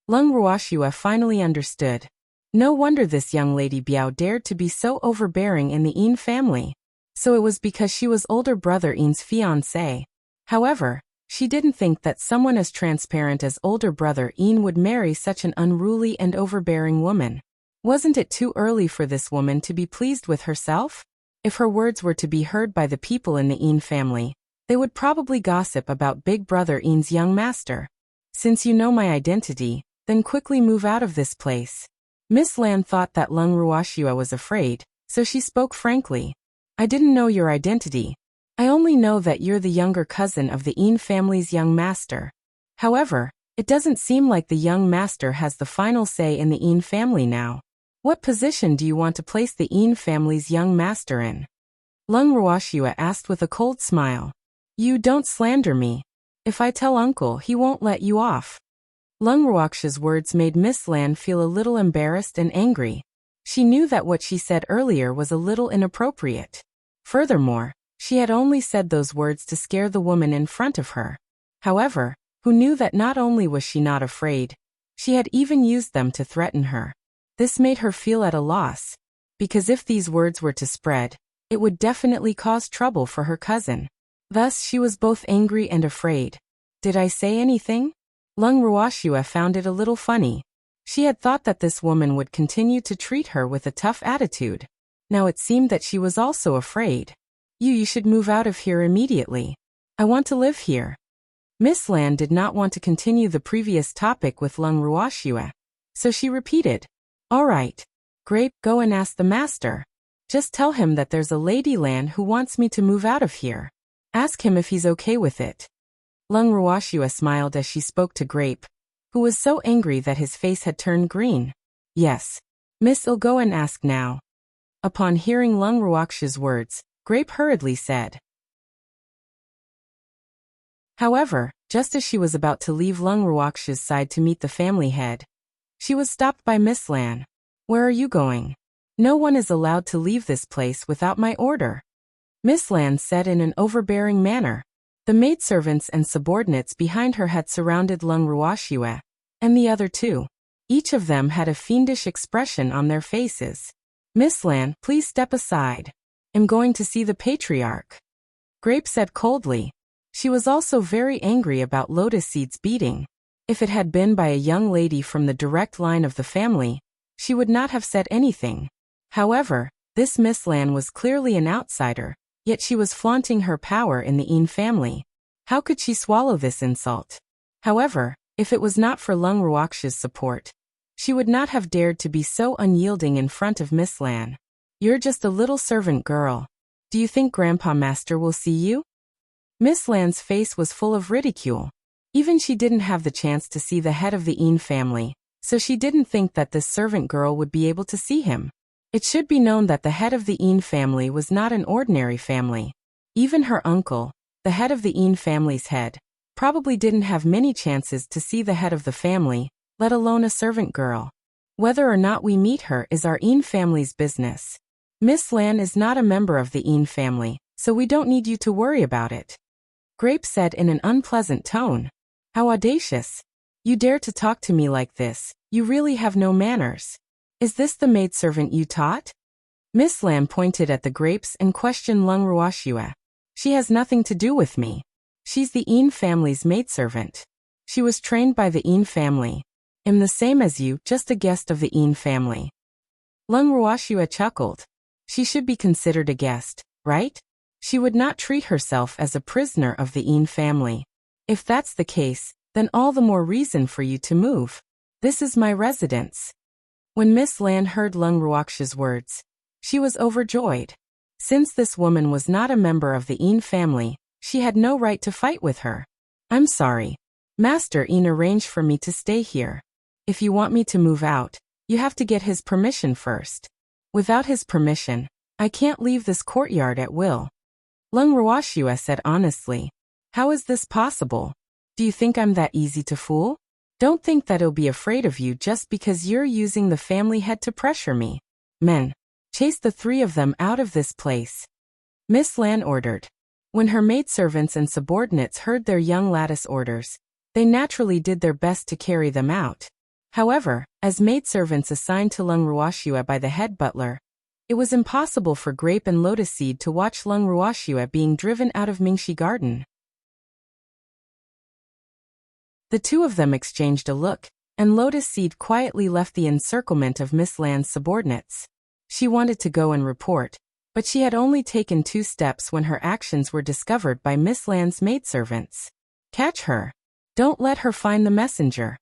[SPEAKER 1] Lung Ruoxue finally understood. No wonder this young lady Biao dared to be so overbearing in the Yin family. So it was because she was older brother Yin's fiancé. However, she didn't think that someone as transparent as older brother Yin would marry such an unruly and overbearing woman. Wasn't it too early for this woman to be pleased with herself? If her words were to be heard by the people in the Yin family, they would probably gossip about big brother Yin's young master. Since you know my identity, then quickly move out of this place. Miss Lan thought that Lung Ruoxue was afraid, so she spoke frankly. I didn't know your identity. I only know that you're the younger cousin of the Yin family's young master. However, it doesn't seem like the young master has the final say in the Yin family now. What position do you want to place the Yin family's young master in? Lung Ruoxue asked with a cold smile. You don't slander me. If I tell uncle, he won't let you off. Lung Ruoxue's words made Miss Lan feel a little embarrassed and angry. She knew that what she said earlier was a little inappropriate. Furthermore, she had only said those words to scare the woman in front of her. However, who knew that not only was she not afraid, she had even used them to threaten her. This made her feel at a loss, because if these words were to spread, it would definitely cause trouble for her cousin. Thus she was both angry and afraid. Did I say anything? Lung Ruoxue found it a little funny. She had thought that this woman would continue to treat her with a tough attitude. Now it seemed that she was also afraid. You should move out of here immediately. I want to live here. Miss Lan did not want to continue the previous topic with Lung Ruoxue, so she repeated. All right. Grape, go and ask the master. Just tell him that there's a Lady Lan who wants me to move out of here. Ask him if he's okay with it. Lung Ruoxue smiled as she spoke to Grape, who was so angry that his face had turned green. Yes. Miss, I'll go and ask now. Upon hearing Lung Ruoxue's words, Grape hurriedly said. However, just as she was about to leave Lung Ruoxue's side to meet the family head, she was stopped by Miss Lan. Where are you going? No one is allowed to leave this place without my order. Miss Lan said in an overbearing manner. The maidservants and subordinates behind her had surrounded Lung Ruoxue, and the other two. Each of them had a fiendish expression on their faces. Miss Lan, please step aside. I'm going to see the patriarch. Grape said coldly. She was also very angry about Lotus Seed's beating. If it had been by a young lady from the direct line of the family, she would not have said anything. However, this Miss Lan was clearly an outsider, yet she was flaunting her power in the Yin family. How could she swallow this insult? However, if it was not for Lung Ruoxia's support, she would not have dared to be so unyielding in front of Miss Lan. You're just a little servant girl. Do you think Grandpa Master will see you? Miss Lan's face was full of ridicule. Even she didn't have the chance to see the head of the Yin family, so she didn't think that this servant girl would be able to see him. It should be known that the head of the Yin family was not an ordinary family. Even her uncle, the head of the Yin family's head, probably didn't have many chances to see the head of the family, let alone a servant girl. Whether or not we meet her is our Yin family's business. Miss Lan is not a member of the Yin family, so we don't need you to worry about it. Grape said in an unpleasant tone. How audacious. You dare to talk to me like this, you really have no manners. Is this the maidservant you taught? Miss Lan pointed at the grapes and questioned Lung Ruoxia. She has nothing to do with me. She's the Yin family's maidservant. She was trained by the Yin family. I'm the same as you, just a guest of the Yin family. Lung Ruoxia chuckled. She should be considered a guest, right? She would not treat herself as a prisoner of the Yin family. If that's the case, then all the more reason for you to move. This is my residence. When Miss Lan heard Lung Ruoxia's words, she was overjoyed. Since this woman was not a member of the Yin family, she had no right to fight with her. I'm sorry. Master Yin arranged for me to stay here. If you want me to move out, you have to get his permission first. Without his permission, I can't leave this courtyard at will. Lung Ruoxia said honestly. How is this possible? Do you think I'm that easy to fool? Don't think that I'll be afraid of you just because you're using the family head to pressure me. Men, chase the three of them out of this place. Miss Lan ordered. When her maidservants and subordinates heard their young lattice orders, they naturally did their best to carry them out. However, as maidservants assigned to Lung Ruoxia by the head butler, it was impossible for Grape and Lotus Seed to watch Lung Ruoxia being driven out of Mingxi Garden. The two of them exchanged a look, and Lotus Seed quietly left the encirclement of Miss Lan's subordinates. She wanted to go and report, but she had only taken 2 steps when her actions were discovered by Miss Lan's maidservants. Catch her. Don't let her find the messenger.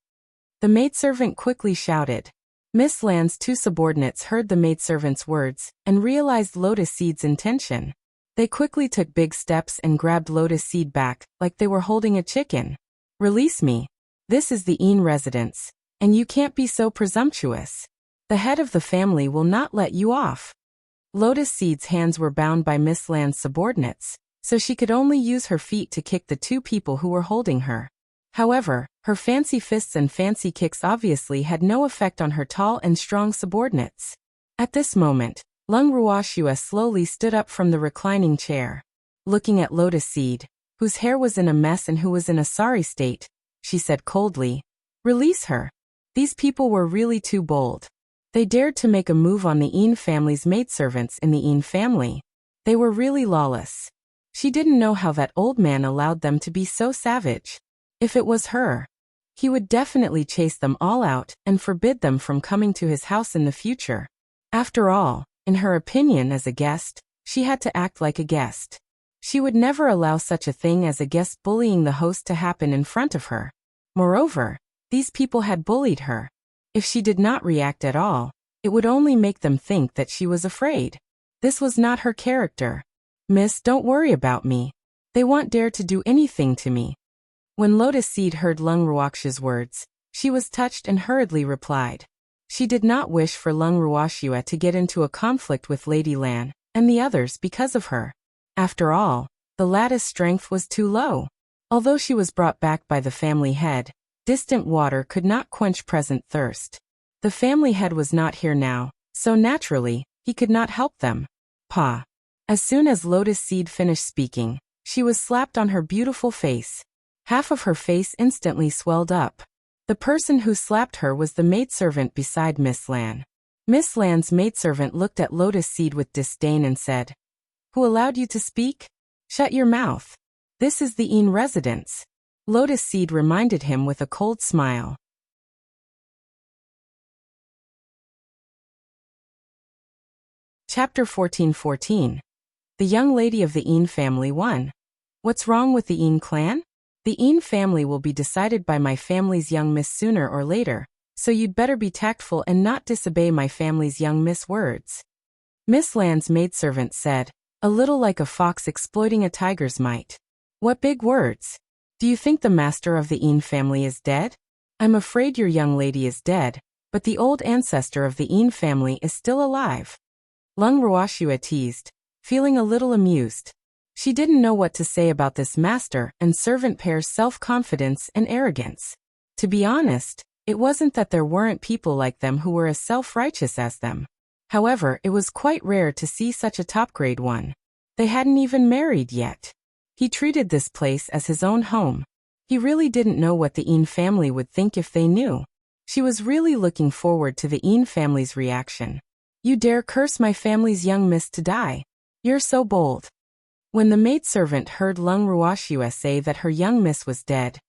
[SPEAKER 1] The maidservant quickly shouted. Miss Lan's 2 subordinates heard the maidservant's words and realized Lotus Seed's intention. They quickly took big steps and grabbed Lotus Seed back like they were holding a chicken. Release me. This is the Yin residence, and you can't be so presumptuous. The head of the family will not let you off. Lotus Seed's hands were bound by Miss Lan's subordinates, so she could only use her feet to kick the 2 people who were holding her. However, her fancy fists and fancy kicks obviously had no effect on her tall and strong subordinates. At this moment, Lung Ruoxia slowly stood up from the reclining chair. Looking at Lotus Seed, whose hair was in a mess and who was in a sorry state, she said coldly, "Release her. These people were really too bold. They dared to make a move on the Yin family's maidservants in the Yin family. They were really lawless." She didn't know how that old man allowed them to be so savage. If it was her, he would definitely chase them all out and forbid them from coming to his house in the future. After all, in her opinion as a guest, she had to act like a guest. She would never allow such a thing as a guest bullying the host to happen in front of her. Moreover, these people had bullied her. If she did not react at all, it would only make them think that she was afraid. This was not her character. "Miss, don't worry about me. They won't dare to do anything to me." When Lotus Seed heard Lung Ruoxia's words, she was touched and hurriedly replied. She did not wish for Lung Ruoxia to get into a conflict with Lady Lan and the others because of her. After all, the lattice strength was too low. Although she was brought back by the family head, distant water could not quench present thirst. The family head was not here now, so naturally, he could not help them. Pa. As soon as Lotus Seed finished speaking, she was slapped on her beautiful face. Half of her face instantly swelled up. The person who slapped her was the maidservant beside Miss Lan. Miss Lan's maidservant looked at Lotus Seed with disdain and said, "Who allowed you to speak? Shut your mouth. This is the inn residence." Lotus Seed reminded him with a cold smile. Chapter 14:14. The young lady of the Een family 1. What's wrong with the Een clan? The Een family will be decided by my family's young miss sooner or later, so you'd better be tactful and not disobey my family's young miss words. Miss Lan's maidservant said, a little like a fox exploiting a tiger's might. What big words! Do you think the master of the Een family is dead? I'm afraid your young lady is dead, but the old ancestor of the Een family is still alive. Lung Ruoxue teased, feeling a little amused. She didn't know what to say about this master and servant pair's self-confidence and arrogance. To be honest, it wasn't that there weren't people like them who were as self-righteous as them. However, it was quite rare to see such a top-grade one. They hadn't even married yet. He treated this place as his own home. He really didn't know what the Een family would think if they knew. She was really looking forward to the Een family's reaction. You dare curse my family's young miss to die? You're so bold. When the maidservant heard Lung Ruoxue say that her young miss was dead,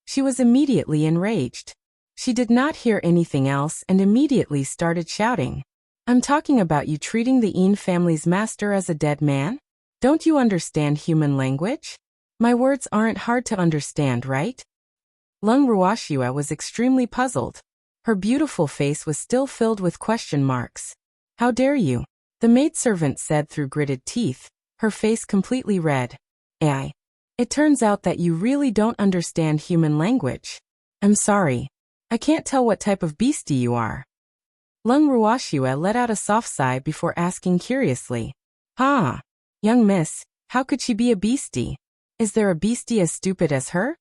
[SPEAKER 1] she was immediately enraged. She did not hear anything else and immediately started shouting. I'm talking about you treating the Een family's master as a dead man? Don't you understand human language? My words aren't hard to understand, right? Lung Ruoxue was extremely puzzled. Her beautiful face was still filled with question marks. How dare you? The maidservant said through gritted teeth, her face completely red. Ai. It turns out that you really don't understand human language. I'm sorry. I can't tell what type of beastie you are. Lung Ruoxue let out a soft sigh before asking curiously. Huh? Young miss, how could she be a beastie? Is there a beastie as stupid as her?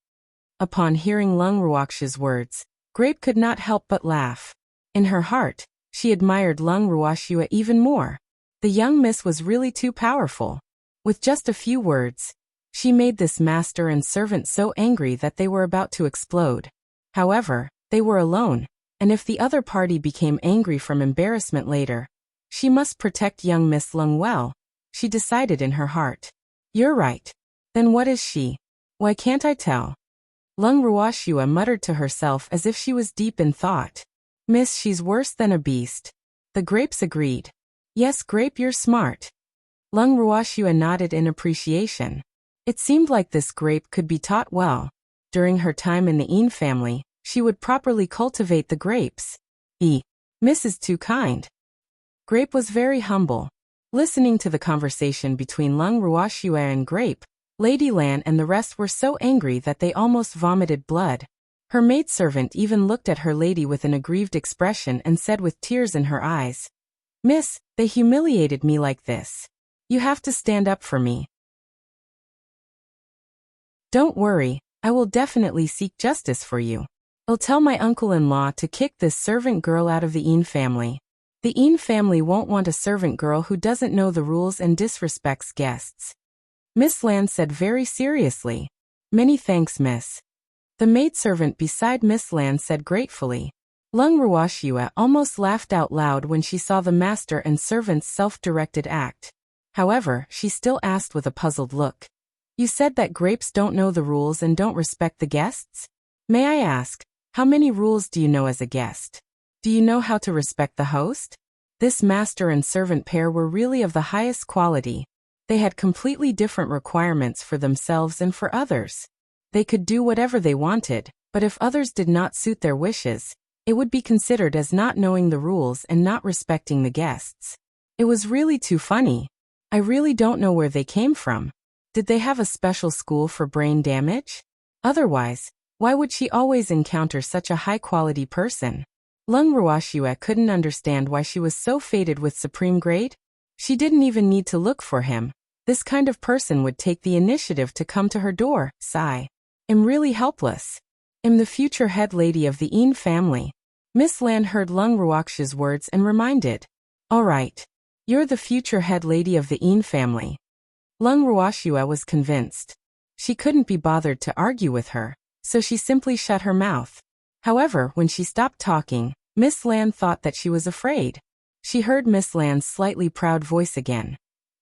[SPEAKER 1] Upon hearing Lung Ruoxue's words, Grape could not help but laugh. In her heart, she admired Lung Ruoxue even more. The young miss was really too powerful. With just a few words, she made this master and servant so angry that they were about to explode. However, they were alone, and if the other party became angry from embarrassment later, she must protect young Miss Lung well, she decided in her heart. You're right. Then what is she? Why can't I tell? Lung Ruoxue muttered to herself as if she was deep in thought. Miss, she's worse than a beast. The grapes agreed. Yes, Grape, you're smart. Lung Ruoxue nodded in appreciation. It seemed like this Grape could be taught well. During her time in the Een family, she would properly cultivate the grapes. Miss is too kind. Grape was very humble. Listening to the conversation between Lung Ruoxue and Grape, Lady Lan and the rest were so angry that they almost vomited blood. Her maidservant even looked at her lady with an aggrieved expression and said with tears in her eyes, Miss, they humiliated me like this. You have to stand up for me. Don't worry, I will definitely seek justice for you. I'll tell my uncle-in-law to kick this servant girl out of the Een family. The Een family won't want a servant girl who doesn't know the rules and disrespects guests. Miss Lan said very seriously. Many thanks, miss. The maidservant beside Miss Lan said gratefully. Lung Ruoxue almost laughed out loud when she saw the master and servant's self-directed act. However, she still asked with a puzzled look. You said that grapes don't know the rules and don't respect the guests? May I ask, how many rules do you know as a guest? Do you know how to respect the host? This master and servant pair were really of the highest quality. They had completely different requirements for themselves and for others. They could do whatever they wanted, but if others did not suit their wishes, it would be considered as not knowing the rules and not respecting the guests. It was really too funny. I really don't know where they came from. Did they have a special school for brain damage? Otherwise, why would she always encounter such a high-quality person? Lung Ruoxue couldn't understand why she was so fated with supreme grade. She didn't even need to look for him. This kind of person would take the initiative to come to her door. Sigh. I'm really helpless. I'm the future head lady of the Een family. Miss Lan heard Lung Ruoxue's words and reminded. All right. You're the future head lady of the Een family. Lung Ruoxue was convinced. She couldn't be bothered to argue with her, so she simply shut her mouth. However, when she stopped talking, Miss Lan thought that she was afraid. She heard Miss Lan's slightly proud voice again.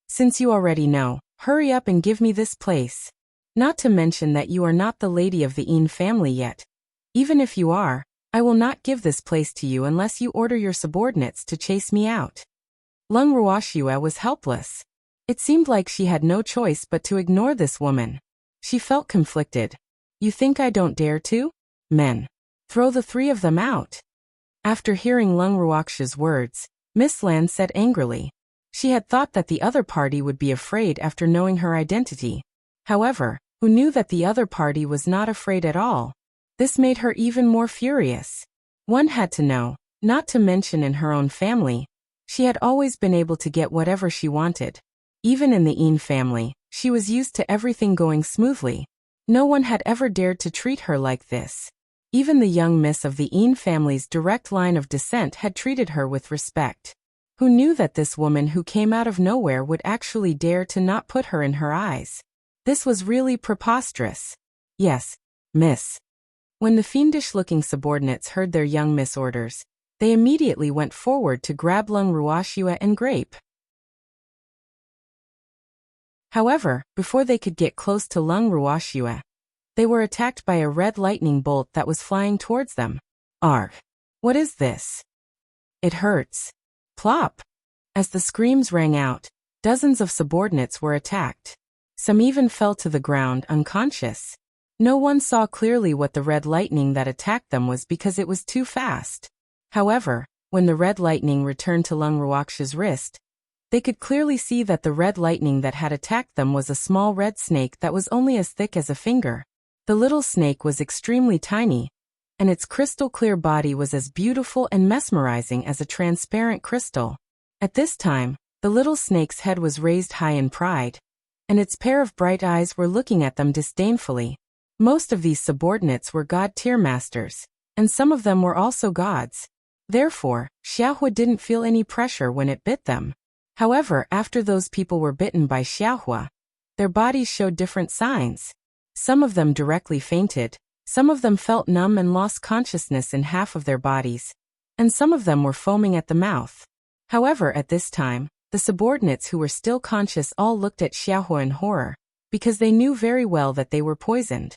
[SPEAKER 1] Since you already know, hurry up and give me this place. Not to mention that you are not the lady of the Yin family yet. Even if you are, I will not give this place to you unless you order your subordinates to chase me out. Lung Ruoxue was helpless. It seemed like she had no choice but to ignore this woman. She felt conflicted. You think I don't dare to? Men. Throw the three of them out. After hearing Lung Ruoxue's words, Miss Lan said angrily. She had thought that the other party would be afraid after knowing her identity. However, who knew that the other party was not afraid at all? This made her even more furious. One had to know, not to mention in her own family. She had always been able to get whatever she wanted. Even in the Yin family, she was used to everything going smoothly. No one had ever dared to treat her like this. Even the young miss of the Yin family's direct line of descent had treated her with respect. Who knew that this woman who came out of nowhere would actually dare to not put her in her eyes? This was really preposterous. Yes, miss. When the fiendish-looking subordinates heard their young miss orders, they immediately went forward to grab Lung Ruoxue and Grape. However, before they could get close to Lung Ruoxue, they were attacked by a red lightning bolt that was flying towards them. Arg! What is this? It hurts. Plop! As the screams rang out, dozens of subordinates were attacked. Some even fell to the ground unconscious. No one saw clearly what the red lightning that attacked them was because it was too fast. However, when the red lightning returned to Lung Ruoxue's wrist, they could clearly see that the red lightning that had attacked them was a small red snake that was only as thick as a finger. The little snake was extremely tiny, and its crystal-clear body was as beautiful and mesmerizing as a transparent crystal. At this time, the little snake's head was raised high in pride, and its pair of bright eyes were looking at them disdainfully. Most of these subordinates were god-tier masters, and some of them were also gods. Therefore, Xiaohua didn't feel any pressure when it bit them. However, after those people were bitten by Xiaohua, their bodies showed different signs. Some of them directly fainted, some of them felt numb and lost consciousness in half of their bodies, and some of them were foaming at the mouth. However, at this time, the subordinates who were still conscious all looked at Xiaohua in horror, because they knew very well that they were poisoned.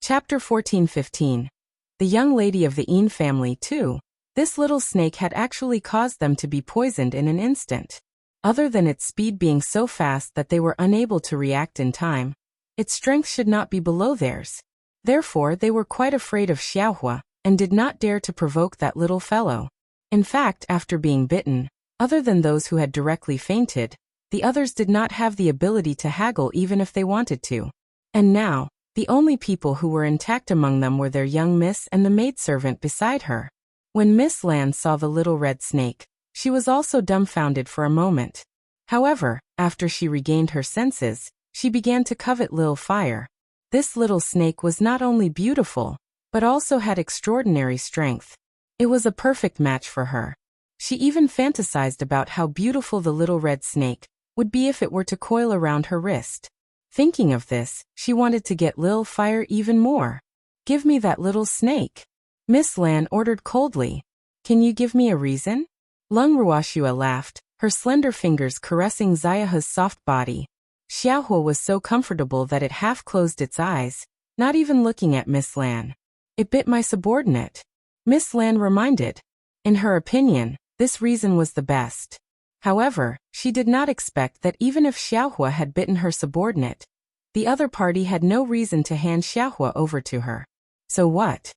[SPEAKER 1] Chapter 14-15. The young lady of the Yin family too. This little snake had actually caused them to be poisoned in an instant. Other than its speed being so fast that they were unable to react in time, its strength should not be below theirs. Therefore, they were quite afraid of Xiaohua, and did not dare to provoke that little fellow. In fact, after being bitten, other than those who had directly fainted, the others did not have the ability to haggle even if they wanted to. And now, the only people who were intact among them were their young miss and the maidservant beside her. When Miss Lan saw the little red snake, she was also dumbfounded for a moment. However, after she regained her senses, she began to covet Lil Fire. This little snake was not only beautiful, but also had extraordinary strength. It was a perfect match for her. She even fantasized about how beautiful the little red snake would be if it were to coil around her wrist. Thinking of this, she wanted to get Lil Fire even more. Give me that little snake. Miss Lan ordered coldly. Can you give me a reason? Lung Ruoxue laughed, her slender fingers caressing Xiaohua's soft body. Xiaohua was so comfortable that it half closed its eyes, not even looking at Miss Lan. It bit my subordinate. Miss Lan reminded. In her opinion, this reason was the best. However, she did not expect that even if Xiaohua had bitten her subordinate, the other party had no reason to hand Xiaohua over to her. So what?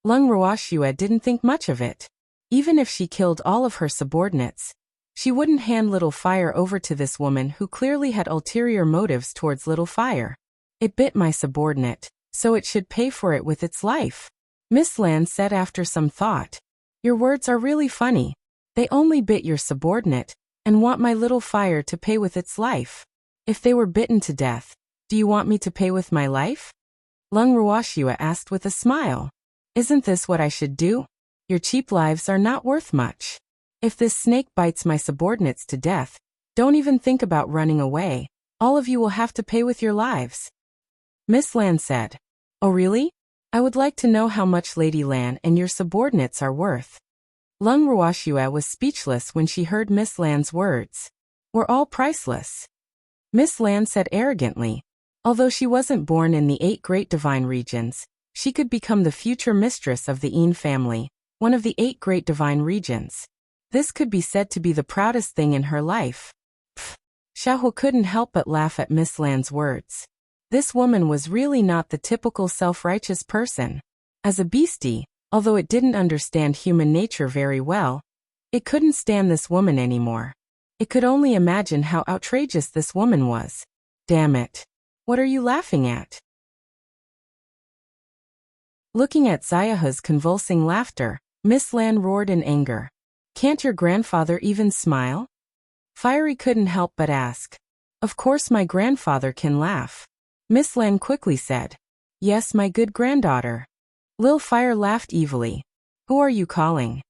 [SPEAKER 1] Lung Ruoxue didn't think much of it. Even if she killed all of her subordinates, she wouldn't hand Little Fire over to this woman who clearly had ulterior motives towards Little Fire. It bit my subordinate, so it should pay for it with its life. Miss Lan said after some thought. Your words are really funny. They only bit your subordinate, and want my Little Fire to pay with its life. If they were bitten to death, do you want me to pay with my life? Lung Ruoxue asked with a smile. Isn't this what I should do? Your cheap lives are not worth much. If this snake bites my subordinates to death, don't even think about running away. All of you will have to pay with your lives. Miss Lan said. Oh really? I would like to know how much Lady Lan and your subordinates are worth. Lung Ruoxue was speechless when she heard Miss Lan's words. We're all priceless. Miss Lan said arrogantly. Although she wasn't born in the 8 great divine regions, she could become the future mistress of the Yin family, one of the 8 great divine regions. This could be said to be the proudest thing in her life. Pfft. Xiao couldn't help but laugh at Miss Lan's words. This woman was really not the typical self-righteous person. As a beastie, although it didn't understand human nature very well, it couldn't stand this woman anymore. It could only imagine how outrageous this woman was. Damn it. What are you laughing at? Looking at Xiao's convulsing laughter, Miss Lan roared in anger. Can't your grandfather even smile? Fiery couldn't help but ask. Of course my grandfather can laugh. Miss Lan quickly said. Yes, my good granddaughter. Lil Fire laughed evilly. Who are you calling?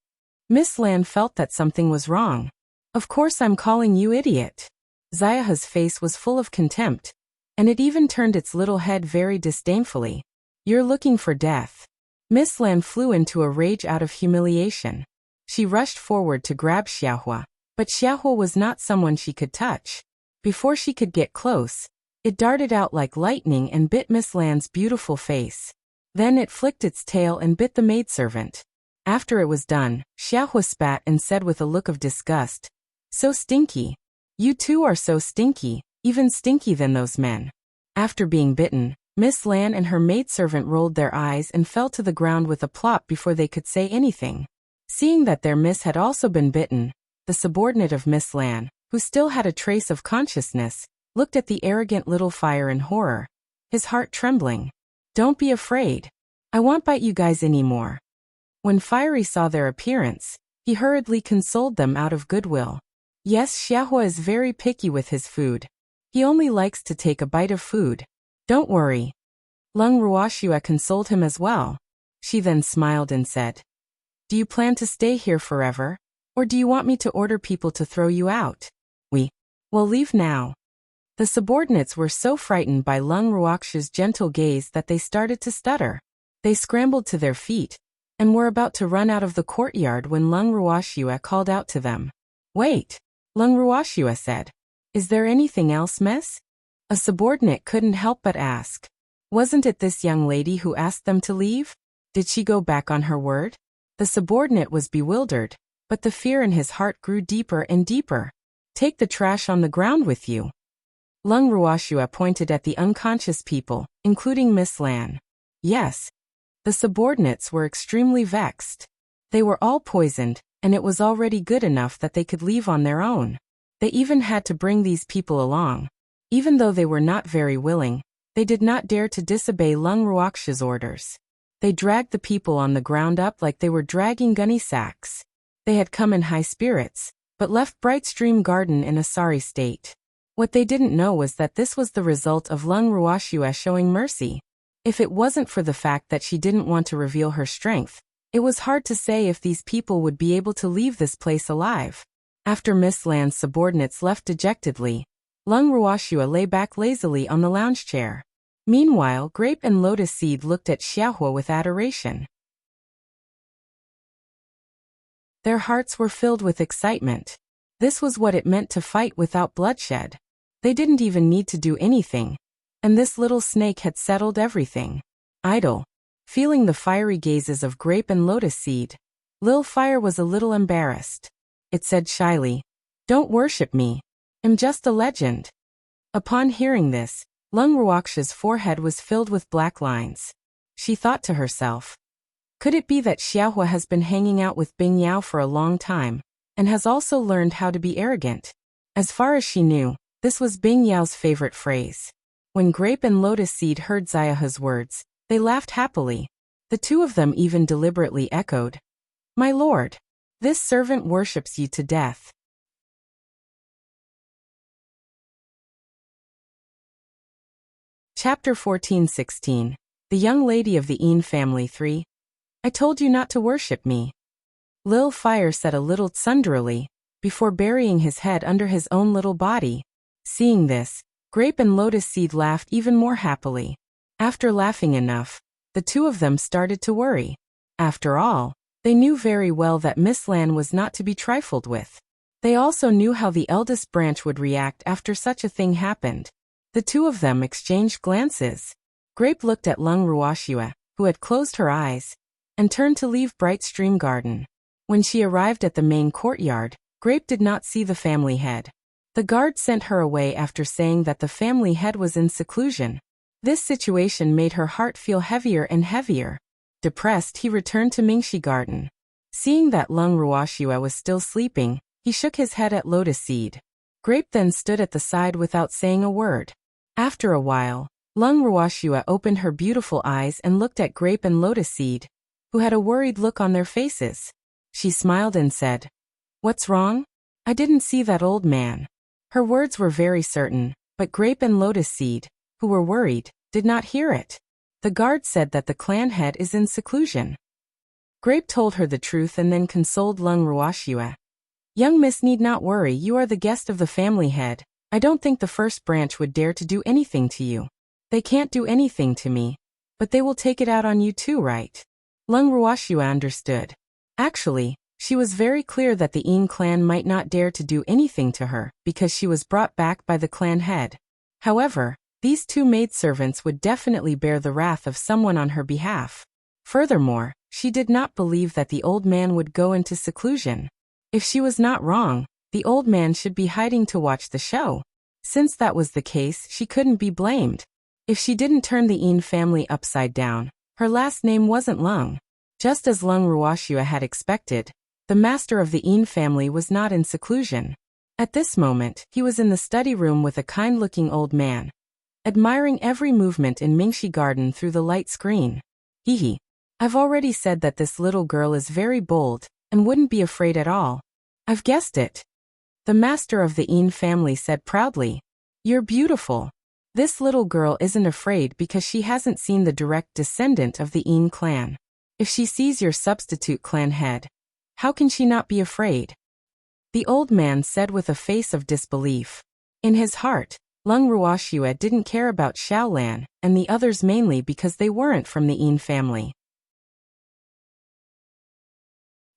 [SPEAKER 1] Miss Lan felt that something was wrong. Of course I'm calling you idiot. Xiao's face was full of contempt, and it even turned its little head very disdainfully. You're looking for death. Miss Lan flew into a rage out of humiliation. She rushed forward to grab Xiaohua, but Xiaohua was not someone she could touch. Before she could get close, it darted out like lightning and bit Miss Lan's beautiful face. Then it flicked its tail and bit the maidservant. After it was done, Xiaohua spat and said with a look of disgust, So stinky. You two are so stinky, even stinky than those men. After being bitten, Miss Lan and her maidservant rolled their eyes and fell to the ground with a plop before they could say anything. Seeing that their miss had also been bitten, the subordinate of Miss Lan, who still had a trace of consciousness, looked at the arrogant little Fire in horror, his heart trembling. Don't be afraid. I won't bite you guys anymore. When Fiery saw their appearance, he hurriedly consoled them out of goodwill. Yes, Xiaohua is very picky with his food. He only likes to take a bite of food. Don't worry. Lung Ruoxue consoled him as well. She then smiled and said, Do you plan to stay here forever? Or do you want me to order people to throw you out? We'll leave now. The subordinates were so frightened by Lung Ruoxue's gentle gaze that they started to stutter. They scrambled to their feet, and were about to run out of the courtyard when Lung Ruoxue called out to them. Wait, Lung Ruoxue said. Is there anything else, miss? A subordinate couldn't help but ask. Wasn't it this young lady who asked them to leave? Did she go back on her word? The subordinate was bewildered, but the fear in his heart grew deeper and deeper. Take the trash on the ground with you. Lung Ruoxue pointed at the unconscious people, including Miss Lan. Yes. The subordinates were extremely vexed. They were all poisoned, and it was already good enough that they could leave on their own. They even had to bring these people along. Even though they were not very willing, they did not dare to disobey Lung Ruoxue's orders. They dragged the people on the ground up like they were dragging gunny sacks. They had come in high spirits, but left Bright Stream Garden in a sorry state. What they didn't know was that this was the result of Lung Ruoxue showing mercy. If it wasn't for the fact that she didn't want to reveal her strength, it was hard to say if these people would be able to leave this place alive. After Miss Lan's subordinates left dejectedly, Lung Ruoxue lay back lazily on the lounge chair. Meanwhile, Grape and Lotus Seed looked at Xiaohua with adoration. Their hearts were filled with excitement. This was what it meant to fight without bloodshed. They didn't even need to do anything, and this little snake had settled everything. Idle. Feeling the fiery gazes of Grape and Lotus Seed, Lil Fire was a little embarrassed. It said shyly, Don't worship me. I'm just a legend. Upon hearing this, Lung Ruoxue's forehead was filled with black lines. She thought to herself, could it be that Xiaohua has been hanging out with Bing Yao for a long time, and has also learned how to be arrogant? As far as she knew, this was Bing Yao's favorite phrase. When Grape and Lotus Seed heard Xiaohua's words, they laughed happily. The two of them even deliberately echoed, My lord, this servant worships you to death. Chapter 14-16. The Young Lady of the Yin Family 3. I told you not to worship me. Lil Fire said a little tsunderily, before burying his head under his own little body. Seeing this, Grape and Lotus Seed laughed even more happily. After laughing enough, the two of them started to worry. After all, they knew very well that Miss Lan was not to be trifled with. They also knew how the eldest branch would react after such a thing happened. The two of them exchanged glances. Grape looked at Lung Ruoxue, who had closed her eyes, and turned to leave Bright Stream Garden. When she arrived at the main courtyard, Grape did not see the family head. The guard sent her away after saying that the family head was in seclusion. This situation made her heart feel heavier and heavier. Depressed, he returned to Mingxi Garden. Seeing that Lung Ruoxue was still sleeping, he shook his head at Lotus Seed. Grape then stood at the side without saying a word. After a while, Lung Ruoxue opened her beautiful eyes and looked at Grape and Lotus Seed, who had a worried look on their faces. She smiled and said, "What's wrong? I didn't see that old man." Her words were very certain, but Grape and Lotus Seed, who were worried, did not hear it. The guard said that the clan head is in seclusion. Grape told her the truth and then consoled Lung Ruoxue. "Young miss need not worry, you are the guest of the family head. I don't think the first branch would dare to do anything to you. They can't do anything to me, but they will take it out on you too, right?" Lung Ruoxue understood. Actually, she was very clear that the Yin clan might not dare to do anything to her because she was brought back by the clan head. However, these two maidservants would definitely bear the wrath of someone on her behalf. Furthermore, she did not believe that the old man would go into seclusion. If she was not wrong, the old man should be hiding to watch the show. Since that was the case, she couldn't be blamed. If she didn't turn the Yin family upside down, her last name wasn't Lung. Just as Lung Ruoxue had expected, the master of the Yin family was not in seclusion. At this moment, he was in the study room with a kind-looking old man, admiring every movement in Mingxi Garden through the light screen. Hee. I've already said that this little girl is very bold and wouldn't be afraid at all. I've guessed it. The master of the Yin family said proudly. You're beautiful. This little girl isn't afraid because she hasn't seen the direct descendant of the Yin clan. If she sees your substitute clan head, how can she not be afraid? The old man said with a face of disbelief. In his heart, Lung Ruoxue didn't care about Xiaolan and the others mainly because they weren't from the Yin family.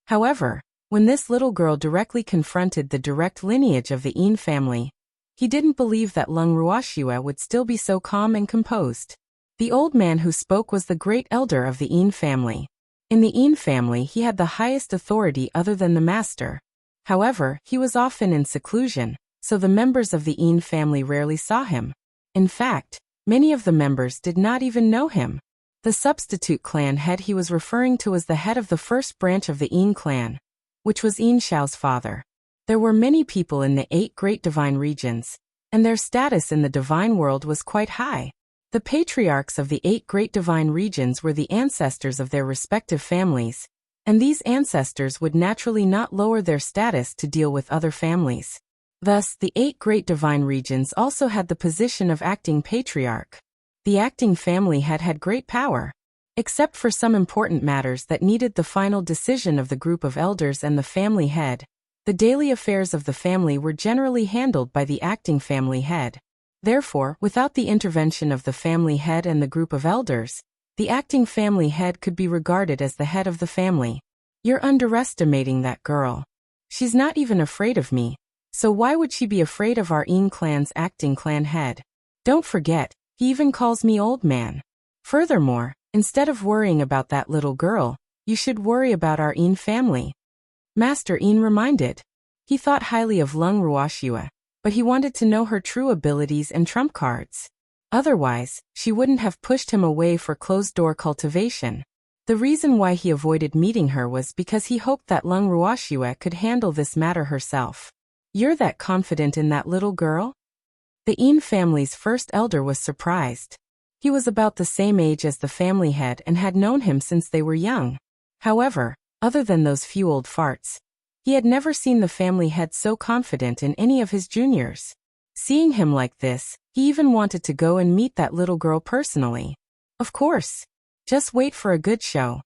[SPEAKER 1] However, when this little girl directly confronted the direct lineage of the Yin family, he didn't believe that Lung Ruoxue would still be so calm and composed. The old man who spoke was the great elder of the Yin family. In the Yin family, he had the highest authority other than the master. However, he was often in seclusion, so the members of the Yin family rarely saw him. In fact, many of the members did not even know him. The substitute clan head he was referring to was the head of the first branch of the Yin clan, which was Yin Xiao's father. There were many people in the 8 great divine regions, and their status in the divine world was quite high. The patriarchs of the 8 great divine regions were the ancestors of their respective families, and these ancestors would naturally not lower their status to deal with other families. Thus, the 8 great divine regions also had the position of acting patriarch. The acting family had great power. Except for some important matters that needed the final decision of the group of elders and the family head, the daily affairs of the family were generally handled by the acting family head. Therefore, without the intervention of the family head and the group of elders, the acting family head could be regarded as the head of the family. You're underestimating that girl. She's not even afraid of me, so why would she be afraid of our Yin clan's acting clan head? Don't forget, he even calls me old man. Furthermore, instead of worrying about that little girl, you should worry about our Yin family. Master Yin reminded. He thought highly of Lung Ruoxue, but he wanted to know her true abilities and trump cards. Otherwise, she wouldn't have pushed him away for closed-door cultivation. The reason why he avoided meeting her was because he hoped that Lung Ruoxue could handle this matter herself. You're that confident in that little girl? The Yin family's first elder was surprised. He was about the same age as the family head and had known him since they were young. However, other than those few old farts, he had never seen the family head so confident in any of his juniors. Seeing him like this, he even wanted to go and meet that little girl personally. Of course. Just wait for a good show.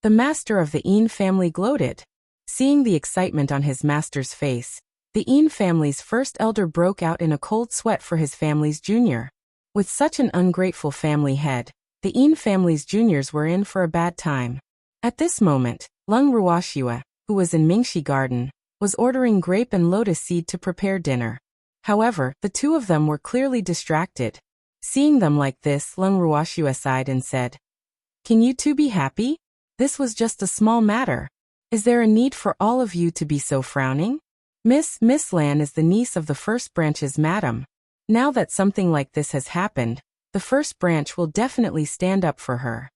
[SPEAKER 1] The master of the Yin family gloated. Seeing the excitement on his master's face, the Yin family's first elder broke out in a cold sweat for his family's junior. With such an ungrateful family head, The Yin family's juniors were in for a bad time. At this moment, Lung Ruoxue, who was in Mingxi Garden, was ordering grape and lotus seed to prepare dinner. However, the two of them were clearly distracted. Seeing them like this, Lung Ruoxue sighed and said, "Can you two be happy? This was just a small matter. Is there a need for all of you to be so frowning? Miss Lan is the niece of the first branch's madam. Now that something like this has happened, the first branch will definitely stand up for her."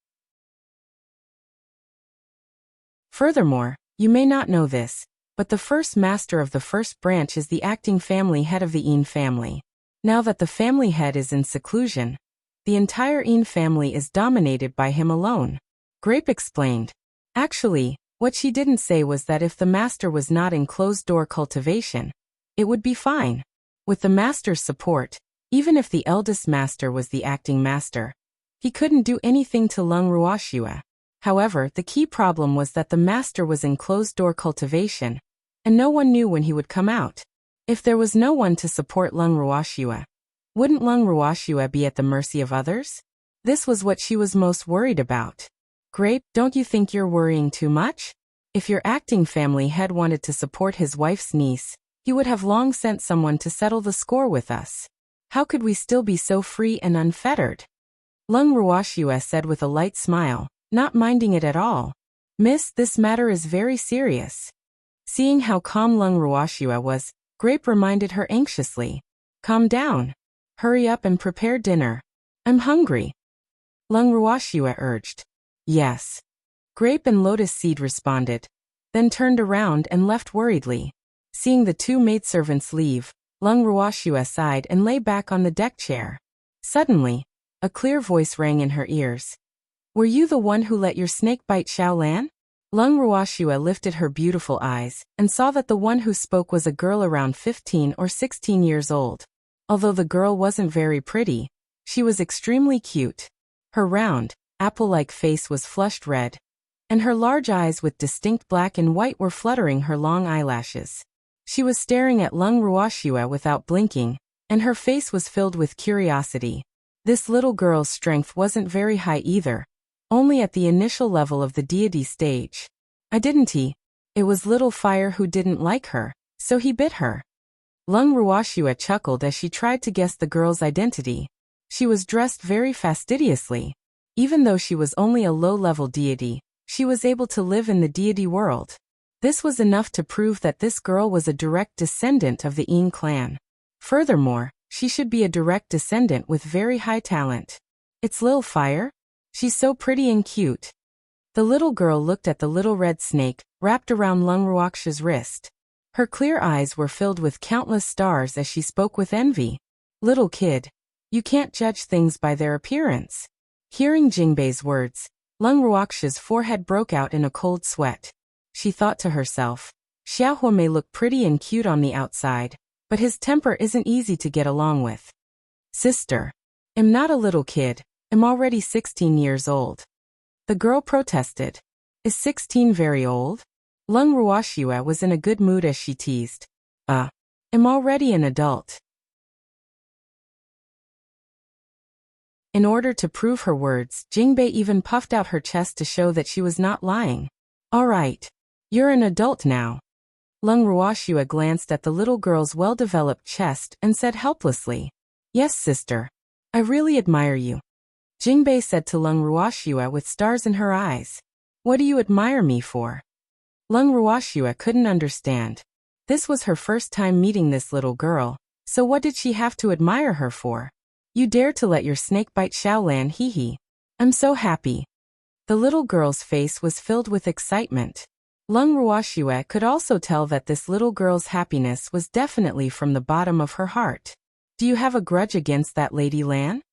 [SPEAKER 1] Furthermore, you may not know this, but the first master of the first branch is the acting family head of the Yin family. Now that the family head is in seclusion, the entire Yin family is dominated by him alone. Grape explained. Actually, what she didn't say was that if the master was not in closed-door cultivation, it would be fine. With the master's support, even if the eldest master was the acting master, he couldn't do anything to Lung Ruoxue. However, the key problem was that the master was in closed-door cultivation, and no one knew when he would come out. If there was no one to support Lung Ruoxue, wouldn't Lung Ruoxue be at the mercy of others? This was what she was most worried about. Grape, don't you think you're worrying too much? If your acting family head wanted to support his wife's niece, he would have long sent someone to settle the score with us. How could we still be so free and unfettered? Lung Ruoxue said with a light smile, not minding it at all. Miss, this matter is very serious. Seeing how calm Lung Ruoxue was, Grape reminded her anxiously. Calm down. Hurry up and prepare dinner. I'm hungry. Lung Ruoxue urged. Yes. Grape and Lotus Seed responded, then turned around and left worriedly. Seeing the two maidservants leave, Lung Ruoxue sighed and lay back on the deck chair. Suddenly, a clear voice rang in her ears. Were you the one who let your snake bite Xiao Lan? Lung Ruoxue lifted her beautiful eyes and saw that the one who spoke was a girl around 15 or 16 years old. Although the girl wasn't very pretty, she was extremely cute. Her round, apple-like face was flushed red, and her large eyes with distinct black and white were fluttering her long eyelashes. She was staring at Lung Ruoxue without blinking, and her face was filled with curiosity. This little girl's strength wasn't very high either, only at the initial level of the deity stage. It was Little Fire who didn't like her, so he bit her. Lung Ruoxue chuckled as she tried to guess the girl's identity. She was dressed very fastidiously. Even though she was only a low-level deity, she was able to live in the deity world. This was enough to prove that this girl was a direct descendant of the Yin clan. Furthermore, she should be a direct descendant with very high talent. It's Lil Fire? She's so pretty and cute. The little girl looked at the little red snake wrapped around Lung Ruoxue's wrist. Her clear eyes were filled with countless stars as she spoke with envy. Little kid, you can't judge things by their appearance. Hearing Jingbei's words, Lung Ruoxue's forehead broke out in a cold sweat. She thought to herself, Xiaohua may look pretty and cute on the outside, but his temper isn't easy to get along with. Sister, I'm not a little kid, I'm already 16 years old. The girl protested. Is 16 very old? Lung Ruoxue was in a good mood as she teased. I'm already an adult. In order to prove her words, Jingbei even puffed out her chest to show that she was not lying. All right. You're an adult now. Lung Ruoxue glanced at the little girl's well-developed chest and said helplessly. Yes, sister. I really admire you. Jingbei said to Lung Ruoxue with stars in her eyes. What do you admire me for? Lung Ruoxue couldn't understand. This was her first time meeting this little girl, so what did she have to admire her for? You dare to let your snake bite Xiao Lan, hee. I'm so happy. The little girl's face was filled with excitement. Lung Ruoxue could also tell that this little girl's happiness was definitely from the bottom of her heart. Do you have a grudge against that Lady Lan?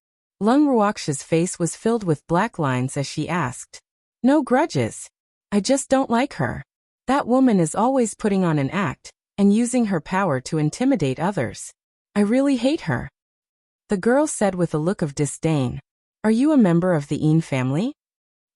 [SPEAKER 1] Lung Ruoxue's face was filled with black lines as she asked. No grudges. I just don't like her. That woman is always putting on an act and using her power to intimidate others. I really hate her. The girl said with a look of disdain. Are you a member of the Yin family?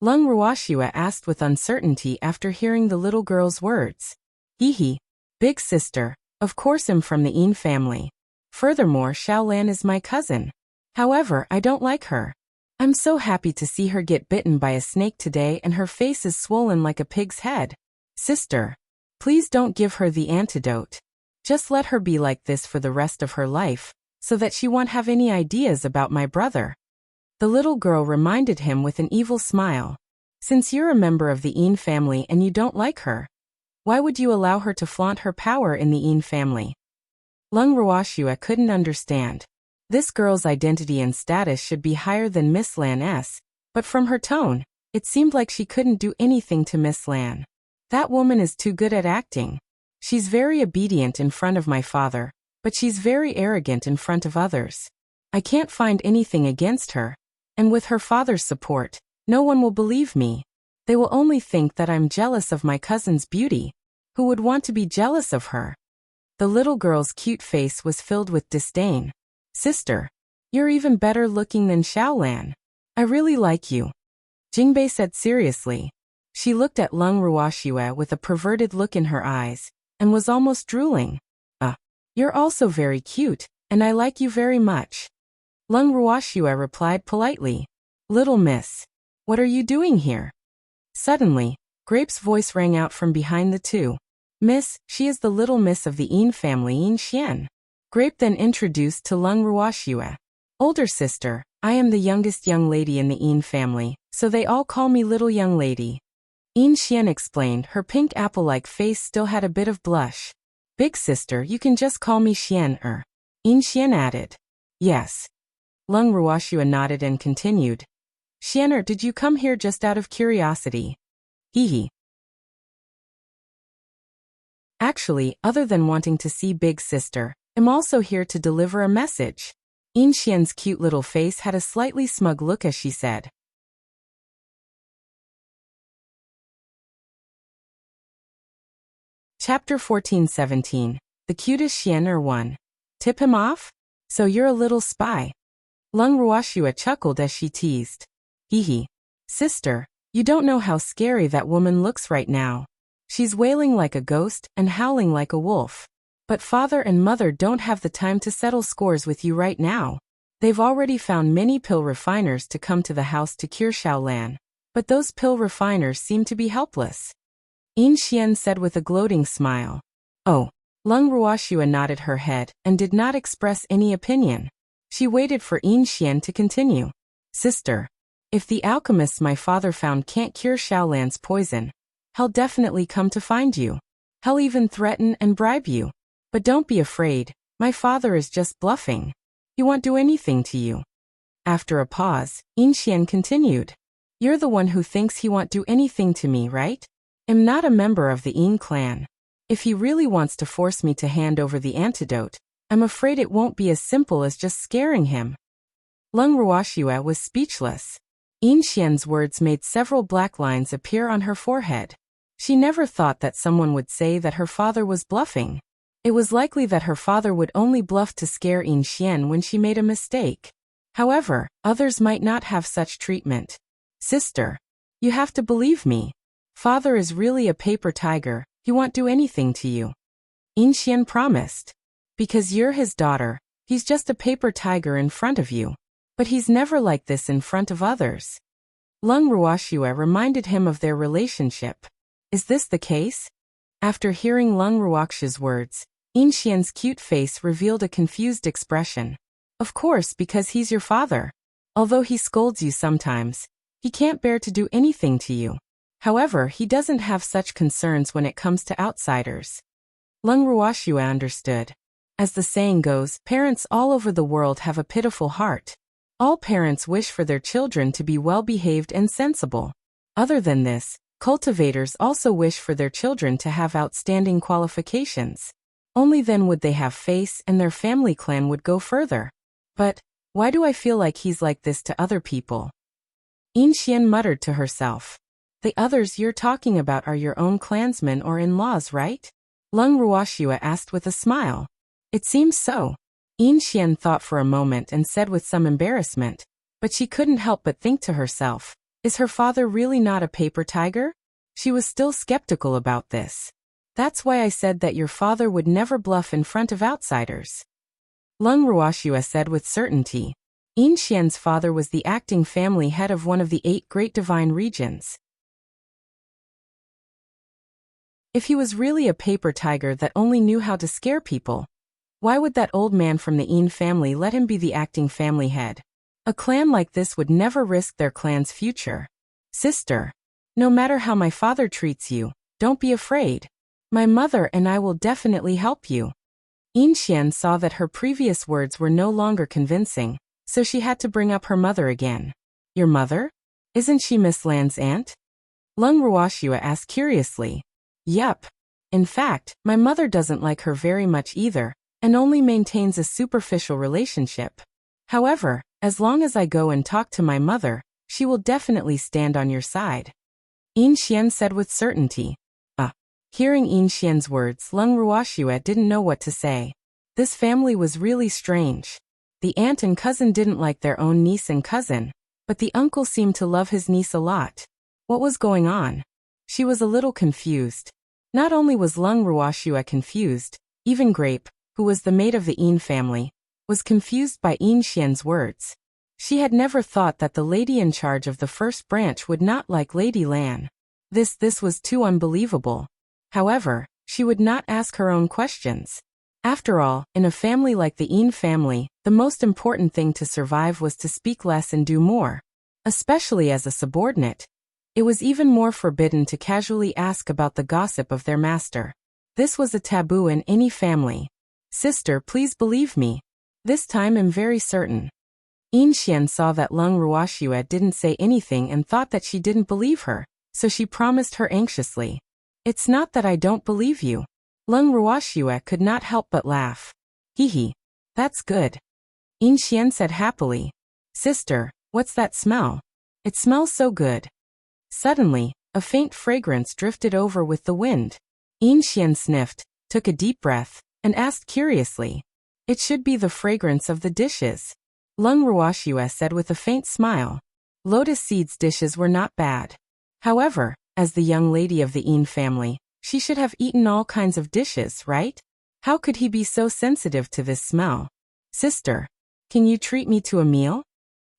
[SPEAKER 1] Lung Ruoxue asked with uncertainty after hearing the little girl's words. Hee. Big sister, of course I'm from the Yin family. Furthermore, Xiao Lan is my cousin. However, I don't like her. I'm so happy to see her get bitten by a snake today and her face is swollen like a pig's head. Sister, please don't give her the antidote. Just let her be like this for the rest of her life, so that she won't have any ideas about my brother. The little girl reminded him with an evil smile. Since you're a member of the Yin family and you don't like her, why would you allow her to flaunt her power in the Yin family? Lung Ruoxue couldn't understand. This girl's identity and status should be higher than Miss Lan's, but from her tone, it seemed like she couldn't do anything to Miss Lan. That woman is too good at acting. She's very obedient in front of my father, but she's very arrogant in front of others. I can't find anything against her, and with her father's support, no one will believe me. They will only think that I'm jealous of my cousin's beauty. Who would want to be jealous of her? The little girl's cute face was filled with disdain. Sister, you're even better looking than Xiaolan. I really like you, Jingbei said seriously. She looked at Lung Ruoxue with a perverted look in her eyes, and was almost drooling. You're also very cute, and I like you very much. Lung Ruoxue replied politely. Little miss, what are you doing here? Suddenly, Grape's voice rang out from behind the two. Miss, she is the little miss of the Yin family Yin Xian. Grape then introduced to Lung Ruoxue. Older sister, I am the youngest young lady in the Yin family, so they all call me little young lady. Yin Xian explained. Her pink apple-like face still had a bit of blush. Big sister, you can just call me Xian. Yin Xian added. Yes. Lung Ruoxue nodded and continued. Xian, did you come here just out of curiosity? Hee. Actually, other than wanting to see big sister, I'm also here to deliver a message. Yin Xian's cute little face had a slightly smug look as she said. Chapter 14-17. The cutest Xian 1. Tip him off? So you're a little spy. Lung Ruoxue chuckled as she teased. Hee. Sister, you don't know how scary that woman looks right now. She's wailing like a ghost and howling like a wolf. But father and mother don't have the time to settle scores with you right now. They've already found many pill refiners to come to the house to cure Xiaolan, but those pill refiners seem to be helpless. Yin Xian said with a gloating smile. Oh. Lung Ruoxue nodded her head and did not express any opinion. She waited for Yin Xian to continue. Sister, if the alchemists my father found can't cure Xiaolan's poison, he'll definitely come to find you. He'll even threaten and bribe you. But don't be afraid, my father is just bluffing. He won't do anything to you. After a pause, Yin Xian continued. You're the one who thinks he won't do anything to me, right? I'm not a member of the Yin clan. If he really wants to force me to hand over the antidote, I'm afraid it won't be as simple as just scaring him. Lung Ruoxue was speechless. Yin Xian's words made several black lines appear on her forehead. She never thought that someone would say that her father was bluffing. It was likely that her father would only bluff to scare Yin Xian when she made a mistake. However, others might not have such treatment. Sister, you have to believe me. Father is really a paper tiger, he won't do anything to you. Yin Xian promised. Because you're his daughter, he's just a paper tiger in front of you. But he's never like this in front of others. Lung Ruoxue reminded him of their relationship. Is this the case? After hearing Lung Ruoxue's words, Yin Xian's cute face revealed a confused expression. Of course, because he's your father. Although he scolds you sometimes, he can't bear to do anything to you. However, he doesn't have such concerns when it comes to outsiders. Lung Ruoxue understood. As the saying goes, parents all over the world have a pitiful heart. All parents wish for their children to be well-behaved and sensible. Other than this, cultivators also wish for their children to have outstanding qualifications. Only then would they have face and their family clan would go further. But, why do I feel like he's like this to other people? Yin Xian muttered to herself. The others you're talking about are your own clansmen or in-laws, right? Lung Ruoxue asked with a smile. It seems so. Yin Xian thought for a moment and said with some embarrassment, but she couldn't help but think to herself, is her father really not a paper tiger? She was still skeptical about this. That's why I said that your father would never bluff in front of outsiders. Lung Ruoxue said with certainty. Yin Xian's father was the acting family head of one of the 8 great divine regions. If he was really a paper tiger that only knew how to scare people, why would that old man from the Yin family let him be the acting family head? A clan like this would never risk their clan's future. Sister, no matter how my father treats you, don't be afraid. My mother and I will definitely help you. Yin Xian saw that her previous words were no longer convincing, so she had to bring up her mother again. Your mother? Isn't she Miss Lan's aunt? Lung Ruoxue asked curiously. Yup. In fact, my mother doesn't like her very much either, and only maintains a superficial relationship. However, as long as I go and talk to my mother, she will definitely stand on your side. Yin Xian said with certainty. Hearing Yin Xian's words, Lung Ruoxue didn't know what to say. This family was really strange. The aunt and cousin didn't like their own niece and cousin, but the uncle seemed to love his niece a lot. What was going on? She was a little confused. Not only was Lung Ruoxue confused, even Grape, who was the maid of the Yin family, was confused by Yin Xian's words. She had never thought that the lady in charge of the first branch would not like Lady Lan. This was too unbelievable. However, she would not ask her own questions. After all, in a family like the Yin family, the most important thing to survive was to speak less and do more. Especially as a subordinate. It was even more forbidden to casually ask about the gossip of their master. This was a taboo in any family. Sister, please believe me. This time I'm very certain. Yin Xian saw that Lung Ruoxue didn't say anything and thought that she didn't believe her, so she promised her anxiously. It's not that I don't believe you. Lung Ruoxue could not help but laugh. Hee. That's good. Yin Xian said happily. Sister, what's that smell? It smells so good. Suddenly, a faint fragrance drifted over with the wind. Yin Xian sniffed, took a deep breath, and asked curiously. It should be the fragrance of the dishes. Lung Ruoxue said with a faint smile. Lotus Seed's dishes were not bad. However, as the young lady of the Yin family, she should have eaten all kinds of dishes, right? How could he be so sensitive to this smell? Sister, can you treat me to a meal?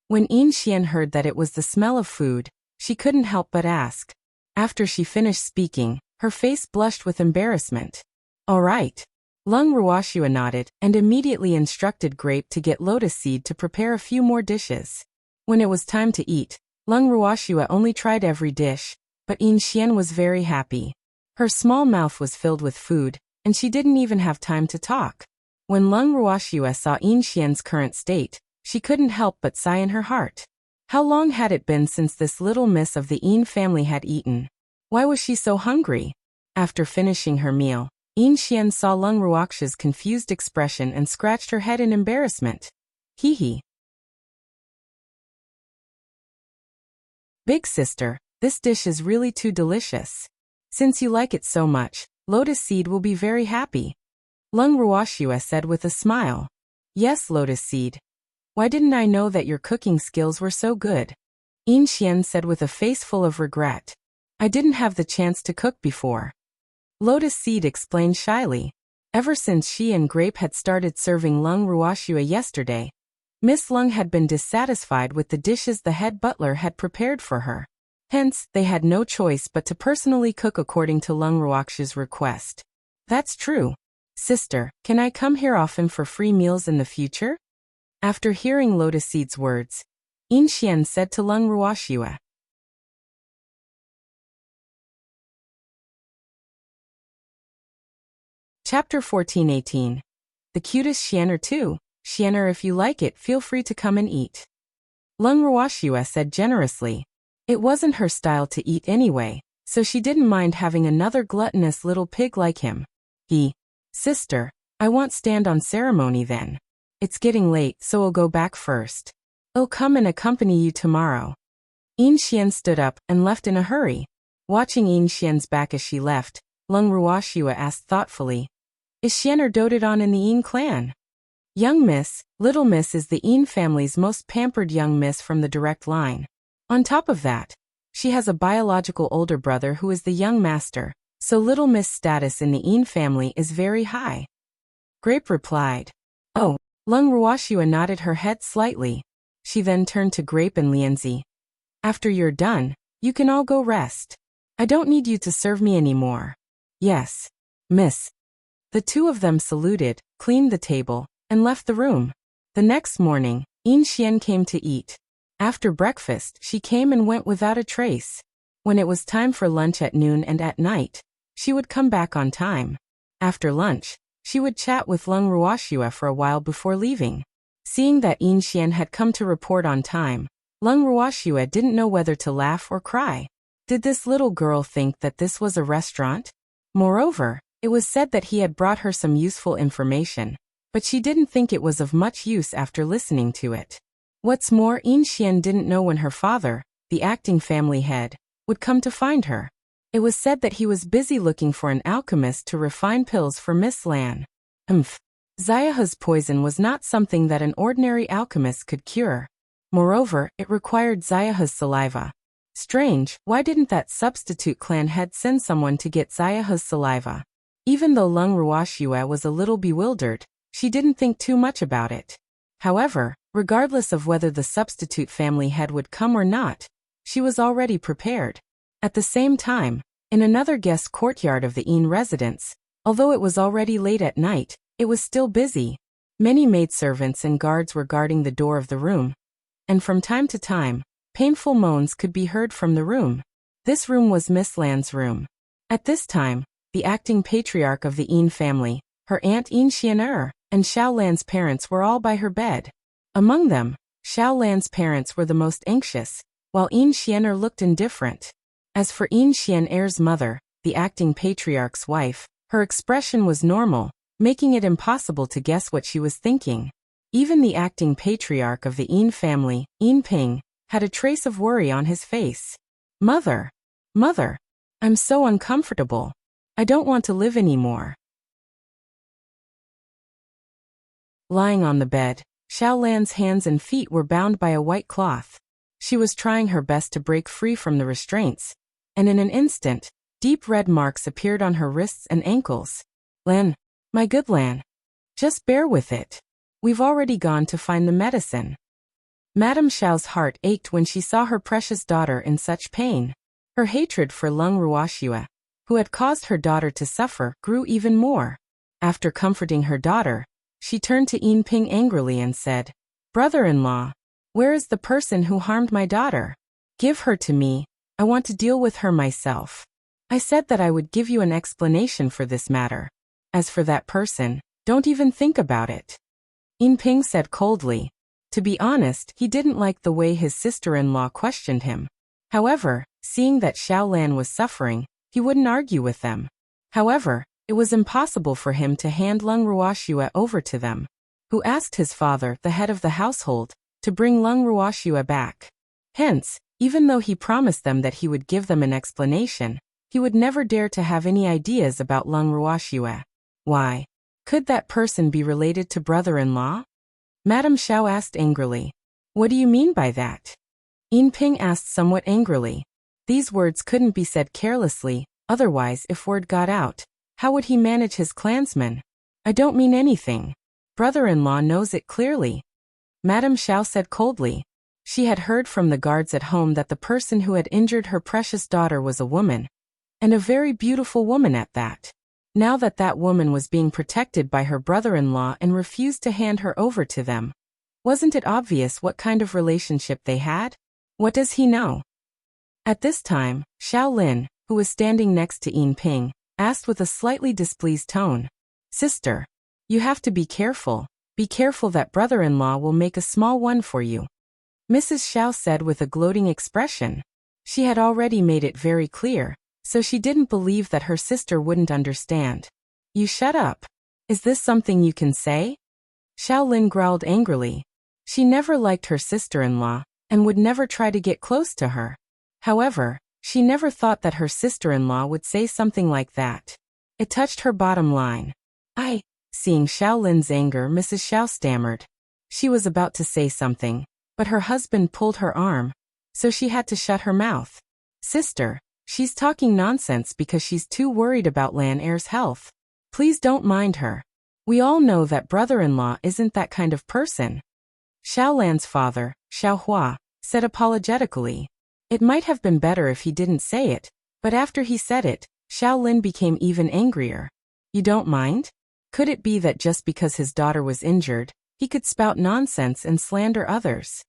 [SPEAKER 1] When Yin Xian heard that it was the smell of food, she couldn't help but ask. After she finished speaking, her face blushed with embarrassment. All right. Lung Ruoxue nodded and immediately instructed Grape to get Lotus Seed to prepare a few more dishes. When it was time to eat, Lung Ruoxue only tried every dish, but Yin Xian was very happy. Her small mouth was filled with food, and she didn't even have time to talk. When Lung Ruoxue saw Yin Xian's current state, she couldn't help but sigh in her heart. How long had it been since this little miss of the Yin family had eaten? Why was she so hungry? After finishing her meal, Yin Xian saw Lung Ruoxue's confused expression and scratched her head in embarrassment. Hee. Big sister, this dish is really too delicious. Since you like it so much, Lotus Seed will be very happy. Lung Ruoxue said with a smile. Yes, Lotus Seed. Why didn't I know that your cooking skills were so good? Yin Xian said with a face full of regret. I didn't have the chance to cook before. Lotus Seed explained shyly. Ever since she and Grape had started serving Lung Ruoxue yesterday, Miss Lung had been dissatisfied with the dishes the head butler had prepared for her. Hence, they had no choice but to personally cook according to Lung Ruoxue's request. That's true. Sister, can I come here often for free meals in the future? After hearing Lotus Seed's words, Yin Xian said to Lung Ruoxue. Chapter 14:18. The cutest Xianer too. Xianer, if you like it, feel free to come and eat. Lung Ruoxue said generously. It wasn't her style to eat anyway, so she didn't mind having another gluttonous little pig like him. Sister, I won't stand on ceremony then. It's getting late, so I'll go back first. I'll come and accompany you tomorrow. Yin Xian stood up and left in a hurry. Watching Yin Xian's back as she left, Lung Ruoxue asked thoughtfully. Is Xianer doted on in the Yin clan? Young Miss, Little Miss is the Yin family's most pampered young miss from the direct line. On top of that, she has a biological older brother who is the young master, so Little Miss' status in the Yin family is very high. Grape replied. Oh. Lung Ruoxue nodded her head slightly. She then turned to Grape and Lianzi. After you're done, you can all go rest. I don't need you to serve me anymore. Yes, miss. The two of them saluted, cleaned the table, and left the room. The next morning, Yin Xian came to eat. After breakfast, she came and went without a trace. When it was time for lunch at noon and at night, she would come back on time. After lunch, she would chat with Lung Ruoxue for a while before leaving. Seeing that Yin Xian had come to report on time, Lung Ruoxue didn't know whether to laugh or cry. Did this little girl think that this was a restaurant? Moreover, it was said that he had brought her some useful information, but she didn't think it was of much use after listening to it. What's more, Yin Xian didn't know when her father, the acting family head, would come to find her. It was said that he was busy looking for an alchemist to refine pills for Miss Lan. Xiao's poison was not something that an ordinary alchemist could cure. Moreover, it required Xiao's saliva. Strange, why didn't that substitute clan head send someone to get Xiao's saliva? Even though Lung Ruoxue was a little bewildered, she didn't think too much about it. However, regardless of whether the substitute family head would come or not, she was already prepared. At the same time, in another guest courtyard of the Yin residence, although it was already late at night, it was still busy. Many maidservants and guards were guarding the door of the room. And from time to time, painful moans could be heard from the room. This room was Miss Lan's room. At this time, the acting patriarch of the Yin family, her aunt Yin Xianer, and Xiao Lan's parents were all by her bed. Among them, Xiao Lan's parents were the most anxious, while Yin Xianer looked indifferent. As for Yin Xianer's mother, the acting patriarch's wife, her expression was normal, making it impossible to guess what she was thinking. Even the acting patriarch of the Yin family, Yin Ping, had a trace of worry on his face. Mother, I'm so uncomfortable. I don't want to live anymore. Lying on the bed, Xiao Lan's hands and feet were bound by a white cloth. She was trying her best to break free from the restraints, and in an instant, deep red marks appeared on her wrists and ankles. Lan, my good Lan, just bear with it. We've already gone to find the medicine. Madame Xiao's heart ached when she saw her precious daughter in such pain. Her hatred for Lung Ruoxue, who had caused her daughter to suffer, grew even more. After comforting her daughter, she turned to Yin Ping angrily and said, "Brother-in-law, where is the person who harmed my daughter? Give her to me. I want to deal with her myself. I said that I would give you an explanation for this matter. As for that person, don't even think about it." Yin Ping said coldly. To be honest, he didn't like the way his sister-in-law questioned him. However, seeing that Xiao Lan was suffering, he wouldn't argue with them. However, it was impossible for him to hand Lung Ruoxue over to them, who asked his father, the head of the household, to bring Lung Ruoxue back. Hence, even though he promised them that he would give them an explanation, he would never dare to have any ideas about Lung Ruoxue. Why? Could that person be related to brother-in-law? Madame Xiao asked angrily. What do you mean by that? Yin Ping asked somewhat angrily. These words couldn't be said carelessly, otherwise if word got out, how would he manage his clansmen? I don't mean anything. Brother-in-law knows it clearly. Madame Xiao said coldly. She had heard from the guards at home that the person who had injured her precious daughter was a woman, and a very beautiful woman at that. Now that that woman was being protected by her brother-in-law and refused to hand her over to them, wasn't it obvious what kind of relationship they had? What does he know? At this time, Xiao Lin, who was standing next to Yin Ping, asked with a slightly displeased tone, "Sister, you have to be careful. Be careful that brother-in-law will make a small one for you." Mrs. Xiao said with a gloating expression. She had already made it very clear, so she didn't believe that her sister wouldn't understand. You shut up. Is this something you can say? Xiao Lin growled angrily. She never liked her sister-in-law, and would never try to get close to her. However, she never thought that her sister-in-law would say something like that. It touched her bottom line. Seeing Xiao Lin's anger, Mrs. Xiao stammered. She was about to say something, but her husband pulled her arm, so she had to shut her mouth. Sister, she's talking nonsense because she's too worried about Lan Er's health. Please don't mind her. We all know that brother-in-law isn't that kind of person. Xiaolan's father, Xiao said apologetically. It might have been better if he didn't say it, but after he said it, Xiaolin became even angrier. You don't mind? Could it be that just because his daughter was injured, he could spout nonsense and slander others?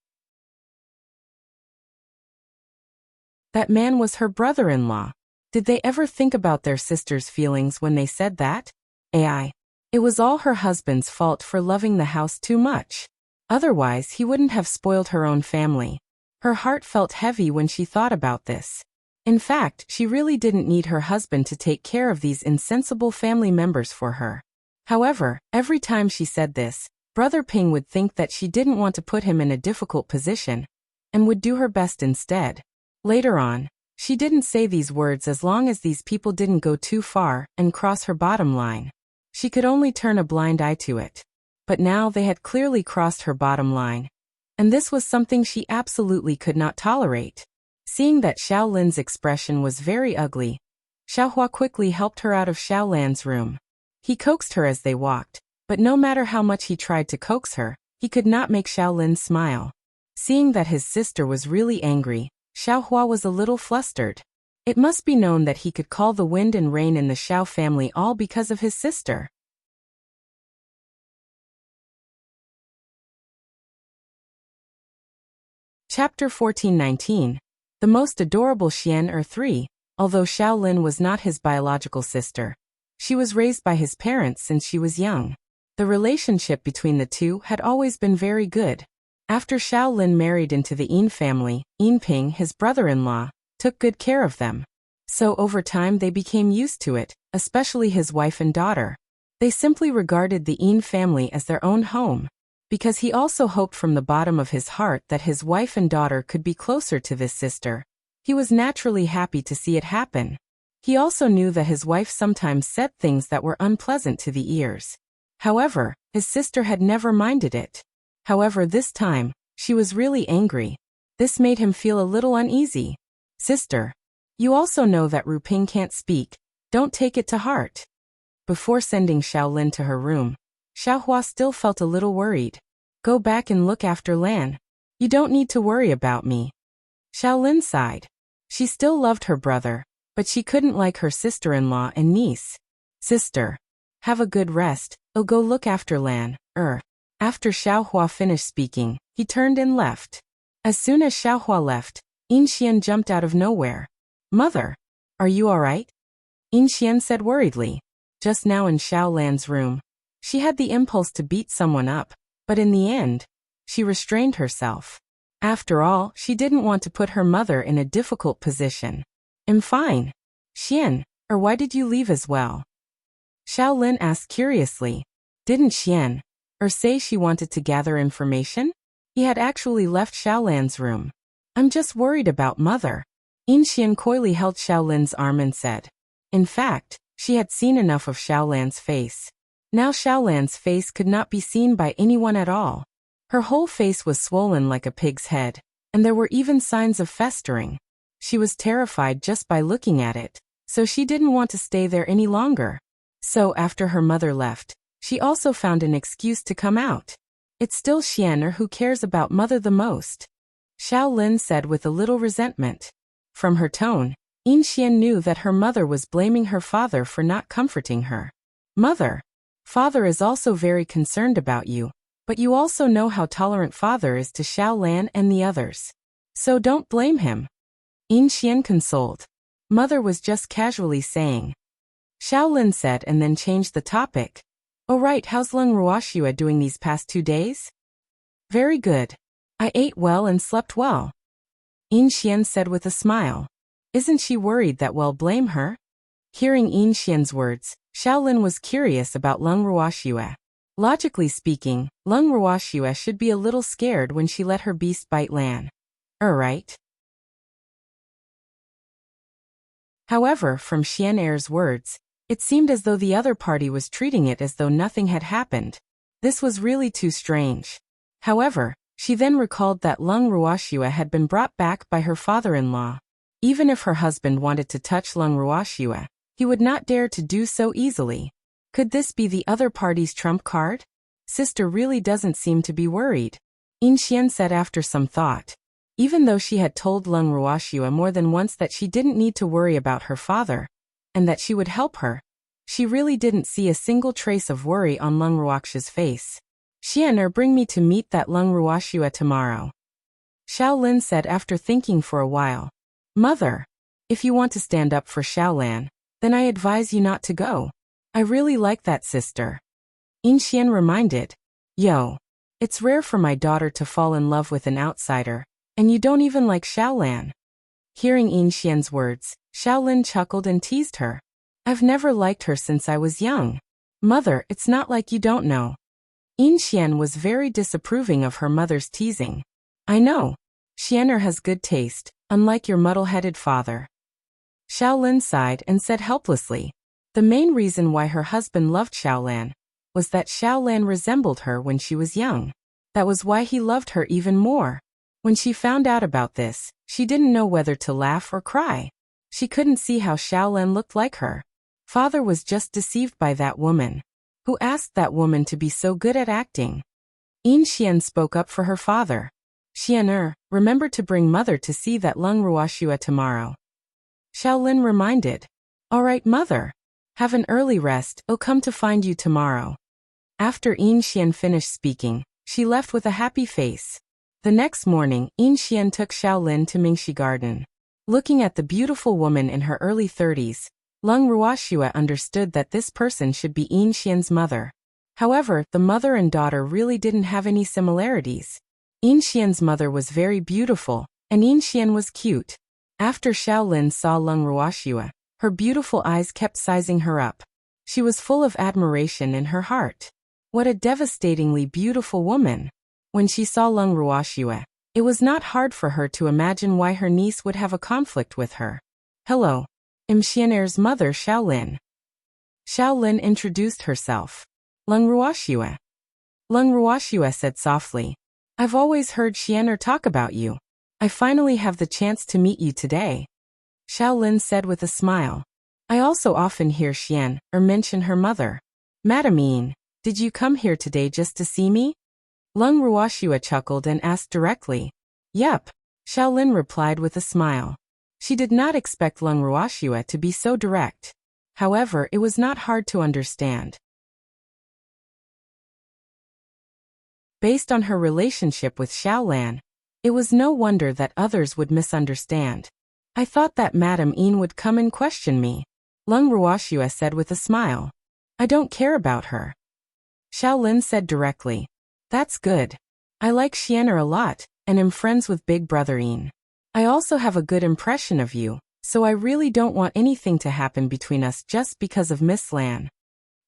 [SPEAKER 1] That man was her brother-in-law. Did they ever think about their sister's feelings when they said that? It was all her husband's fault for loving the house too much. Otherwise, he wouldn't have spoiled her own family. Her heart felt heavy when she thought about this. In fact, she really didn't need her husband to take care of these insensible family members for her. However, every time she said this, Brother Ping would think that she didn't want to put him in a difficult position, and would do her best instead. Later on, she didn't say these words as long as these people didn't go too far and cross her bottom line. She could only turn a blind eye to it. But now they had clearly crossed her bottom line. And this was something she absolutely could not tolerate. Seeing that Xiaolin's expression was very ugly, Xiaohua quickly helped her out of Xiaolan's room. He coaxed her as they walked, but no matter how much he tried to coax her, he could not make Xiaolin smile. Seeing that his sister was really angry, Xiaohua was a little flustered. It must be known that he could call the wind and rain in the Xiao family all because of his sister. Chapter 1419. The most adorable Xian 3. Although Xiaolin was not his biological sister, she was raised by his parents since she was young. The relationship between the two had always been very good. After Xiaolin married into the Yin family, Yin Ping, his brother-in-law, took good care of them. So over time they became used to it, especially his wife and daughter. They simply regarded the Yin family as their own home. Because he also hoped from the bottom of his heart that his wife and daughter could be closer to this sister. He was naturally happy to see it happen. He also knew that his wife sometimes said things that were unpleasant to the ears. However, his sister had never minded it. However, this time, she was really angry. This made him feel a little uneasy. Sister, you also know that Ru Ping can't speak. Don't take it to heart. Before sending Xiaolin to her room, Xiaohua still felt a little worried. Go back and look after Lan. You don't need to worry about me. Xiaolin sighed. She still loved her brother, but she couldn't like her sister-in-law and niece. Sister, have a good rest. I'll go look after Lan. After Xiaohua finished speaking, he turned and left. As soon as Xiaohua left, Yin Xian jumped out of nowhere. Mother, are you alright? Yin Xian said worriedly. Just now in Xiaolan's room, she had the impulse to beat someone up, but in the end, she restrained herself. After all, she didn't want to put her mother in a difficult position. I'm fine. Xian, why did you leave as well? Xiaolin asked curiously. Didn't Xian say she wanted to gather information? He had actually left Xiaolan's room. I'm just worried about mother. Yin Xian coyly held Xiaolin's arm and said. In fact, she had seen enough of Xiaolan's face. Now Xiaolan's face could not be seen by anyone at all. Her whole face was swollen like a pig's head, and there were even signs of festering. She was terrified just by looking at it, so she didn't want to stay there any longer. So after her mother left, she also found an excuse to come out. It's still Xian who cares about mother the most. Xiaolin said with a little resentment. From her tone, Yin Xian knew that her mother was blaming her father for not comforting her. Mother, father is also very concerned about you, but you also know how tolerant father is to Xiaolan and the others. So don't blame him. Yin Xian consoled. Mother was just casually saying. Xiaolin said and then changed the topic. Oh right, how's Lung Ruoxue doing these past 2 days? Very good. I ate well and slept well. Yin Xian said with a smile. Isn't she worried that we'll blame her? Hearing Yin Xian's words, Xiaolin was curious about Lung Ruoxue. Logically speaking, Lung Ruoxue should be a little scared when she let her beast bite Lan. Right? However, from Xian Er's words, it seemed as though the other party was treating it as though nothing had happened. This was really too strange. However, she then recalled that Lung Ruoxue had been brought back by her father-in-law. Even if her husband wanted to touch Lung Ruoxue, he would not dare to do so easily. Could this be the other party's trump card? Sister really doesn't seem to be worried. Yin Xian said after some thought. Even though she had told Lung Ruoxue more than once that she didn't need to worry about her father, and that she would help her, she really didn't see a single trace of worry on Lung Ruoxue's face. Xian bring me to meet that Lung Ruoxue tomorrow. Xiaolin said after thinking for a while. Mother, if you want to stand up for Xiaolan, then I advise you not to go. I really like that sister. Yin Xian reminded. Yo, it's rare for my daughter to fall in love with an outsider, and you don't even like Xiaolan. Hearing Yin Xian's words, Xiaolin chuckled and teased her. I've never liked her since I was young. Mother, it's not like you don't know. Yin Xian was very disapproving of her mother's teasing. I know. Xianer has good taste, unlike your muddle-headed father. Xiaolin sighed and said helplessly. The main reason why her husband loved Xiaolan was that Xiaolan resembled her when she was young. That was why he loved her even more. When she found out about this, she didn't know whether to laugh or cry. She couldn't see how Xiaolan looked like her. Father was just deceived by that woman. Who asked that woman to be so good at acting? Yin Xian spoke up for her father. Xianer, remember to bring mother to see that Lung Ruoxue tomorrow. Xiaolin reminded. All right, mother. Have an early rest, I'll come to find you tomorrow. After Yin Xian finished speaking, she left with a happy face. The next morning, Yin Xian took Xiaolin to Mingxi Garden. Looking at the beautiful woman in her early 30s, Lung Ruoxue understood that this person should be Yin Xian's mother. However, the mother and daughter really didn't have any similarities. Yin Xian's mother was very beautiful, and Yin Xian was cute. After Xiaolin saw Lung Ruoxue, her beautiful eyes kept sizing her up. She was full of admiration in her heart. What a devastatingly beautiful woman. When she saw Lung Ruoxue, it was not hard for her to imagine why her niece would have a conflict with her. Hello. I'm Xianer's mother, Xiaolin. Xiaolin introduced herself. Lung Ruoxue. Lung Ruoxue said softly. I've always heard Xianer talk about you. I finally have the chance to meet you today. Xiaolin said with a smile. I also often hear Xian mention her mother. Madam Yin, did you come here today just to see me? Lung Ruoxue chuckled and asked directly. Yep. Xiaolin replied with a smile. She did not expect Lung Ruoxue to be so direct. However, it was not hard to understand. Based on her relationship with Xiaolan, it was no wonder that others would misunderstand. I thought that Madam Yin would come and question me. Lung Ruoxue said with a smile. I don't care about her. Xiaolin said directly. That's good. I like Xianer a lot, and am friends with Big Brother Yin. I also have a good impression of you, so I really don't want anything to happen between us just because of Miss Lan.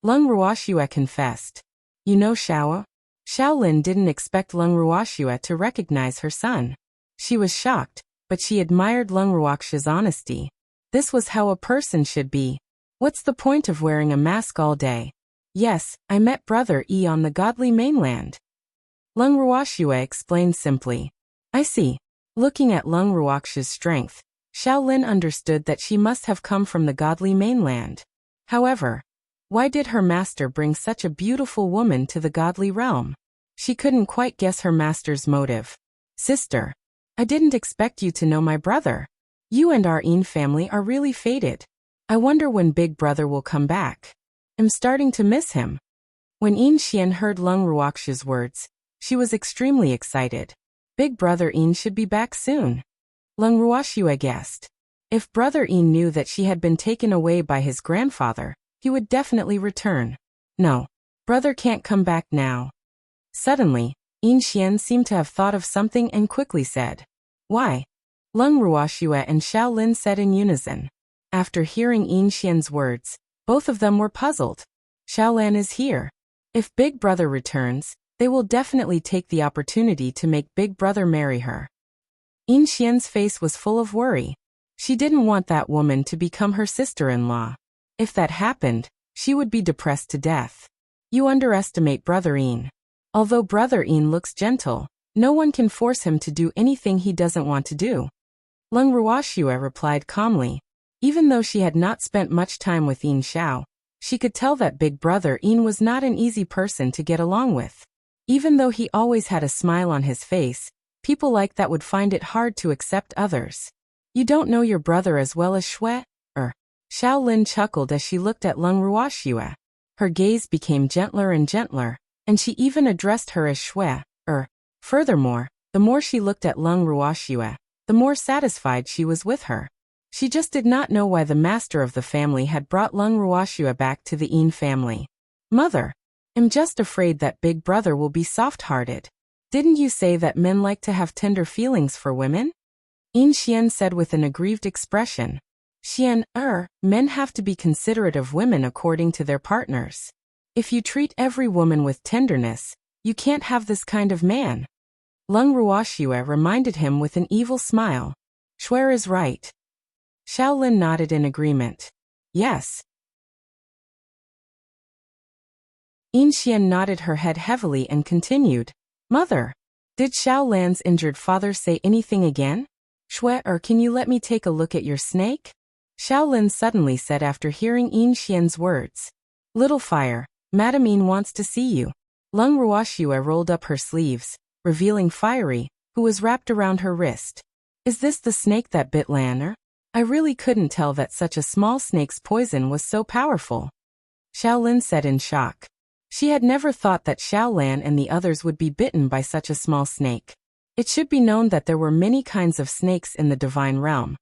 [SPEAKER 1] Lung Ruoxue confessed. You know Xiao? Xiaolin didn't expect Lung Ruoxue to recognize her son. She was shocked, but she admired Lung Ruoxue's honesty. This was how a person should be. What's the point of wearing a mask all day? Yes, I met Brother E on the godly mainland. Lung Ruoxue explained simply. I see. Looking at Lung Ruoxue's strength, Xiaolin understood that she must have come from the godly mainland. However, why did her master bring such a beautiful woman to the godly realm? She couldn't quite guess her master's motive. Sister, I didn't expect you to know my brother. You and our Yin family are really fated. I wonder when Big Brother will come back. I'm starting to miss him. When Yin Xian heard Lung Ruoxue's words, she was extremely excited. Big Brother Yin should be back soon. Lung Ruoxue guessed. If Brother Yin knew that she had been taken away by his grandfather, he would definitely return. No, brother can't come back now. Suddenly, Yin Xian seemed to have thought of something and quickly said. Why? Lung Ruoxue and Xiaolin said in unison. After hearing Yin Xian's words, both of them were puzzled. Xiaolan is here. If Big Brother returns, they will definitely take the opportunity to make Big Brother marry her. Yin Xian's face was full of worry. She didn't want that woman to become her sister-in-law. If that happened, she would be depressed to death. You underestimate Brother Yin. Although Brother Yin looks gentle, no one can force him to do anything he doesn't want to do. Lung Ruoxue replied calmly. Even though she had not spent much time with Yin Xiao, she could tell that Big Brother Yin was not an easy person to get along with. Even though he always had a smile on his face, people like that would find it hard to accept others. You don't know your brother as well as Xue? Xiao Lin chuckled as she looked at Leng Ruoxue. Her gaze became gentler and gentler, and she even addressed her as Xue. Furthermore, the more she looked at Leng Ruoxue, the more satisfied she was with her. She just did not know why the master of the family had brought Leng Ruoxue back to the Yin family. Mother, I'm just afraid that big brother will be soft-hearted. Didn't you say that men like to have tender feelings for women? Yin Xian said with an aggrieved expression. Xian, men have to be considerate of women according to their partners. If you treat every woman with tenderness, you can't have this kind of man. Leng Ruoxue reminded him with an evil smile. Xue is right. Xiao Lin nodded in agreement. Yes. Yin Xian nodded her head heavily and continued. Mother, did Xiao Lan's injured father say anything again? Xue, can you let me take a look at your snake? Xiao Lin suddenly said after hearing Yin Xian's words. Little fire, Madame Yin wants to see you. Leng Ruoxue rolled up her sleeves, revealing Fiery, who was wrapped around her wrist. Is this the snake that bit Lanner? I really couldn't tell that such a small snake's poison was so powerful. Xiao Lin said in shock. She had never thought that Xiao Lan and the others would be bitten by such a small snake. It should be known that there were many kinds of snakes in the divine realm,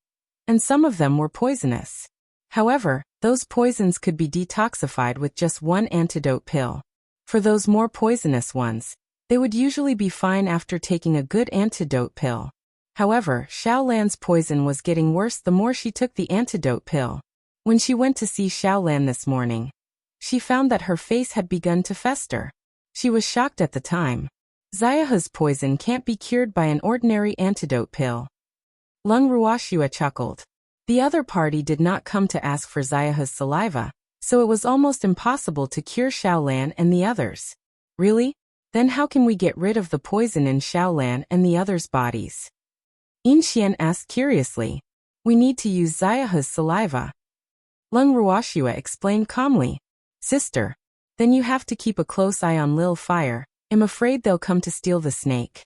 [SPEAKER 1] and some of them were poisonous. However, those poisons could be detoxified with just one antidote pill. For those more poisonous ones, they would usually be fine after taking a good antidote pill. However, Xiao Lan's poison was getting worse the more she took the antidote pill. When she went to see Xiao Lan this morning, she found that her face had begun to fester. She was shocked at the time. Xiaohe's poison can't be cured by an ordinary antidote pill. Leng Ruoxue chuckled. The other party did not come to ask for Xiaohe's saliva, so it was almost impossible to cure Xiao Lan and the others. Really? Then how can we get rid of the poison in Xiao Lan and the others' bodies? Yin Xian asked curiously. We need to use Xiaohe's saliva. Leng Ruoxue explained calmly. Sister, then you have to keep a close eye on Lil Fire. I'm afraid they'll come to steal the snake.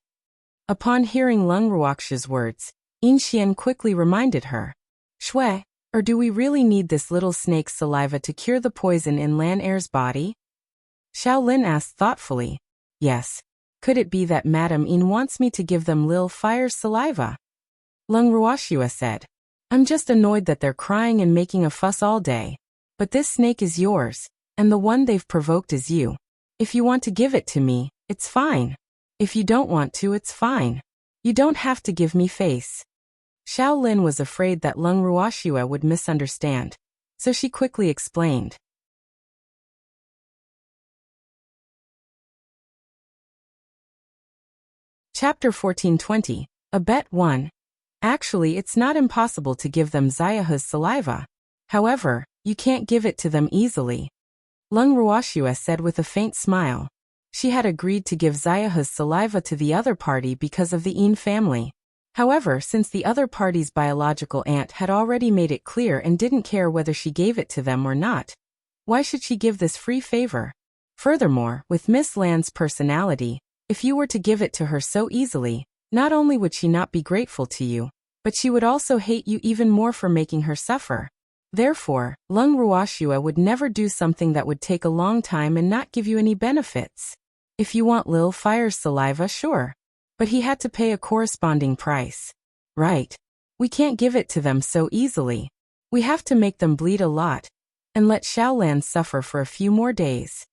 [SPEAKER 1] Upon hearing Leng Ruoxue's words, Yin Xian quickly reminded her. Xue, do we really need this little snake's saliva to cure the poison in Lan Er's body? Xiao Lin asked thoughtfully. Yes. Could it be that Madame Yin wants me to give them Lil Fire's saliva? Leng Ruoxue said. I'm just annoyed that they're crying and making a fuss all day. But this snake is yours, and the one they've provoked is you. If you want to give it to me, it's fine. If you don't want to, it's fine. You don't have to give me face. Xiao Lin was afraid that Leng Ruoxue would misunderstand, so she quickly explained. Chapter 1420, A Bet 1. Actually, it's not impossible to give them Xiaohe's saliva. However, you can't give it to them easily. Leng Ruoxue said with a faint smile. She had agreed to give Xiaohe's saliva to the other party because of the Yin family. However, since the other party's biological aunt had already made it clear and didn't care whether she gave it to them or not, why should she give this free favor? Furthermore, with Miss Lan's personality, if you were to give it to her so easily, not only would she not be grateful to you, but she would also hate you even more for making her suffer. Therefore, Leng Ruoxue would never do something that would take a long time and not give you any benefits. If you want Lil Fire's saliva, sure. But he had to pay a corresponding price. Right. We can't give it to them so easily. We have to make them bleed a lot, and let Xiao Lan suffer for a few more days.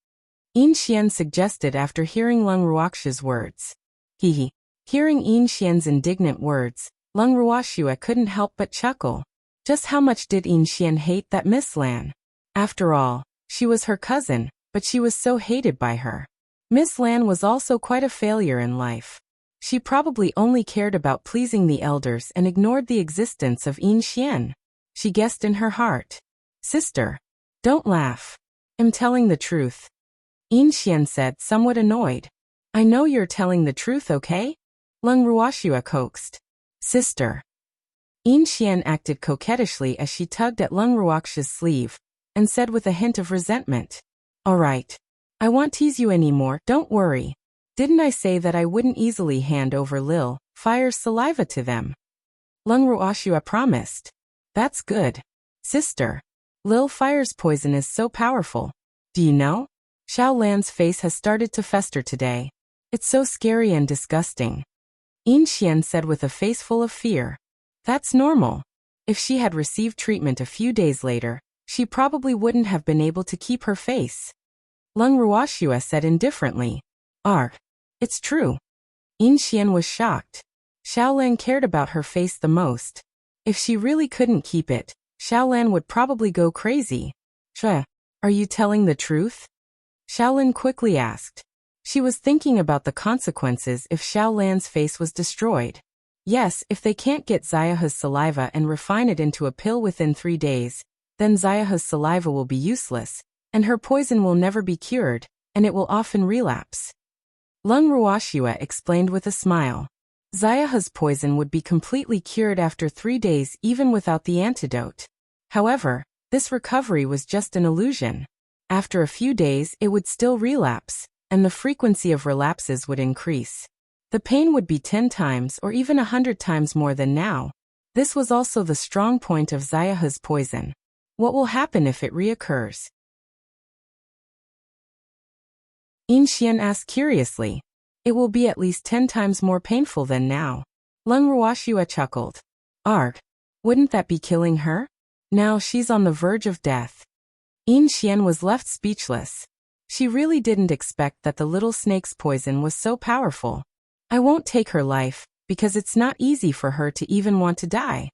[SPEAKER 1] Yin Xian suggested after hearing Leng Ruoxue's words. Hearing Yin Xian's indignant words, Leng Ruoxue couldn't help but chuckle. Just how much did Yin Xian hate that Miss Lan? After all, she was her cousin, but she was so hated by her. Miss Lan was also quite a failure in life. She probably only cared about pleasing the elders and ignored the existence of Yin Xian. She guessed in her heart. Sister, don't laugh. I'm telling the truth. Yin Xian said, somewhat annoyed. I know you're telling the truth, okay? Leng Ruoxue coaxed. Sister. Yin Xian acted coquettishly as she tugged at Leng Ruoxue's sleeve, and said with a hint of resentment. All right. I won't tease you anymore, don't worry. Didn't I say that I wouldn't easily hand over Lil Fire's saliva to them? Lung Ruoxue promised. That's good. Sister. Lil Fire's poison is so powerful. Do you know? Xiao Lan's face has started to fester today. It's so scary and disgusting. Yin Xian said with a face full of fear. That's normal. If she had received treatment a few days later, she probably wouldn't have been able to keep her face. Lung Ruoxue said indifferently. It's true. Yin Xian was shocked. Xiao Lan cared about her face the most. If she really couldn't keep it, Xiao Lan would probably go crazy. Are you telling the truth? Xiao Lan quickly asked. She was thinking about the consequences if Xiao Lan's face was destroyed. Yes, if they can't get Xiaohe's saliva and refine it into a pill within 3 days, then Xiaohe's saliva will be useless, and her poison will never be cured, and it will often relapse. Lung Ruoxue explained with a smile. Xiaohe's poison would be completely cured after 3 days even without the antidote. However, this recovery was just an illusion. After a few days it would still relapse, and the frequency of relapses would increase. The pain would be 10 times or even 100 times more than now. This was also the strong point of Xiaohe's poison. What will happen if it reoccurs? Yin Xian asked curiously. It will be at least 10 times more painful than now. Lung Ruoxue chuckled. Wouldn't that be killing her? Now she's on the verge of death. Yin Xian was left speechless. She really didn't expect that the little snake's poison was so powerful. I won't take her life, because it's not easy for her to even want to die.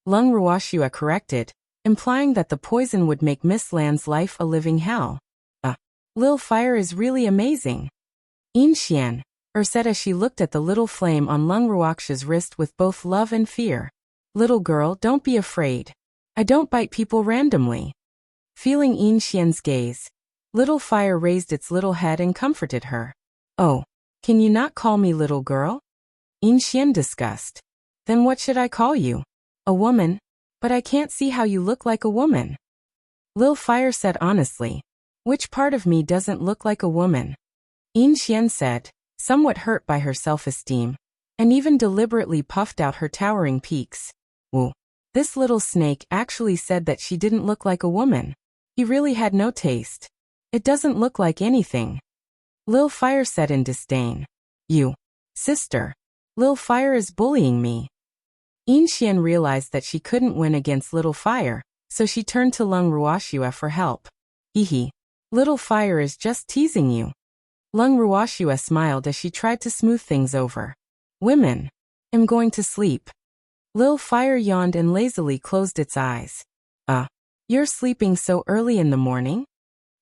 [SPEAKER 1] Lung Ruoxue corrected, implying that the poison would make Miss Lan's life a living hell. Lil Fire is really amazing. Yin Xian, said as she looked at the little flame on Lung Ruoxue's wrist with both love and fear. Little girl, don't be afraid. I don't bite people randomly. Feeling Yin Xian's gaze, Little Fire raised its little head and comforted her. Oh, can you not call me little girl? Yin Xian discussed. Then what should I call you? A woman? But I can't see how you look like a woman. Lil Fire said honestly. Which part of me doesn't look like a woman? Yin Xian said, somewhat hurt by her self-esteem, and even deliberately puffed out her towering peaks. Woo. This little snake actually said that she didn't look like a woman. He really had no taste. It doesn't look like anything. Lil Fire said in disdain. You. Sister. Lil Fire is bullying me. Yin Xian realized that she couldn't win against Little Fire, so she turned to Lung Ruoxue for help. Hee. Little Fire is just teasing you. Lung Ruoxue smiled as she tried to smooth things over. Women. I'm going to sleep. Lil Fire yawned and lazily closed its eyes. You're sleeping so early in the morning?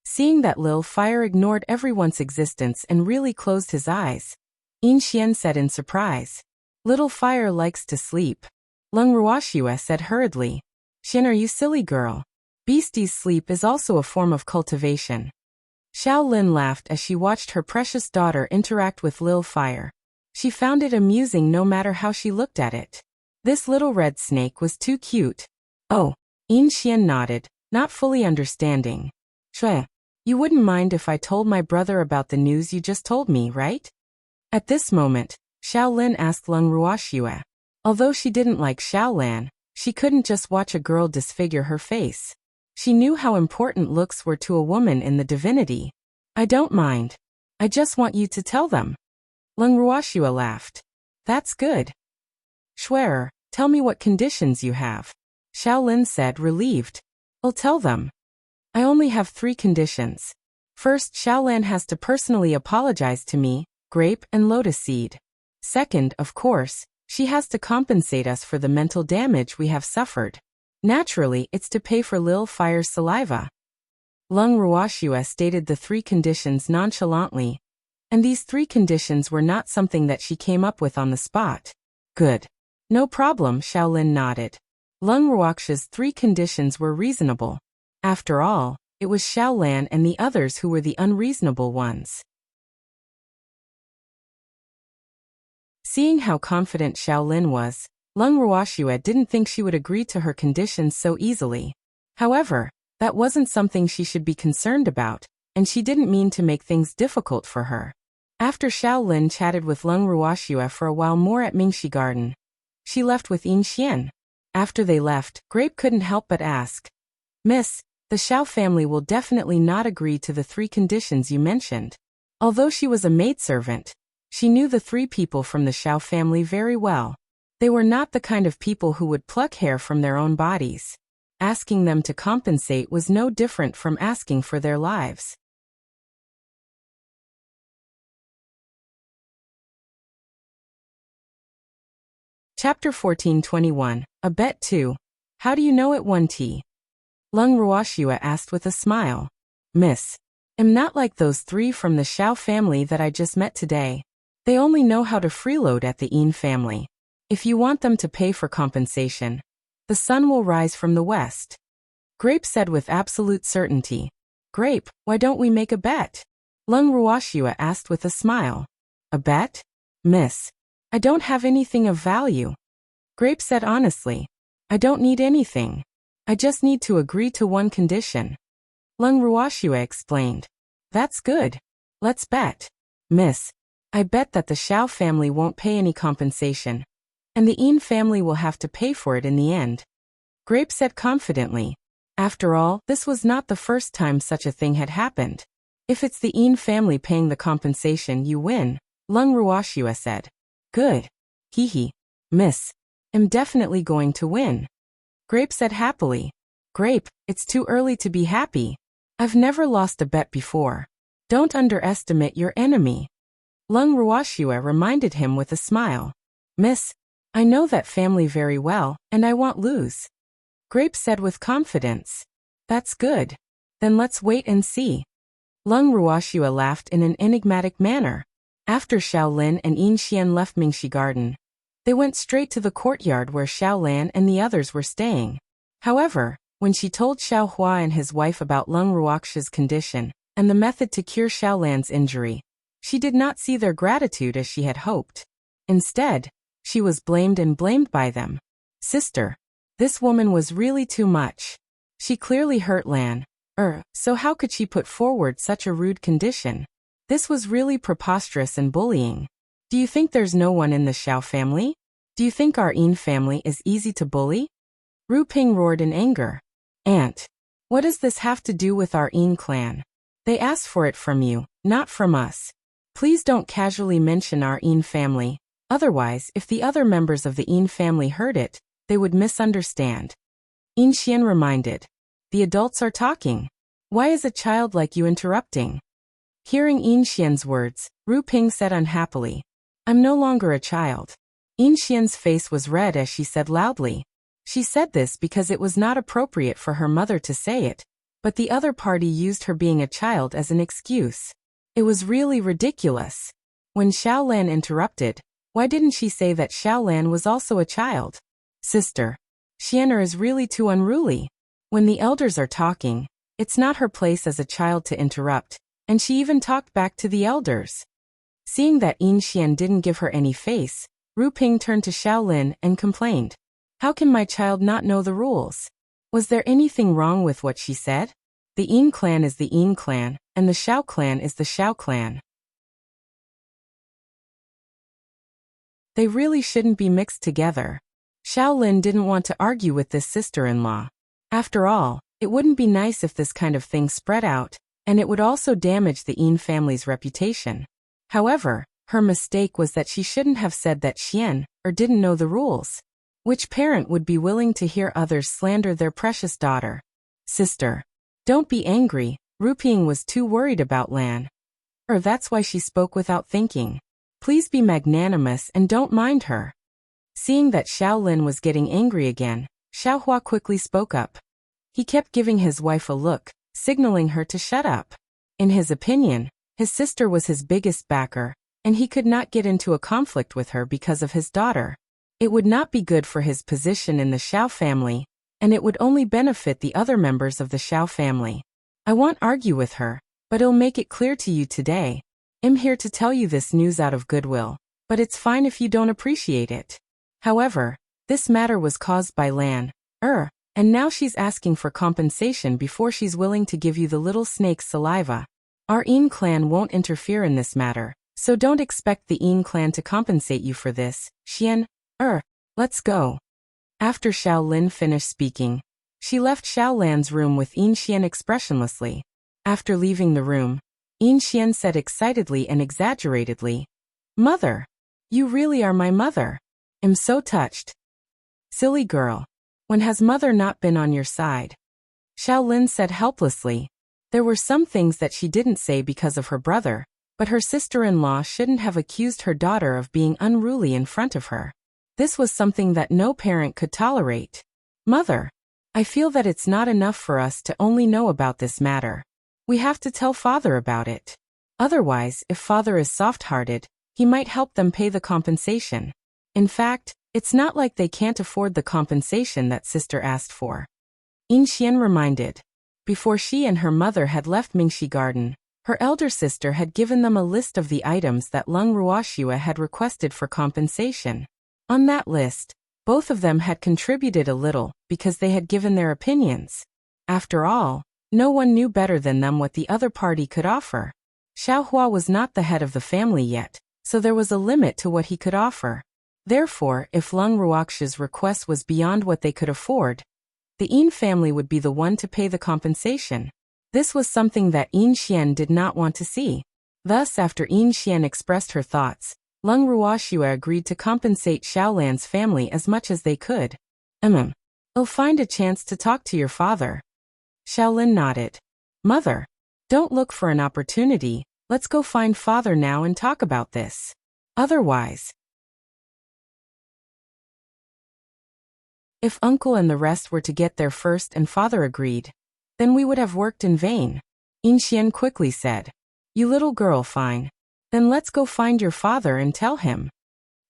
[SPEAKER 1] Seeing that Lil Fire ignored everyone's existence and really closed his eyes, Yin Xian said in surprise. Little Fire likes to sleep. Lung Ruoxue said hurriedly. Xin, are you silly girl? Beastie's sleep is also a form of cultivation. Xiao Lin laughed as she watched her precious daughter interact with Lil Fire. She found it amusing no matter how she looked at it. This little red snake was too cute. Oh, Yin Xian nodded, not fully understanding. You wouldn't mind if I told my brother about the news you just told me, right? At this moment, Xiao Lin asked Lung Ruoxue. Although she didn't like Xiao Lan, she couldn't just watch a girl disfigure her face. She knew how important looks were to a woman in the divinity. I don't mind. I just want you to tell them. Lung Ruoxue laughed. That's good. Schwerer, tell me what conditions you have. Xiao Lin said, relieved. I'll tell them. I only have 3 conditions. First, Xiao Lan has to personally apologize to me, Grape and Lotus Seed. Second, of course, she has to compensate us for the mental damage we have suffered. Naturally, it's to pay for Lil Fire's saliva. Lung Ruoxue stated the 3 conditions nonchalantly, and these 3 conditions were not something that she came up with on the spot. Good. No problem, Xiao Lin nodded. Lung Ruoxue's 3 conditions were reasonable. After all, it was Xiao Lan and the others who were the unreasonable ones. Seeing how confident Xiao Lin was, Lung Ruoxue didn't think she would agree to her conditions so easily. However, that wasn't something she should be concerned about, and she didn't mean to make things difficult for her. After Xiao Lin chatted with Leng Ruoxue for a while more at Mingxi Garden, she left with Yin Xian. After they left, Grape couldn't help but ask, "Miss, the Xiao family will definitely not agree to the 3 conditions you mentioned." Although she was a maidservant, she knew the 3 people from the Xiao family very well. They were not the kind of people who would pluck hair from their own bodies. Asking them to compensate was no different from asking for their lives. Chapter 1421, A Bet 2. How do you know it won tea? Leng Ruoxue asked with a smile. "Miss, I'm not like those 3 from the Xiao family that I just met today. They only know how to freeload at the Yin family. If you want them to pay for compensation, the sun will rise from the west." Grape said with absolute certainty. "Grape, why don't we make a bet?" Leng Ruoxue asked with a smile. "A bet? Miss, I don't have anything of value." Grape said honestly. "I don't need anything. I just need to agree to one condition." Leng Ruoxue explained. "That's good. Let's bet. Miss, I bet that the Xiao family won't pay any compensation, and the Yin family will have to pay for it in the end." Grape said confidently. After all, this was not the first time such a thing had happened. "If it's the Yin family paying the compensation, you win," Leng Ruoxue said. "Good. Hee. Miss, I'm definitely going to win." Grape said happily. "Grape, it's too early to be happy. I've never lost a bet before. Don't underestimate your enemy." Leng Ruoxue reminded him with a smile. "Miss, I know that family very well, and I won't lose." Grape said with confidence. "That's good. Then let's wait and see." Leng Ruoxue laughed in an enigmatic manner. After Xiao Lin and Yin Xian left Mingxi Garden, they went straight to the courtyard where Xiao Lan and the others were staying. However, when she told Xiao Hua and his wife about Leng Ruoxue's condition and the method to cure Xiao Lan's injury, she did not see their gratitude as she had hoped. Instead, she was blamed by them. "Sister, this woman was really too much. She clearly hurt Lan. So how could she put forward such a rude condition? This was really preposterous and bullying. Do you think there's no one in the Xiao family? Do you think our Yin family is easy to bully?" Ru Ping roared in anger. "Aunt, what does this have to do with our Yin clan? They asked for it from you, not from us. Please don't casually mention our Yin family. Otherwise, if the other members of the Yin family heard it, they would misunderstand." Yin Xian reminded. "The adults are talking. Why is a child like you interrupting?" Hearing Yin Xian's words, Ru Ping said unhappily, "I'm no longer a child." Yin Xian's face was red as she said loudly. She said this because it was not appropriate for her mother to say it, but the other party used her being a child as an excuse. It was really ridiculous. When Xiao Lan interrupted, why didn't she say that Xiao Lan was also a child? "Sister, Xianer is really too unruly. When the elders are talking, it's not her place as a child to interrupt, and she even talked back to the elders." Seeing that Yin Xian didn't give her any face, Ru Ping turned to Xiao Lin and complained. "How can my child not know the rules? Was there anything wrong with what she said? The Yin clan is the Yin clan, and the Xiao clan is the Xiao clan. They really shouldn't be mixed together." Xiao Lin didn't want to argue with this sister-in-law. After all, it wouldn't be nice if this kind of thing spread out, and it would also damage the Yin family's reputation. However, her mistake was that she shouldn't have said that Xian, or didn't know the rules. Which parent would be willing to hear others slander their precious daughter? "Sister, don't be angry." Ru Ping was too worried about Lan. That's why she spoke without thinking. "Please be magnanimous and don't mind her." Seeing that Xiao Lin was getting angry again, Xiao Hua quickly spoke up. He kept giving his wife a look, signaling her to shut up. In his opinion, his sister was his biggest backer, and he could not get into a conflict with her because of his daughter. It would not be good for his position in the Xiao family, and it would only benefit the other members of the Xiao family. "I won't argue with her, but I'll make it clear to you today. I'm here to tell you this news out of goodwill, but it's fine if you don't appreciate it. However, this matter was caused by Lan, and now she's asking for compensation before she's willing to give you the little snake's saliva. Our Yin clan won't interfere in this matter, So don't expect the Yin clan to compensate you for this, Xian. Let's go. After Xiao Lin finished speaking, she left Xiao Lan's room with Yin Xian expressionlessly. After leaving the room, Yin Xian said excitedly and exaggeratedly, "Mother! You really are my mother. I'm so touched." Silly girl. When has mother not been on your side? Xiao Lin said helplessly. There were some things that she didn't say because of her brother, but her sister-in-law shouldn't have accused her daughter of being unruly in front of her. This was something that no parent could tolerate. Mother, I feel that it's not enough for us to only know about this matter. We have to tell father about it. Otherwise, if father is soft-hearted, he might help them pay the compensation. In fact, it's not like they can't afford the compensation that sister asked for. Yin Xian reminded. Before she and her mother had left Mingxi Garden, her elder sister had given them a list of the items that Lung Ruoxue had requested for compensation. On that list, both of them had contributed a little because they had given their opinions. After all, no one knew better than them what the other party could offer. Xiao Hua was not the head of the family yet, so there was a limit to what he could offer. Therefore, if Lung Ruoxue's request was beyond what they could afford, the Yin family would be the one to pay the compensation. This was something that Yin Xian did not want to see. Thus, after Yin Xian expressed her thoughts, Lung Ruoxue agreed to compensate Xiao Lan's family as much as they could. I'll find a chance to talk to your father. Xiao Lin nodded. Mother, don't look for an opportunity, let's go find father now and talk about this. Otherwise, if uncle and the rest were to get there first and father agreed, then we would have worked in vain. Yin Xian quickly said. You little girl, fine. Then let's go find your father and tell him.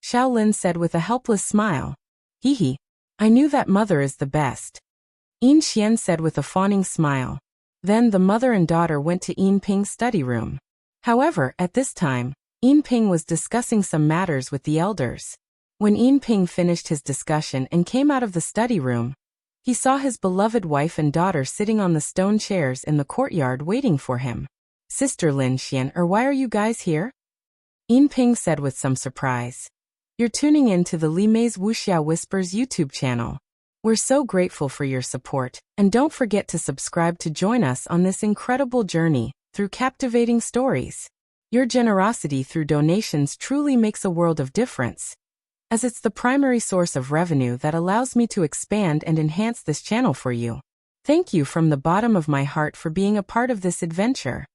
[SPEAKER 1] Xiao Lin said with a helpless smile. Hee. I knew that mother is the best. Yin Xian said with a fawning smile. Then the mother and daughter went to Yin Ping's study room. However, at this time, Yin Ping was discussing some matters with the elders. When Yin Ping finished his discussion and came out of the study room, he saw his beloved wife and daughter sitting on the stone chairs in the courtyard waiting for him. Sister Lin Xian, why are you guys here? Yin Ping said with some surprise. You're tuning in to the Li Mei's Wuxia Whispers YouTube channel. We're so grateful for your support, and don't forget to subscribe to join us on this incredible journey through captivating stories. Your generosity through donations truly makes a world of difference, as it's the primary source of revenue that allows me to expand and enhance this channel for you. Thank you from the bottom of my heart for being a part of this adventure.